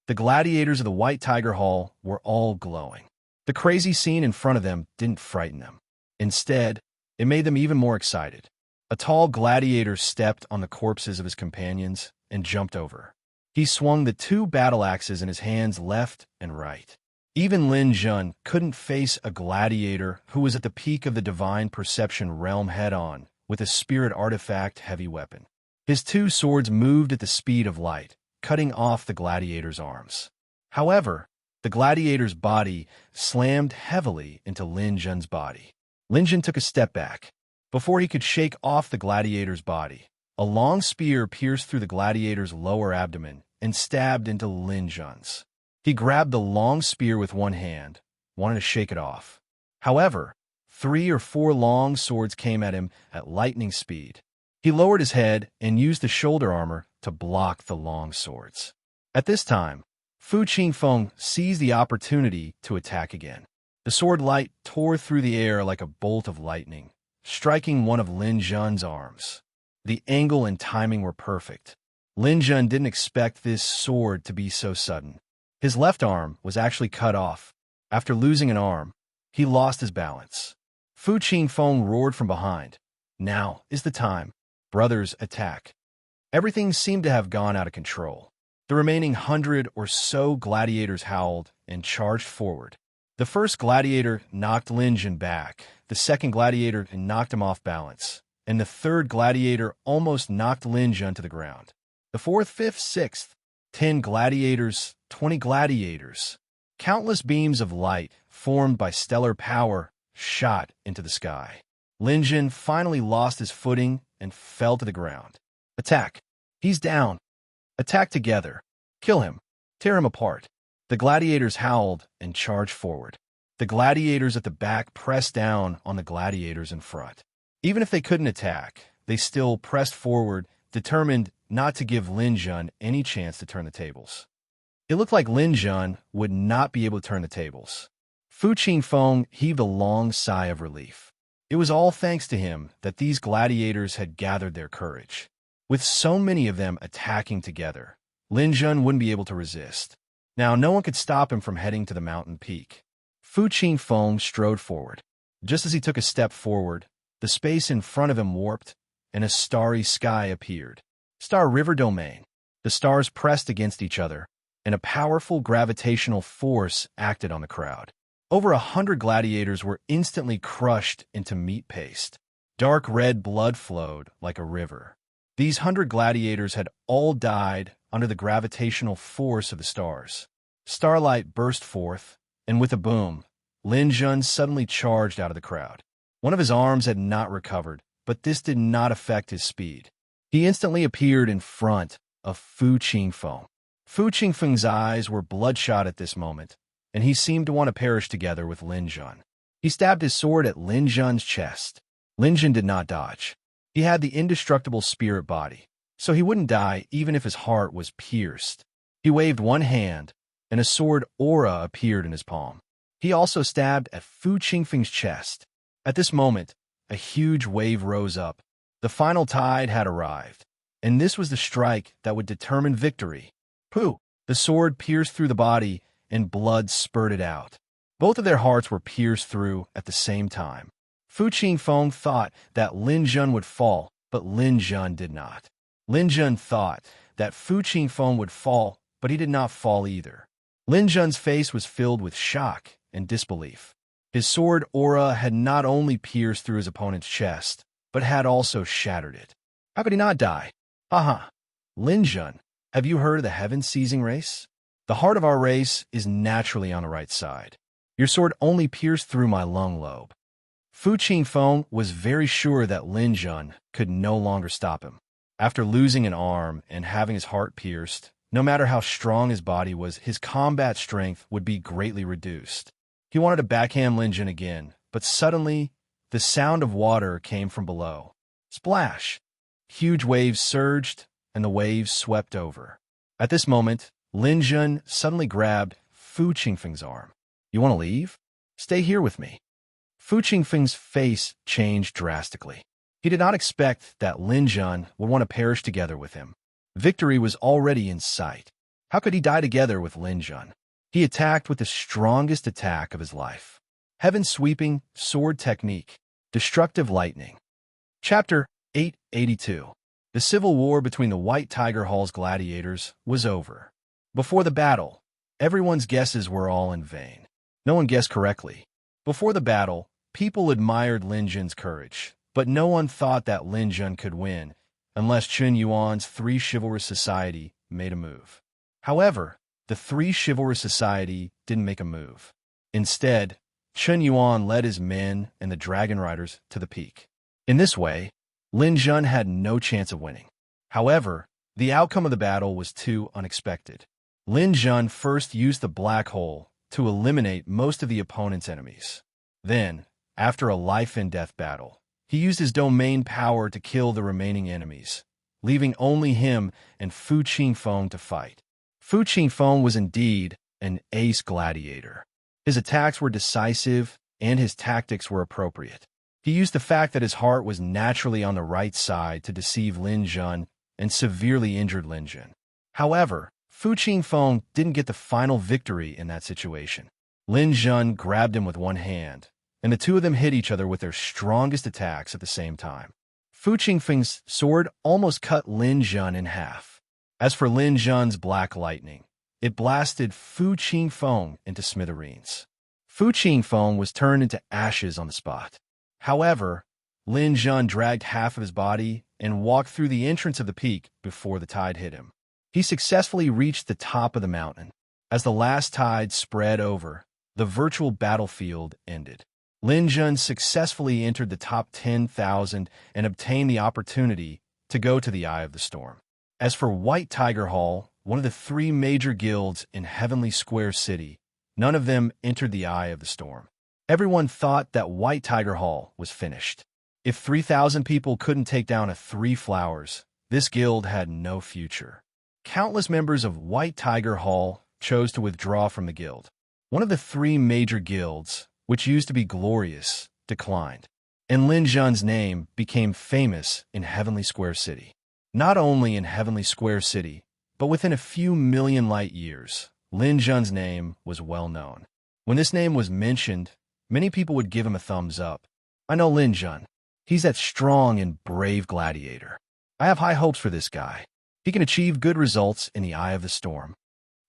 The gladiators of the White Tiger Hall were all glowing. The crazy scene in front of them didn't frighten them. Instead, it made them even more excited. A tall gladiator stepped on the corpses of his companions and jumped over. He swung the 2 battle axes in his hands left and right. Even Lin Jun couldn't face a gladiator who was at the peak of the divine perception realm head-on with a spirit artifact heavy weapon. His 2 swords moved at the speed of light, cutting off the gladiator's arms. However, the gladiator's body slammed heavily into Lin Jun's body. Lin Jun took a step back. Before he could shake off the gladiator's body, a long spear pierced through the gladiator's lower abdomen and stabbed into Lin Jun's. He grabbed the long spear with one hand, wanted to shake it off. However, 3 or 4 long swords came at him at lightning speed. He lowered his head and used the shoulder armor to block the long swords. At this time, Fu Qingfeng seized the opportunity to attack again. The sword light tore through the air like a bolt of lightning, striking one of Lin Jun's arms. The angle and timing were perfect. Lin Jun didn't expect this sword to be so sudden. His left arm was actually cut off. After losing an arm, he lost his balance. Fu Qingfeng roared from behind. "Now is the time. Brothers, attack." Everything seemed to have gone out of control. The remaining 100 or so gladiators howled and charged forward. The first gladiator knocked Lin Jun back, the second gladiator knocked him off balance, and the third gladiator almost knocked Lin Jun to the ground. The 4th, 5th, 6th, 10 gladiators, 20 gladiators. Countless beams of light, formed by stellar power, shot into the sky. Lin Jun finally lost his footing and fell to the ground. "Attack! He's down! Attack together! Kill him! Tear him apart!" The gladiators howled and charged forward. The gladiators at the back pressed down on the gladiators in front. Even if they couldn't attack, they still pressed forward, determined not to give Lin Jun any chance to turn the tables. It looked like Lin Jun would not be able to turn the tables. Fu Qingfeng heaved a long sigh of relief. It was all thanks to him that these gladiators had gathered their courage. With so many of them attacking together, Lin Jun wouldn't be able to resist. Now no one could stop him from heading to the mountain peak. Fu Qingfeng strode forward. Just as he took a step forward, the space in front of him warped, and a starry sky appeared. Star River Domain. The stars pressed against each other, and a powerful gravitational force acted on the crowd. Over 100 gladiators were instantly crushed into meat paste. Dark red blood flowed like a river. These 100 gladiators had all died under the gravitational force of the stars. Starlight burst forth, and with a boom, Lin Jun suddenly charged out of the crowd. One of his arms had not recovered, but this did not affect his speed. He instantly appeared in front of Fu Qingfeng. Fu Qingfeng's eyes were bloodshot at this moment, and he seemed to want to perish together with Lin Jun. He stabbed his sword at Lin Jun's chest. Lin Jun did not dodge. He had the indestructible spirit body, so he wouldn't die even if his heart was pierced. He waved one hand, and a sword aura appeared in his palm. He also stabbed at Fu Qingfeng's chest. At this moment, a huge wave rose up. The final tide had arrived, and this was the strike that would determine victory. Pooh! The sword pierced through the body, and blood spurted out. Both of their hearts were pierced through at the same time. Fu Qingfeng thought that Lin Jun would fall, but Lin Jun did not. Lin Jun thought that Fu Qingfeng would fall, but he did not fall either. Lin Jun's face was filled with shock and disbelief. His sword aura had not only pierced through his opponent's chest, but had also shattered it. How could he not die? Haha. Lin Jun, have you heard of the heaven-seizing race? The heart of our race is naturally on the right side. Your sword only pierced through my lung lobe. Fu Qingfeng was very sure that Lin Jun could no longer stop him. After losing an arm and having his heart pierced, no matter how strong his body was, his combat strength would be greatly reduced. He wanted to backhand Lin Jun again, but suddenly, the sound of water came from below. Splash! Huge waves surged, and the waves swept over. At this moment, Lin Jun suddenly grabbed Fu Qingfeng's arm. You want to leave? Stay here with me. Fu Qingfeng's face changed drastically. He did not expect that Lin Jun would want to perish together with him. Victory was already in sight. How could he die together with Lin Jun? He attacked with the strongest attack of his life. Heaven-sweeping sword technique. Destructive lightning. Chapter 882. The civil war between the White Tiger Hall's gladiators was over. Before the battle, everyone's guesses were all in vain. No one guessed correctly. Before the battle, people admired Lin Jun's courage, but no one thought that Lin Jun could win unless Chun Yuan's Three Chivalrous Society made a move. However, the Three Chivalrous Society didn't make a move. Instead, Chun Yuan led his men and the Dragon Riders to the peak. In this way, Lin Jun had no chance of winning. However, the outcome of the battle was too unexpected. Lin Jun first used the black hole to eliminate most of the opponent's enemies. Then, after a life-and-death battle, he used his domain power to kill the remaining enemies, leaving only him and Fu Qingfeng to fight. Fu Qingfeng was indeed an ace gladiator. His attacks were decisive, and his tactics were appropriate. He used the fact that his heart was naturally on the right side to deceive Lin Jun and severely injured Lin Jun. However, Fu Qingfeng didn't get the final victory in that situation. Lin Jun grabbed him with one hand, and the two of them hit each other with their strongest attacks at the same time. Fu Qingfeng's sword almost cut Lin Jun in half. As for Lin Jun's black lightning, it blasted Fu Qingfeng into smithereens. Fu Qingfeng was turned into ashes on the spot. However, Lin Jun dragged half of his body and walked through the entrance of the peak before the tide hit him. He successfully reached the top of the mountain. As the last tide spread over, the virtual battlefield ended. Lin Jun successfully entered the top 10,000 and obtained the opportunity to go to the Eye of the Storm. As for White Tiger Hall, one of the three major guilds in Heavenly Square City, none of them entered the Eye of the Storm. Everyone thought that White Tiger Hall was finished. If 3,000 people couldn't take down a Three Flowers, this guild had no future. Countless members of White Tiger Hall chose to withdraw from the guild. One of the three major guilds, which used to be glorious, declined, and Lin Jun's name became famous in Heavenly Square City. Not only in Heavenly Square City, but within a few million light years, Lin Jun's name was well known. When this name was mentioned, many people would give him a thumbs up. I know Lin Jun. He's that strong and brave gladiator. I have high hopes for this guy. He can achieve good results in the Eye of the Storm.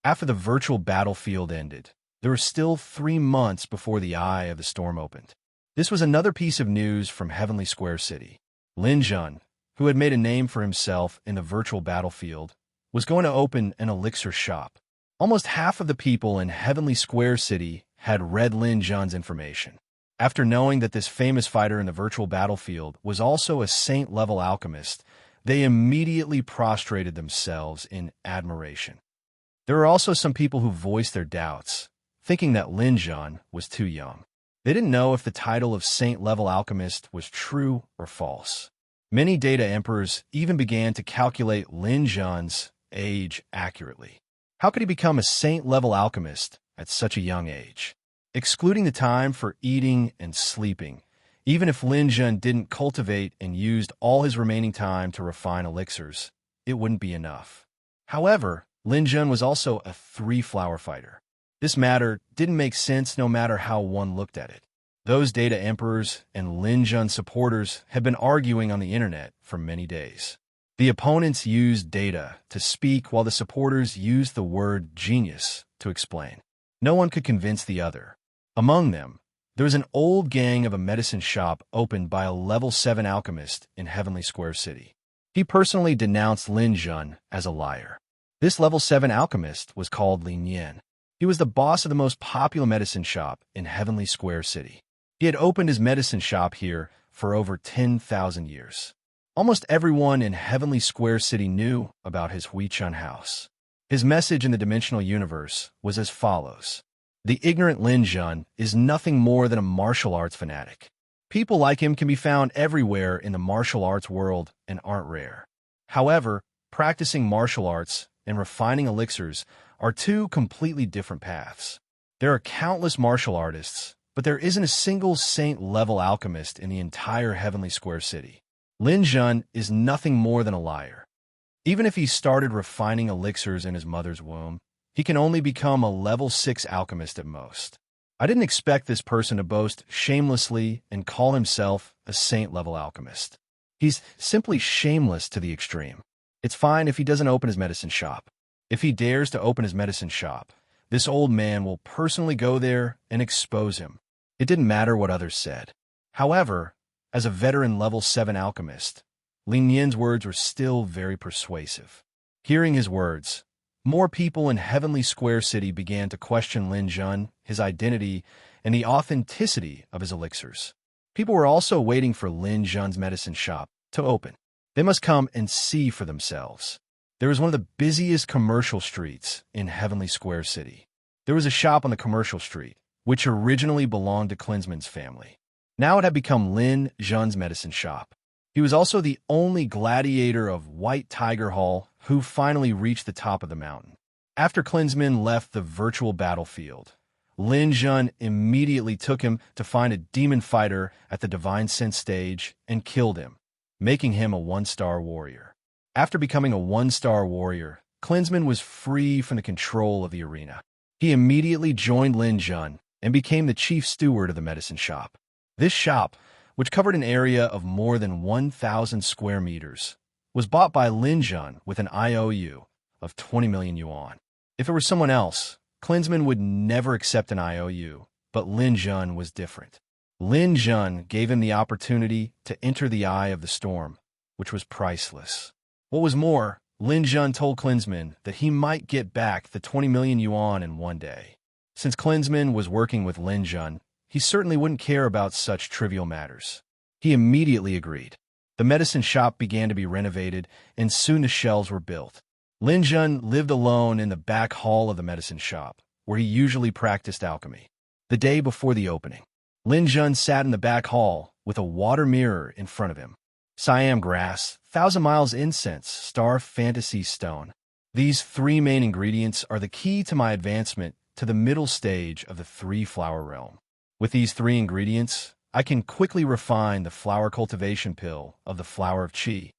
After the virtual battlefield ended, there were still 3 months before the eye of the storm opened. This was another piece of news from Heavenly Square City. Lin Jun, who had made a name for himself in the virtual battlefield, was going to open an elixir shop. Almost half of the people in Heavenly Square City had read Lin Jun's information. After knowing that this famous fighter in the virtual battlefield was also a saint-level alchemist, they immediately prostrated themselves in admiration. There were also some people who voiced their doubts, thinking that Lin Jun was too young. They didn't know if the title of saint-level alchemist was true or false. Many data emperors even began to calculate Lin Jun's age accurately. How could he become a saint-level alchemist at such a young age? Excluding the time for eating and sleeping, even if Lin Jun didn't cultivate and used all his remaining time to refine elixirs, it wouldn't be enough. However, Lin Jun was also a three-flower fighter. This matter didn't make sense no matter how one looked at it. Those data emperors and Lin Jun supporters had been arguing on the internet for many days. The opponents used data to speak while the supporters used the word genius to explain. No one could convince the other. Among them, there was an old gang of a medicine shop opened by a level 7 alchemist in Heavenly Square City. He personally denounced Lin Jun as a liar. This level 7 alchemist was called Lin Yan. He was the boss of the most popular medicine shop in Heavenly Square City. He had opened his medicine shop here for over 10,000 years. Almost everyone in Heavenly Square City knew about his Huichun house. His message in the dimensional universe was as follows. The ignorant Lin Jun is nothing more than a martial arts fanatic. People like him can be found everywhere in the martial arts world and aren't rare. However, practicing martial arts and refining elixirs are two completely different paths. There are countless martial artists, but there isn't a single saint-level alchemist in the entire Heavenly Square City. Lin Jun is nothing more than a liar. Even if he started refining elixirs in his mother's womb, he can only become a level 6 alchemist at most. I didn't expect this person to boast shamelessly and call himself a saint-level alchemist. He's simply shameless to the extreme. It's fine if he doesn't open his medicine shop. If he dares to open his medicine shop, this old man will personally go there and expose him. It didn't matter what others said. However, as a veteran level 7 alchemist, Lin Yan's words were still very persuasive. Hearing his words, more people in Heavenly Square City began to question Lin Jun, his identity, and the authenticity of his elixirs. People were also waiting for Lin Jun's medicine shop to open. They must come and see for themselves. There was one of the busiest commercial streets in Heavenly Square City. There was a shop on the commercial street, which originally belonged to Klinsman's family. Now it had become Lin Jun's medicine shop. He was also the only gladiator of White Tiger Hall who finally reached the top of the mountain. After Klinsman left the virtual battlefield, Lin Jun immediately took him to find a demon fighter at the Divine Sense stage and killed him, making him a 1-star warrior. After becoming a 1-star warrior, Klinsman was free from the control of the arena. He immediately joined Lin Jun and became the chief steward of the medicine shop. This shop, which covered an area of more than 1,000 square meters, was bought by Lin Jun with an IOU of 20 million yuan. If it were someone else, Klinsman would never accept an IOU, but Lin Jun was different. Lin Jun gave him the opportunity to enter the eye of the storm, which was priceless. What was more, Lin Jun told Klinsman that he might get back the 20 million yuan in one day. Since Klinsman was working with Lin Jun, he certainly wouldn't care about such trivial matters. He immediately agreed. The medicine shop began to be renovated, and soon the shelves were built. Lin Jun lived alone in the back hall of the medicine shop, where he usually practiced alchemy. The day before the opening, Lin Jun sat in the back hall with a water mirror in front of him. Siam grass, 1,000 miles incense, star fantasy stone. These 3 main ingredients are the key to my advancement to the middle stage of the 3-flower realm. With these 3 ingredients, I can quickly refine the flower cultivation pill of the flower of qi.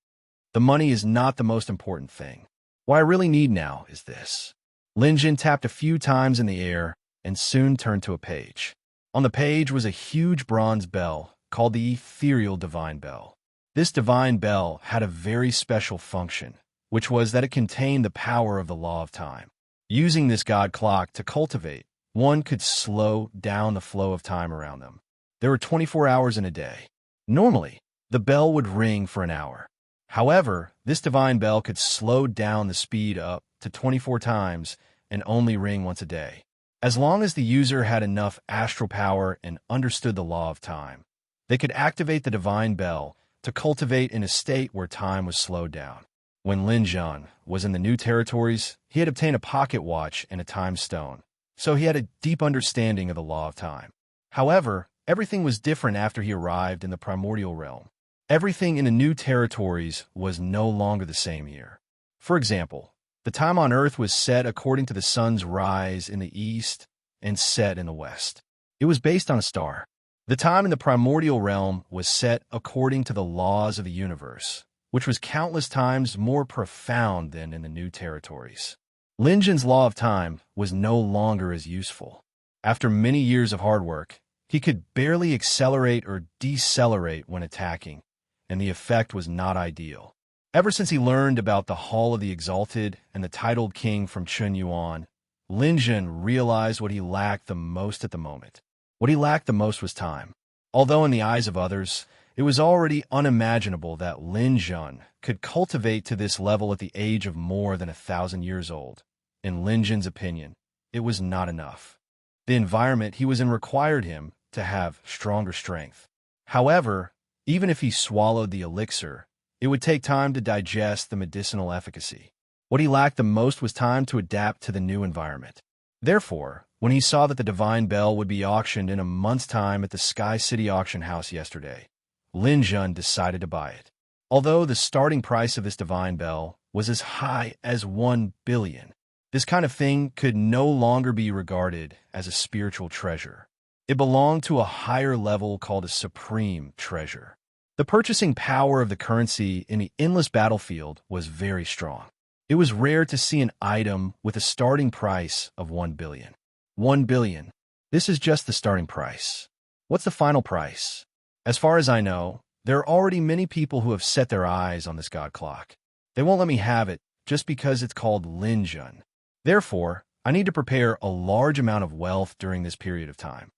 The money is not the most important thing. What I really need now is this. Lin Jun tapped a few times in the air and soon turned to a page. On the page was a huge bronze bell called the Ethereal Divine Bell. This divine bell had a very special function, which was that it contained the power of the law of time. Using this god clock to cultivate, one could slow down the flow of time around them. There were 24 hours in a day. Normally, the bell would ring for an hour. However, this divine bell could slow down the speed up to 24 times and only ring once a day, as long as the user had enough astral power and understood the law of time. They could activate the divine bell to cultivate in a state where time was slowed down. When Lin Zhan was in the New Territories, he had obtained a pocket watch and a time stone, so he had a deep understanding of the law of time. However, everything was different after he arrived in the primordial realm. Everything in the New Territories was no longer the same here. For example, the time on Earth was set according to the sun's rise in the east and set in the west. It was based on a star. The time in the primordial realm was set according to the laws of the universe, which was countless times more profound than in the New Territories. Lin Zhan's law of time was no longer as useful. After many years of hard work, he could barely accelerate or decelerate when attacking, and the effect was not ideal. Ever since he learned about the Hall of the Exalted and the titled king from Chun Yuan, Lin Zhan realized what he lacked the most at the moment. What he lacked the most was time. Although in the eyes of others, it was already unimaginable that Lin Zhan could cultivate to this level at the age of more than 1,000 years old. In Lin Zhan's opinion, it was not enough. The environment he was in required him to have stronger strength. However, even if he swallowed the elixir, it would take time to digest the medicinal efficacy. What he lacked the most was time to adapt to the new environment. Therefore, when he saw that the divine bell would be auctioned in a month's time at the Sky City auction house yesterday, Lin Zhan decided to buy it. Although the starting price of this divine bell was as high as 1 billion, this kind of thing could no longer be regarded as a spiritual treasure. It belonged to a higher level called a supreme treasure. The purchasing power of the currency in the endless battlefield was very strong. It was rare to see an item with a starting price of 1 billion. 1 billion. This is just the starting price. What's the final price? As far as I know, there are already many people who have set their eyes on this god clock. They won't let me have it just because it's called Lin Zhan. Therefore, I need to prepare a large amount of wealth during this period of time.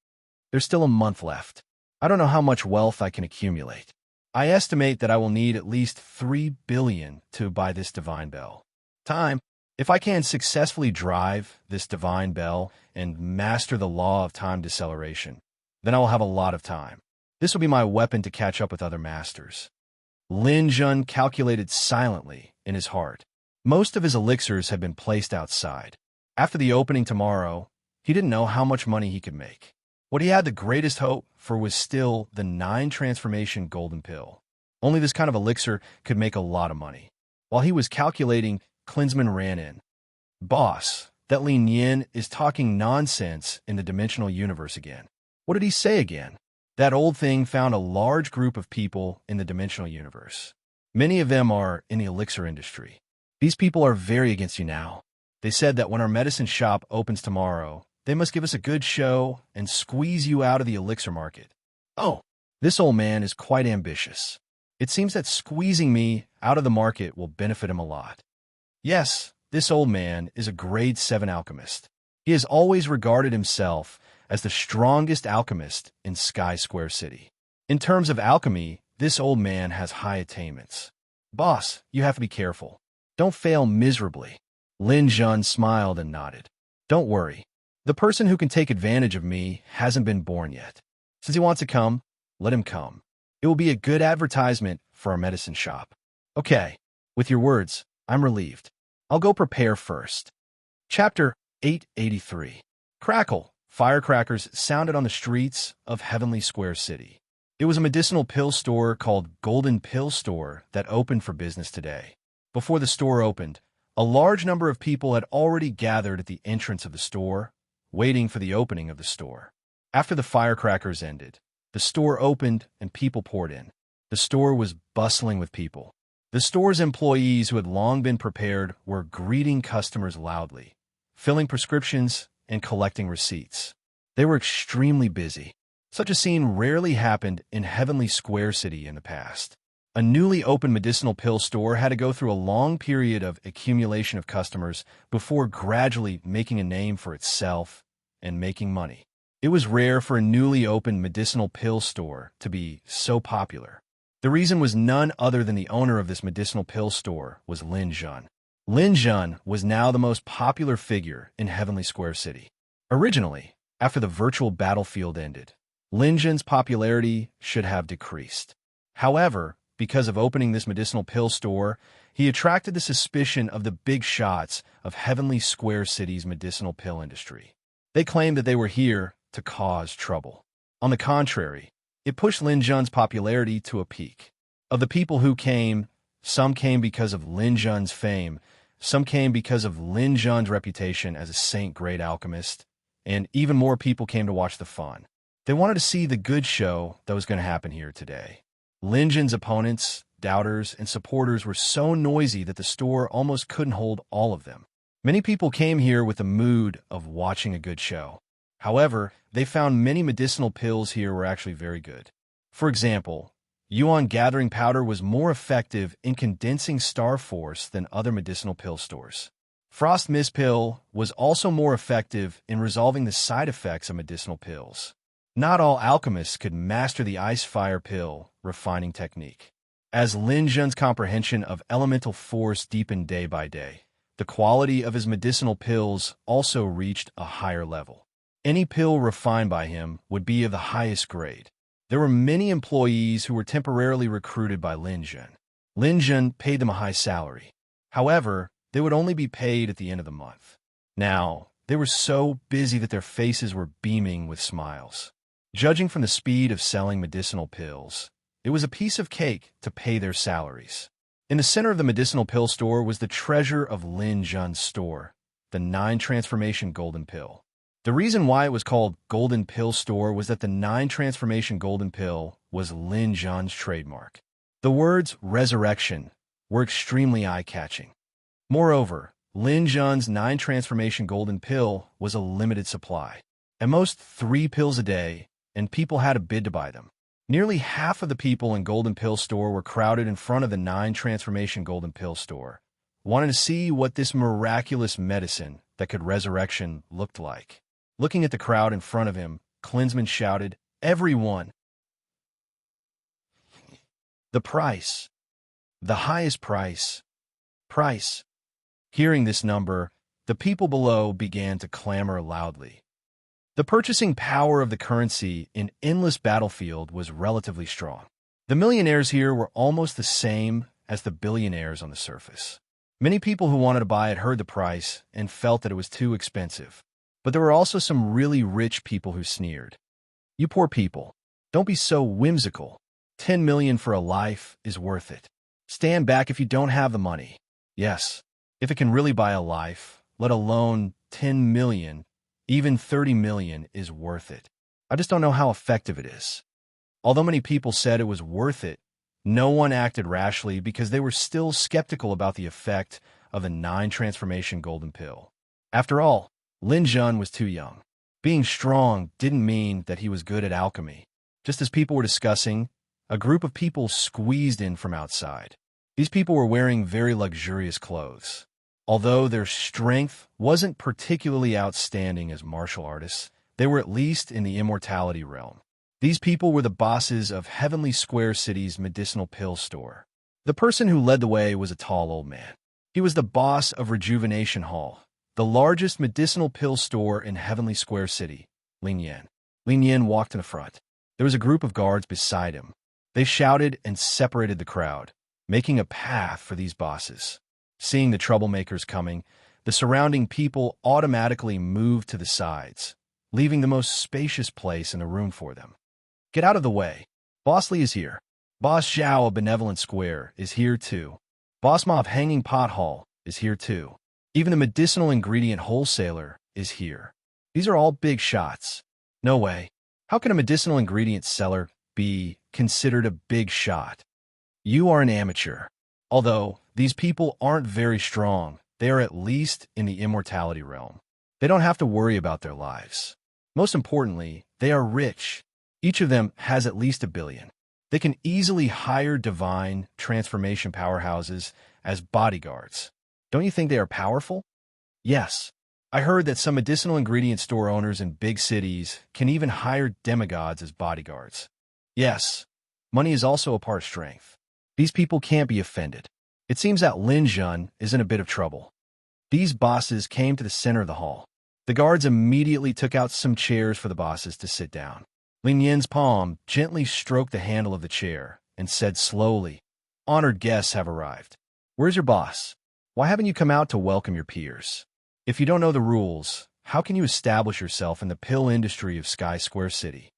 There's still a month left. I don't know how much wealth I can accumulate. I estimate that I will need at least 3 billion to buy this divine bell. Time. If I can successfully drive this divine bell and master the law of time deceleration, then I will have a lot of time. This will be my weapon to catch up with other masters. Lin Zhan calculated silently in his heart. Most of his elixirs had been placed outside. After the opening tomorrow, he didn't know how much money he could make. What he had the greatest hope for was still the 9 transformation golden pill. Only this kind of elixir could make a lot of money. While he was calculating, Klinsman ran in. "Boss, that Lin Yin is talking nonsense in the dimensional universe again." "What did he say again?" "That old thing found a large group of people in the dimensional universe. Many of them are in the elixir industry. These people are very against you now. They said that when our medicine shop opens tomorrow, they must give us a good show and squeeze you out of the elixir market." "Oh, this old man is quite ambitious. It seems that squeezing me out of the market will benefit him a lot." "Yes, this old man is a grade 7 alchemist. He has always regarded himself as the strongest alchemist in Sky Square City. In terms of alchemy, this old man has high attainments. Boss, you have to be careful. Don't fail miserably." Lin Zhan smiled and nodded. "Don't worry. The person who can take advantage of me hasn't been born yet. Since he wants to come, let him come. It will be a good advertisement for our medicine shop." "Okay, with your words, I'm relieved. I'll go prepare first." Chapter 883. Crackle. Firecrackers sounded on the streets of Heavenly Square City. It was a medicinal pill store called Golden Pill Store that opened for business today. Before the store opened, a large number of people had already gathered at the entrance of the store, waiting for the opening of the store. After the firecrackers ended, the store opened and people poured in. The store was bustling with people. The store's employees who had long been prepared were greeting customers loudly, filling prescriptions, and collecting receipts. They were extremely busy. Such a scene rarely happened in Heavenly Square City in the past. A newly opened medicinal pill store had to go through a long period of accumulation of customers before gradually making a name for itself and making money. It was rare for a newly opened medicinal pill store to be so popular. The reason was none other than the owner of this medicinal pill store was Lin Jun. Lin Jun was now the most popular figure in Heavenly Square City. Originally, after the virtual battlefield ended, Lin Jun's popularity should have decreased. However, because of opening this medicinal pill store, he attracted the suspicion of the big shots of Heavenly Square City's medicinal pill industry. They claimed that they were here to cause trouble. On the contrary, it pushed Lin Jun's popularity to a peak. Of the people who came, some came because of Lin Jun's fame, some came because of Lin Jun's reputation as a saint-grade alchemist, and even more people came to watch the fun. They wanted to see the good show that was going to happen here today. Lin Jun's opponents, doubters, and supporters were so noisy that the store almost couldn't hold all of them. Many people came here with the mood of watching a good show. However, they found many medicinal pills here were actually very good. For example, Yuan Gathering Powder was more effective in condensing Star Force than other medicinal pill stores. Frost Mist Pill was also more effective in resolving the side effects of medicinal pills. Not all alchemists could master the Ice Fire Pill refining technique. As Lin Jun's comprehension of elemental force deepened day by day, the quality of his medicinal pills also reached a higher level. Any pill refined by him would be of the highest grade. There were many employees who were temporarily recruited by Lin Jun. Lin Jun paid them a high salary. However, they would only be paid at the end of the month. Now, they were so busy that their faces were beaming with smiles. Judging from the speed of selling medicinal pills, it was a piece of cake to pay their salaries. In the center of the medicinal pill store was the treasure of Lin Jun's store, the 9 Transformation Golden Pill. The reason why it was called Golden Pill Store was that the 9 Transformation Golden Pill was Lin Jun's trademark. The words resurrection were extremely eye-catching. Moreover, Lin Jun's 9 Transformation Golden Pill was a limited supply. At most 3 pills a day, and people had to bid to buy them. Nearly half of the people in Golden Pill Store were crowded in front of the 9 Transformation Golden Pill Store, wanting to see what this miraculous medicine that could resurrection looked like. Looking at the crowd in front of him, Klinsman shouted, "Everyone! The price! The highest price! Price!" Hearing this number, the people below began to clamor loudly. The purchasing power of the currency in Endless Battlefield was relatively strong. The millionaires here were almost the same as the billionaires on the surface. Many people who wanted to buy it heard the price and felt that it was too expensive. But there were also some really rich people who sneered. "You poor people, don't be so whimsical. 10 million for a life is worth it. Stand back if you don't have the money. Yes, if it can really buy a life, let alone 10 million, even 30 million is worth it. I just don't know how effective it is." Although many people said it was worth it, no one acted rashly because they were still skeptical about the effect of the 9 Transformation Golden Pill. After all, Lin Jun was too young. Being strong didn't mean that he was good at alchemy. Just as people were discussing, a group of people squeezed in from outside. These people were wearing very luxurious clothes. Although their strength wasn't particularly outstanding as martial artists, they were at least in the immortality realm. These people were the bosses of Heavenly Square City's medicinal pill store. The person who led the way was a tall old man. He was the boss of Rejuvenation Hall, the largest medicinal pill store in Heavenly Square City, Lin Yan. Lin Yan walked in the front. There was a group of guards beside him. They shouted and separated the crowd, making a path for these bosses. Seeing the troublemakers coming, the surrounding people automatically moved to the sides, leaving the most spacious place in the room for them. "Get out of the way. Boss Li is here. Boss Zhao of Benevolent Square is here too. Boss Ma of Hanging Pot Hall is here too. Even the medicinal ingredient wholesaler is here. These are all big shots. No way. How can a medicinal ingredient seller be considered a big shot? You are an amateur." Although these people aren't very strong, they are at least in the immortality realm. They don't have to worry about their lives. Most importantly, they are rich. Each of them has at least $1 billion. They can easily hire divine transformation powerhouses as bodyguards. Don't you think they are powerful? Yes. I heard that some medicinal ingredient store owners in big cities can even hire demigods as bodyguards. Yes, money is also a part of strength. These people can't be offended. It seems that Lin Jun is in a bit of trouble. These bosses came to the center of the hall. The guards immediately took out some chairs for the bosses to sit down. Lin Yin's palm gently stroked the handle of the chair and said slowly, "Honored guests have arrived. Where's your boss? Why haven't you come out to welcome your peers? If you don't know the rules, how can you establish yourself in the pill industry of Sky Square City?"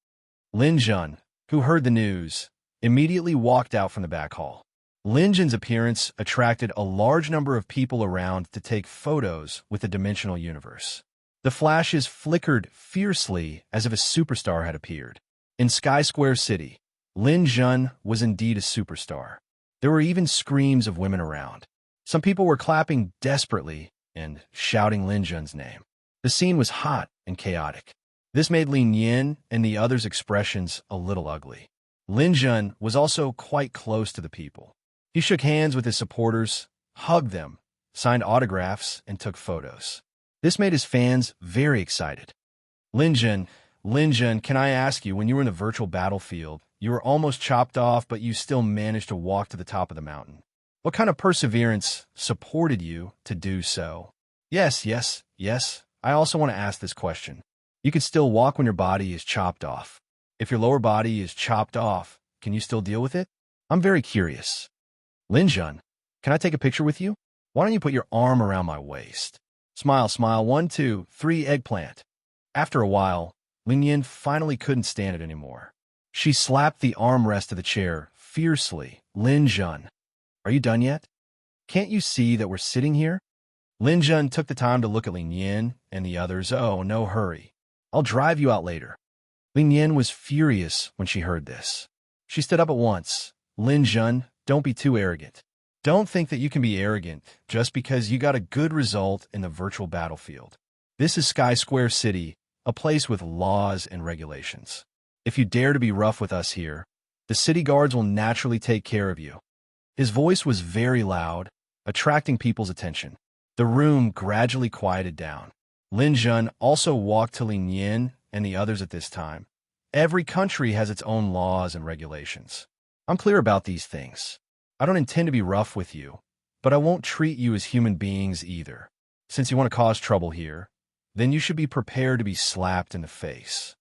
Lin Jun, who heard the news, immediately walked out from the back hall. Lin Jun's appearance attracted a large number of people around to take photos with the dimensional universe. The flashes flickered fiercely as if a superstar had appeared. In Sky Square City, Lin Jun was indeed a superstar. There were even screams of women around. Some people were clapping desperately and shouting Lin Jun's name. The scene was hot and chaotic. This made Lin Yin and the others' expressions a little ugly. Lin Jun was also quite close to the people. He shook hands with his supporters, hugged them, signed autographs, and took photos. This made his fans very excited. Lin Jun, can I ask you, when you were in the virtual battlefield, you were almost chopped off, but you still managed to walk to the top of the mountain. What kind of perseverance supported you to do so? Yes. I also want to ask this question. You can still walk when your body is chopped off. If your lower body is chopped off, can you still deal with it? I'm very curious. Lin Jun, can I take a picture with you? Why don't you put your arm around my waist? Smile, 1, 2, 3, eggplant. After a while, Lin Yin finally couldn't stand it anymore. She slapped the armrest of the chair fiercely. Lin Jun, are you done yet? Can't you see that we're sitting here? Lin Jun took the time to look at Lin Yin and the others. Oh, no hurry. I'll drive you out later. Lin Yin was furious when she heard this. She stood up at once. Lin Jun, don't be too arrogant. Don't think that you can be arrogant just because you got a good result in the virtual battlefield. This is Sky Square City, a place with laws and regulations. If you dare to be rough with us here, the city guards will naturally take care of you. His voice was very loud, attracting people's attention. The room gradually quieted down. Lin Jun also walked to Lin Yin and the others at this time. Every country has its own laws and regulations. I'm clear about these things. I don't intend to be rough with you, but I won't treat you as human beings either. Since you want to cause trouble here, then you should be prepared to be slapped in the face.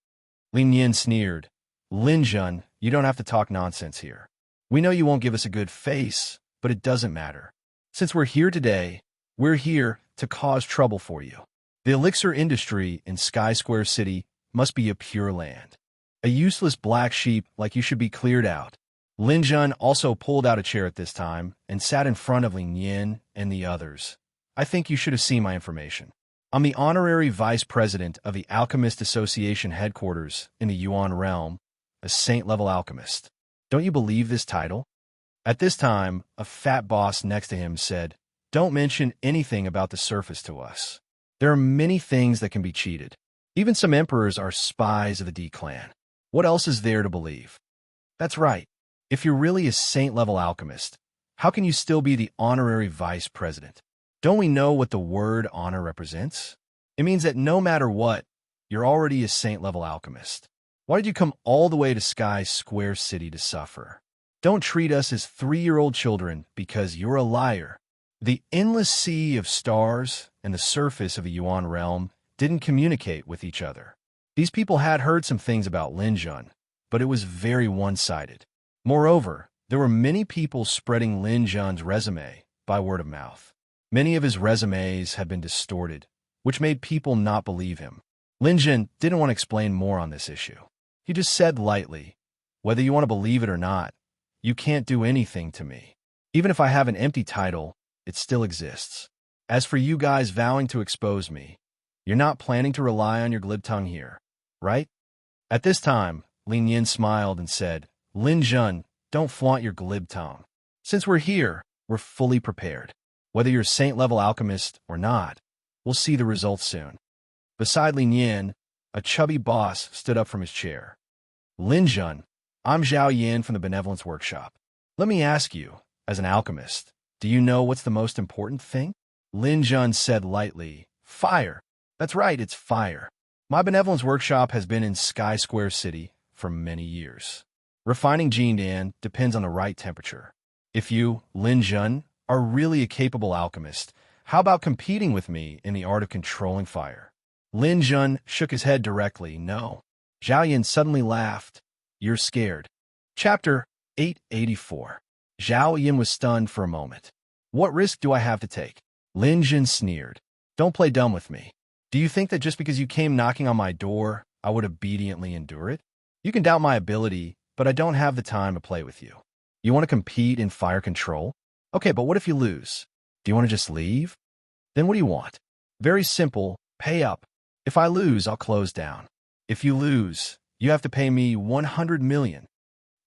Lin Yin sneered. Lin Jun, you don't have to talk nonsense here. We know you won't give us a good face, but it doesn't matter. Since we're here today, we're here to cause trouble for you. The elixir industry in Sky Square City must be a pure land. A useless black sheep like you should be cleared out. Lin Jun also pulled out a chair at this time and sat in front of Lin Yin and the others. I think you should have seen my information. I'm the honorary vice president of the Alchemist Association headquarters in the Yuan realm, a saint-level alchemist. Don't you believe this title? At this time, a fat boss next to him said, "Don't mention anything about the surface to us. There are many things that can be cheated. Even some emperors are spies of the D clan. What else is there to believe?" That's right. If you're really a saint-level alchemist, how can you still be the honorary vice president? Don't we know what the word honor represents? It means that no matter what, you're already a saint-level alchemist. Why did you come all the way to Sky Square City to suffer? Don't treat us as 3-year-old children because you're a liar. The endless sea of stars and the surface of the Yuan realm didn't communicate with each other. These people had heard some things about Lin Jun, but it was very one-sided. Moreover, there were many people spreading Lin Jun's resume by word of mouth. Many of his resumes had been distorted, which made people not believe him. Lin Jun didn't want to explain more on this issue. He just said lightly, "Whether you want to believe it or not, you can't do anything to me. Even if I have an empty title, it still exists. As for you guys vowing to expose me, you're not planning to rely on your glib tongue here, right?" At this time, Lin Yin smiled and said, "Lin Jun, don't flaunt your glib tongue. Since we're here, we're fully prepared. Whether you're a saint-level alchemist or not, we'll see the results soon." Beside Lin Yin, a chubby boss stood up from his chair. "Lin Jun, I'm Zhao Yin from the Benevolence Workshop. Let me ask you, as an alchemist, do you know what's the most important thing? Lin Jun said lightly, fire. That's right, it's fire. My Benevolence Workshop has been in Sky Square City for many years. Refining Jindan depends on the right temperature. If you, Lin Jun, are really a capable alchemist, how about competing with me in the art of controlling fire? Lin Jun shook his head directly, no. Zhao Yin suddenly laughed. You're scared. Chapter 884. Zhao Yin was stunned for a moment. What risk do I have to take? Lin Jun sneered. Don't play dumb with me. Do you think that just because you came knocking on my door, I would obediently endure it? You can doubt my ability, but I don't have the time to play with you. You want to compete in fire control? Okay, but what if you lose? Do you want to just leave? Then what do you want? Very simple, pay up. If I lose, I'll close down. If you lose, you have to pay me 100 million.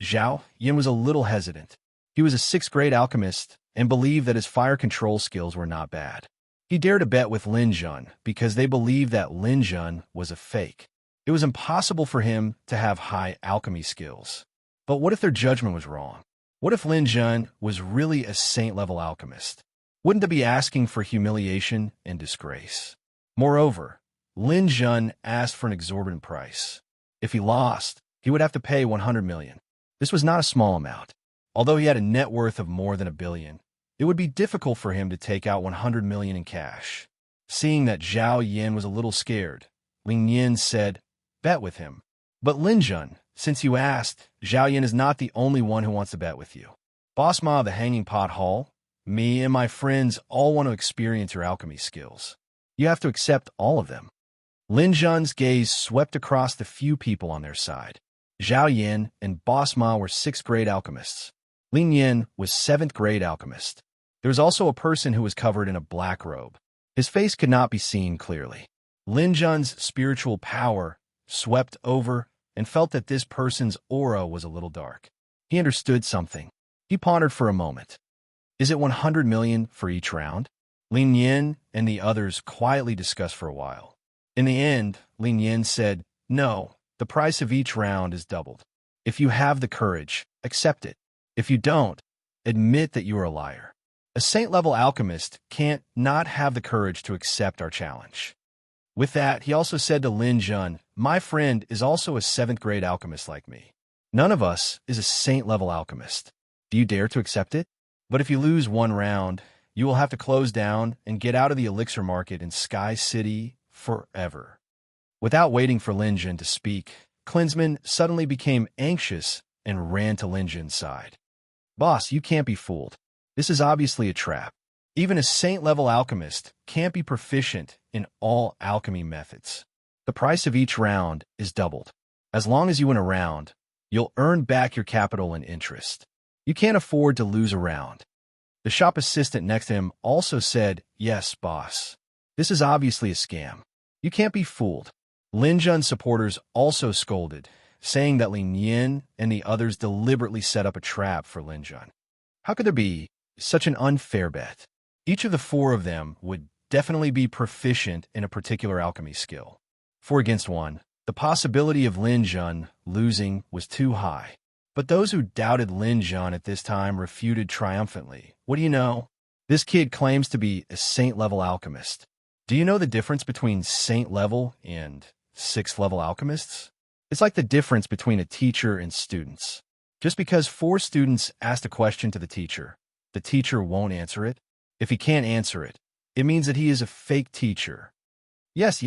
Zhao Yin was a little hesitant. He was a 6th grade alchemist and believed that his fire control skills were not bad. He dared to bet with Lin Jun because they believed that Lin Jun was a fake. It was impossible for him to have high alchemy skills. But what if their judgment was wrong? What if Lin Jun was really a saint-level alchemist? Wouldn't they be asking for humiliation and disgrace? Moreover, Lin Jun asked for an exorbitant price. If he lost, he would have to pay 100 million. This was not a small amount. Although he had a net worth of more than $1 billion, it would be difficult for him to take out 100 million in cash. Seeing that Zhao Yin was a little scared, Lin Yin said, bet with him. But Lin Jun, since you asked, Zhao Yin is not the only one who wants to bet with you. Boss Ma of the Hanging Pot Hall, me and my friends all want to experience your alchemy skills. You have to accept all of them. Lin Jun's gaze swept across the few people on their side. Zhao Yin and Boss Ma were 6th grade alchemists. Lin Yin was 7th grade alchemist. There was also a person who was covered in a black robe. His face could not be seen clearly. Lin Jun's spiritual power swept over and felt that this person's aura was a little dark. He understood something. He pondered for a moment. Is it 100 million for each round? Lin Yin and the others quietly discussed for a while. In the end, Lin Yin said, no, the price of each round is doubled. If you have the courage, accept it. If you don't, admit that you are a liar. A saint-level alchemist can't not have the courage to accept our challenge. With that, he also said to Lin Jun, my friend is also a 7th grade alchemist like me. None of us is a saint-level alchemist. Do you dare to accept it? But if you lose one round, you will have to close down and get out of the elixir market in Sky City forever. Without waiting for Lin Jun to speak, Klinsman suddenly became anxious and ran to Lin Jun's side. Boss, you can't be fooled. This is obviously a trap. Even a saint-level alchemist can't be proficient in all alchemy methods. The price of each round is doubled. As long as you win a round, you'll earn back your capital and interest. You can't afford to lose a round. The shop assistant next to him also said, yes, boss. This is obviously a scam. You can't be fooled. Lin Jun's supporters also scolded, saying that Lin Yin and the others deliberately set up a trap for Lin Jun. How could there be such an unfair bet? Each of the 4 of them would definitely be proficient in a particular alchemy skill. 4 against 1, the possibility of Lin Jun losing was too high. But those who doubted Lin Jun at this time refuted triumphantly. What do you know? This kid claims to be a saint-level alchemist. Do you know the difference between saint-level and 6th-level alchemists? It's like the difference between a teacher and students. Just because 4 students asked a question to the teacher won't answer it. If he can't answer it, it means that he is a fake teacher. Yes.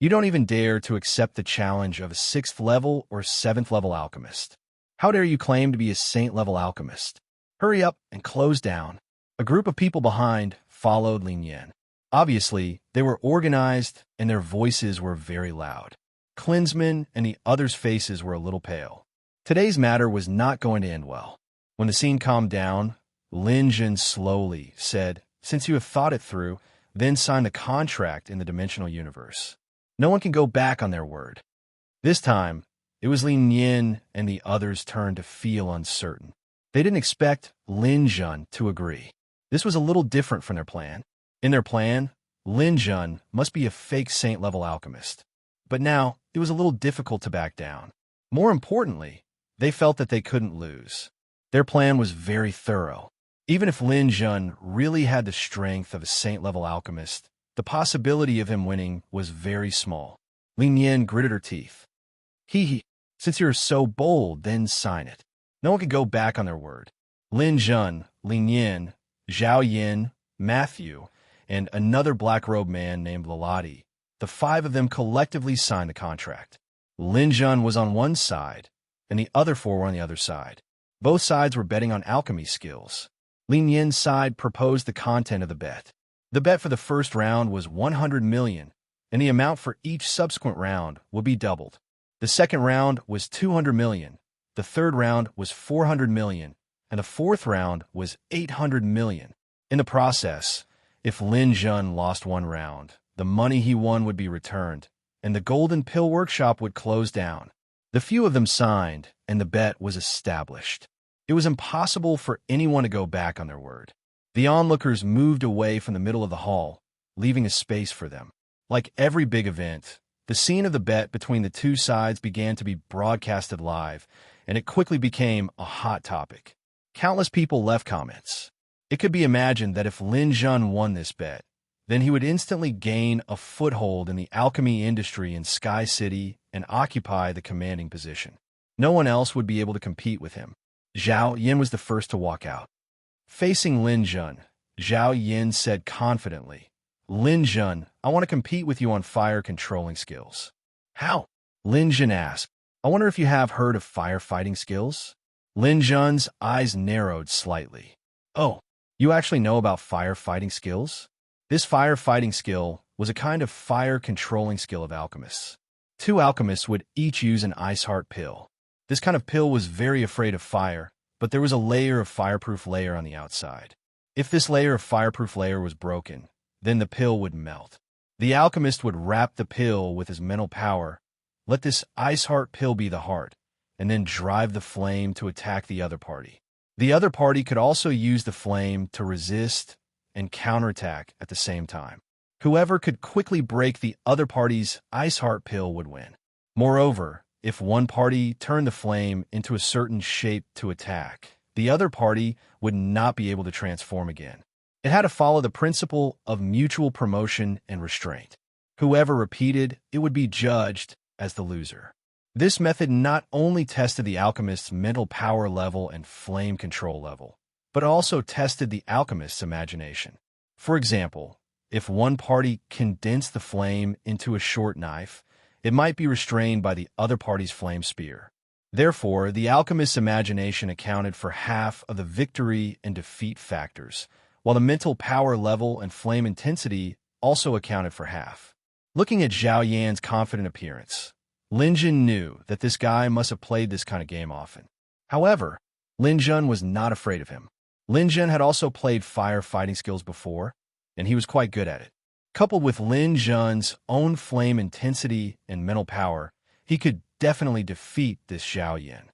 You don't even dare to accept the challenge of a 6th-level or 7th-level alchemist. How dare you claim to be a saint-level alchemist? Hurry up and close down. A group of people behind followed Lin Yin. Obviously, they were organized and their voices were very loud. Klinsman and the others' faces were a little pale. Today's matter was not going to end well. When the scene calmed down, Lin Jun slowly said, since you have thought it through, then sign the contract in the dimensional universe. No one can go back on their word. This time, it was Lin Yin and the others' turn to feel uncertain. They didn't expect Lin Jun to agree. This was a little different from their plan. In their plan, Lin Jun must be a fake saint-level alchemist. But now, it was a little difficult to back down. More importantly, They felt that they couldn't lose. Their plan was very thorough. Even if Lin Jun really had the strength of a saint-level alchemist, the possibility of him winning was very small. Lin Yin gritted her teeth. Since you're so bold, then sign it. No one could go back on their word. Lin Jun, Lin Yin, Zhao Yin, Matthew, and another black-robed man named Lalati, the five of them collectively signed the contract. Lin Jun was on one side, and the other four were on the other side. Both sides were betting on alchemy skills. Lin Yin's side proposed the content of the bet. The bet for the first round was 100 million, and the amount for each subsequent round would be doubled. The second round was 200 million, the third round was 400 million, and the fourth round was 800 million. In the process, if Lin Jun lost one round, the money he won would be returned, and the Golden Pill Workshop would close down. The few of them signed, and the bet was established. It was impossible for anyone to go back on their word. The onlookers moved away from the middle of the hall, leaving a space for them. Like every big event, the scene of the bet between the two sides began to be broadcasted live, and it quickly became a hot topic. Countless people left comments. It could be imagined that if Lin Jun won this bet, then he would instantly gain a foothold in the alchemy industry in Sky City and occupy the commanding position. No one else would be able to compete with him. Zhao Yin was the first to walk out. Facing Lin Jun, Zhao Yin said confidently, "Lin Jun, I want to compete with you on fire controlling skills." "How?" Lin Jun asked. "I wonder if you have heard of firefighting skills?" Lin Jun's eyes narrowed slightly. "Oh, you actually know about firefighting skills?" This firefighting skill was a kind of fire-controlling skill of alchemists. Two alchemists would each use an ice heart pill. This kind of pill was very afraid of fire, but there was a layer of fireproof layer on the outside. If this layer of fireproof layer was broken, then the pill would melt. The alchemist would wrap the pill with his mental power, let this ice heart pill be the heart, and then drive the flame to attack the other party. The other party could also use the flame to resist and counterattack at the same time. Whoever could quickly break the other party's ice heart pill would win. Moreover, if one party turned the flame into a certain shape to attack, the other party would not be able to transform again. It had to follow the principle of mutual promotion and restraint. Whoever repeated it would be judged as the loser. This method not only tested the alchemist's mental power level and flame control level, but also tested the alchemist's imagination. For example, if one party condensed the flame into a short knife, it might be restrained by the other party's flame spear. Therefore, the alchemist's imagination accounted for half of the victory and defeat factors, while the mental power level and flame intensity also accounted for half. Looking at Zhao Yan's confident appearance, Lin Jun knew that this guy must have played this kind of game often. However, Lin Jun was not afraid of him. Lin Jun had also played firefighting skills before, and he was quite good at it. Coupled with Lin Jun's own flame intensity and mental power, he could definitely defeat this Zhao Yan.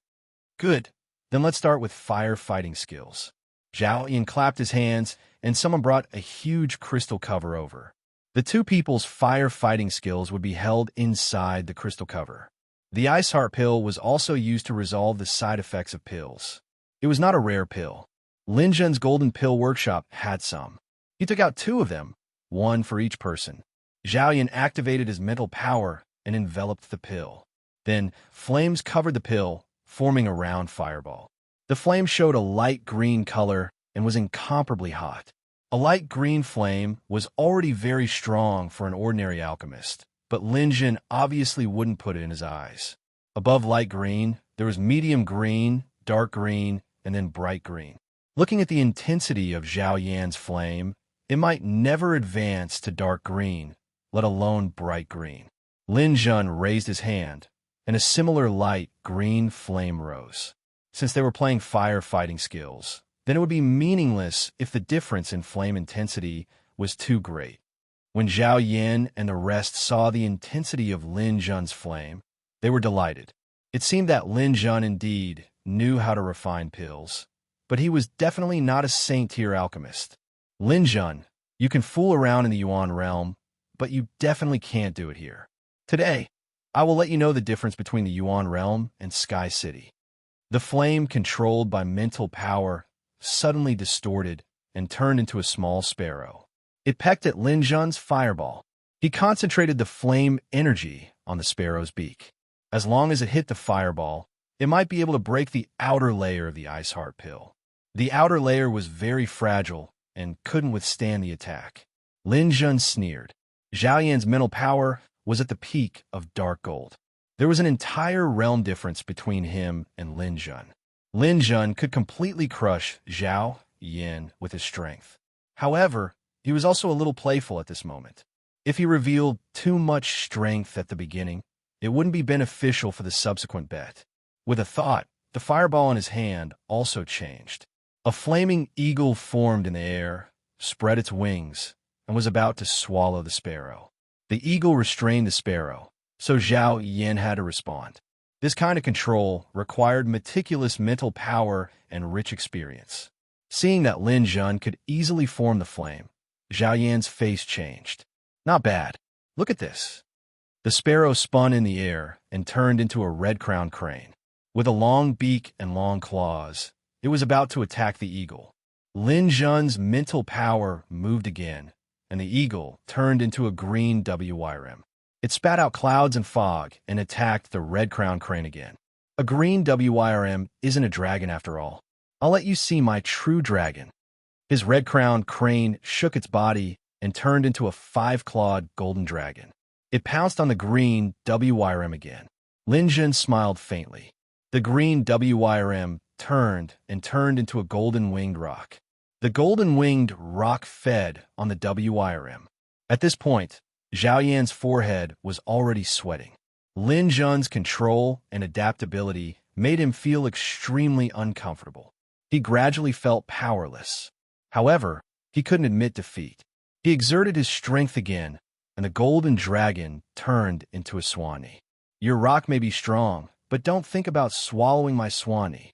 Good. Then let's start with firefighting skills. Zhao Yan clapped his hands, and someone brought a huge crystal cover over. The two people's firefighting skills would be held inside the crystal cover. The ice heart pill was also used to resolve the side effects of pills. It was not a rare pill. Lin Jun's Golden Pill Workshop had some. He took out two of them, one for each person. Zhao Yan activated his mental power and enveloped the pill. Then, flames covered the pill, forming a round fireball. The flame showed a light green color and was incomparably hot. A light green flame was already very strong for an ordinary alchemist, but Lin Jun obviously wouldn't put it in his eyes. Above light green, there was medium green, dark green, and then bright green. Looking at the intensity of Zhao Yan's flame, it might never advance to dark green, let alone bright green. Lin Jun raised his hand, and a similar light green flame rose. Since they were playing firefighting skills, then it would be meaningless if the difference in flame intensity was too great. When Zhao Yan and the rest saw the intensity of Lin Jun's flame, they were delighted. It seemed that Lin Jun indeed knew how to refine pills, but he was definitely not a saint-tier alchemist. Lin Jun, you can fool around in the Yuan realm, but you definitely can't do it here. Today, I will let you know the difference between the Yuan realm and Sky City. The flame, controlled by mental power, suddenly distorted and turned into a small sparrow. It pecked at Lin Jun's fireball. He concentrated the flame energy on the sparrow's beak. As long as it hit the fireball, it might be able to break the outer layer of the ice heart pill. The outer layer was very fragile and couldn't withstand the attack. Lin Jun sneered. Zhao Yan's mental power was at the peak of dark gold. There was an entire realm difference between him and Lin Jun. Lin Jun could completely crush Zhao Yan with his strength. However, he was also a little playful at this moment. If he revealed too much strength at the beginning, it wouldn't be beneficial for the subsequent bet. With a thought, the fireball in his hand also changed. A flaming eagle formed in the air, spread its wings, and was about to swallow the sparrow. The eagle restrained the sparrow, so Zhao Yan had to respond. This kind of control required meticulous mental power and rich experience. Seeing that Lin Jun could easily form the flame, Zhao Yan's face changed. Not bad. Look at this. The sparrow spun in the air and turned into a red-crowned crane. With a long beak and long claws, it was about to attack the eagle. Lin Jun's mental power moved again, and the eagle turned into a green WYRM. It spat out clouds and fog and attacked the red-crowned crane again. A green WYRM isn't a dragon after all. I'll let you see my true dragon. His red-crowned crane shook its body and turned into a 5-clawed golden dragon. It pounced on the green WYRM again. Lin Jun smiled faintly. The green WYRM turned into a golden-winged rock. The golden-winged rock fed on the WYRM. At this point, Zhao Yan's forehead was already sweating. Lin Jun's control and adaptability made him feel extremely uncomfortable. He gradually felt powerless. However, he couldn't admit defeat. He exerted his strength again, and the golden dragon turned into a swanee. Your rock may be strong, but don't think about swallowing my swanee.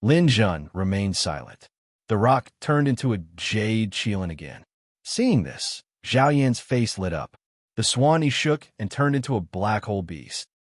Lin Jun remained silent. The rock turned into a jade qilin again. Seeing this, Zhao Yan's face lit up. The swanee shook and turned into a black hole beast.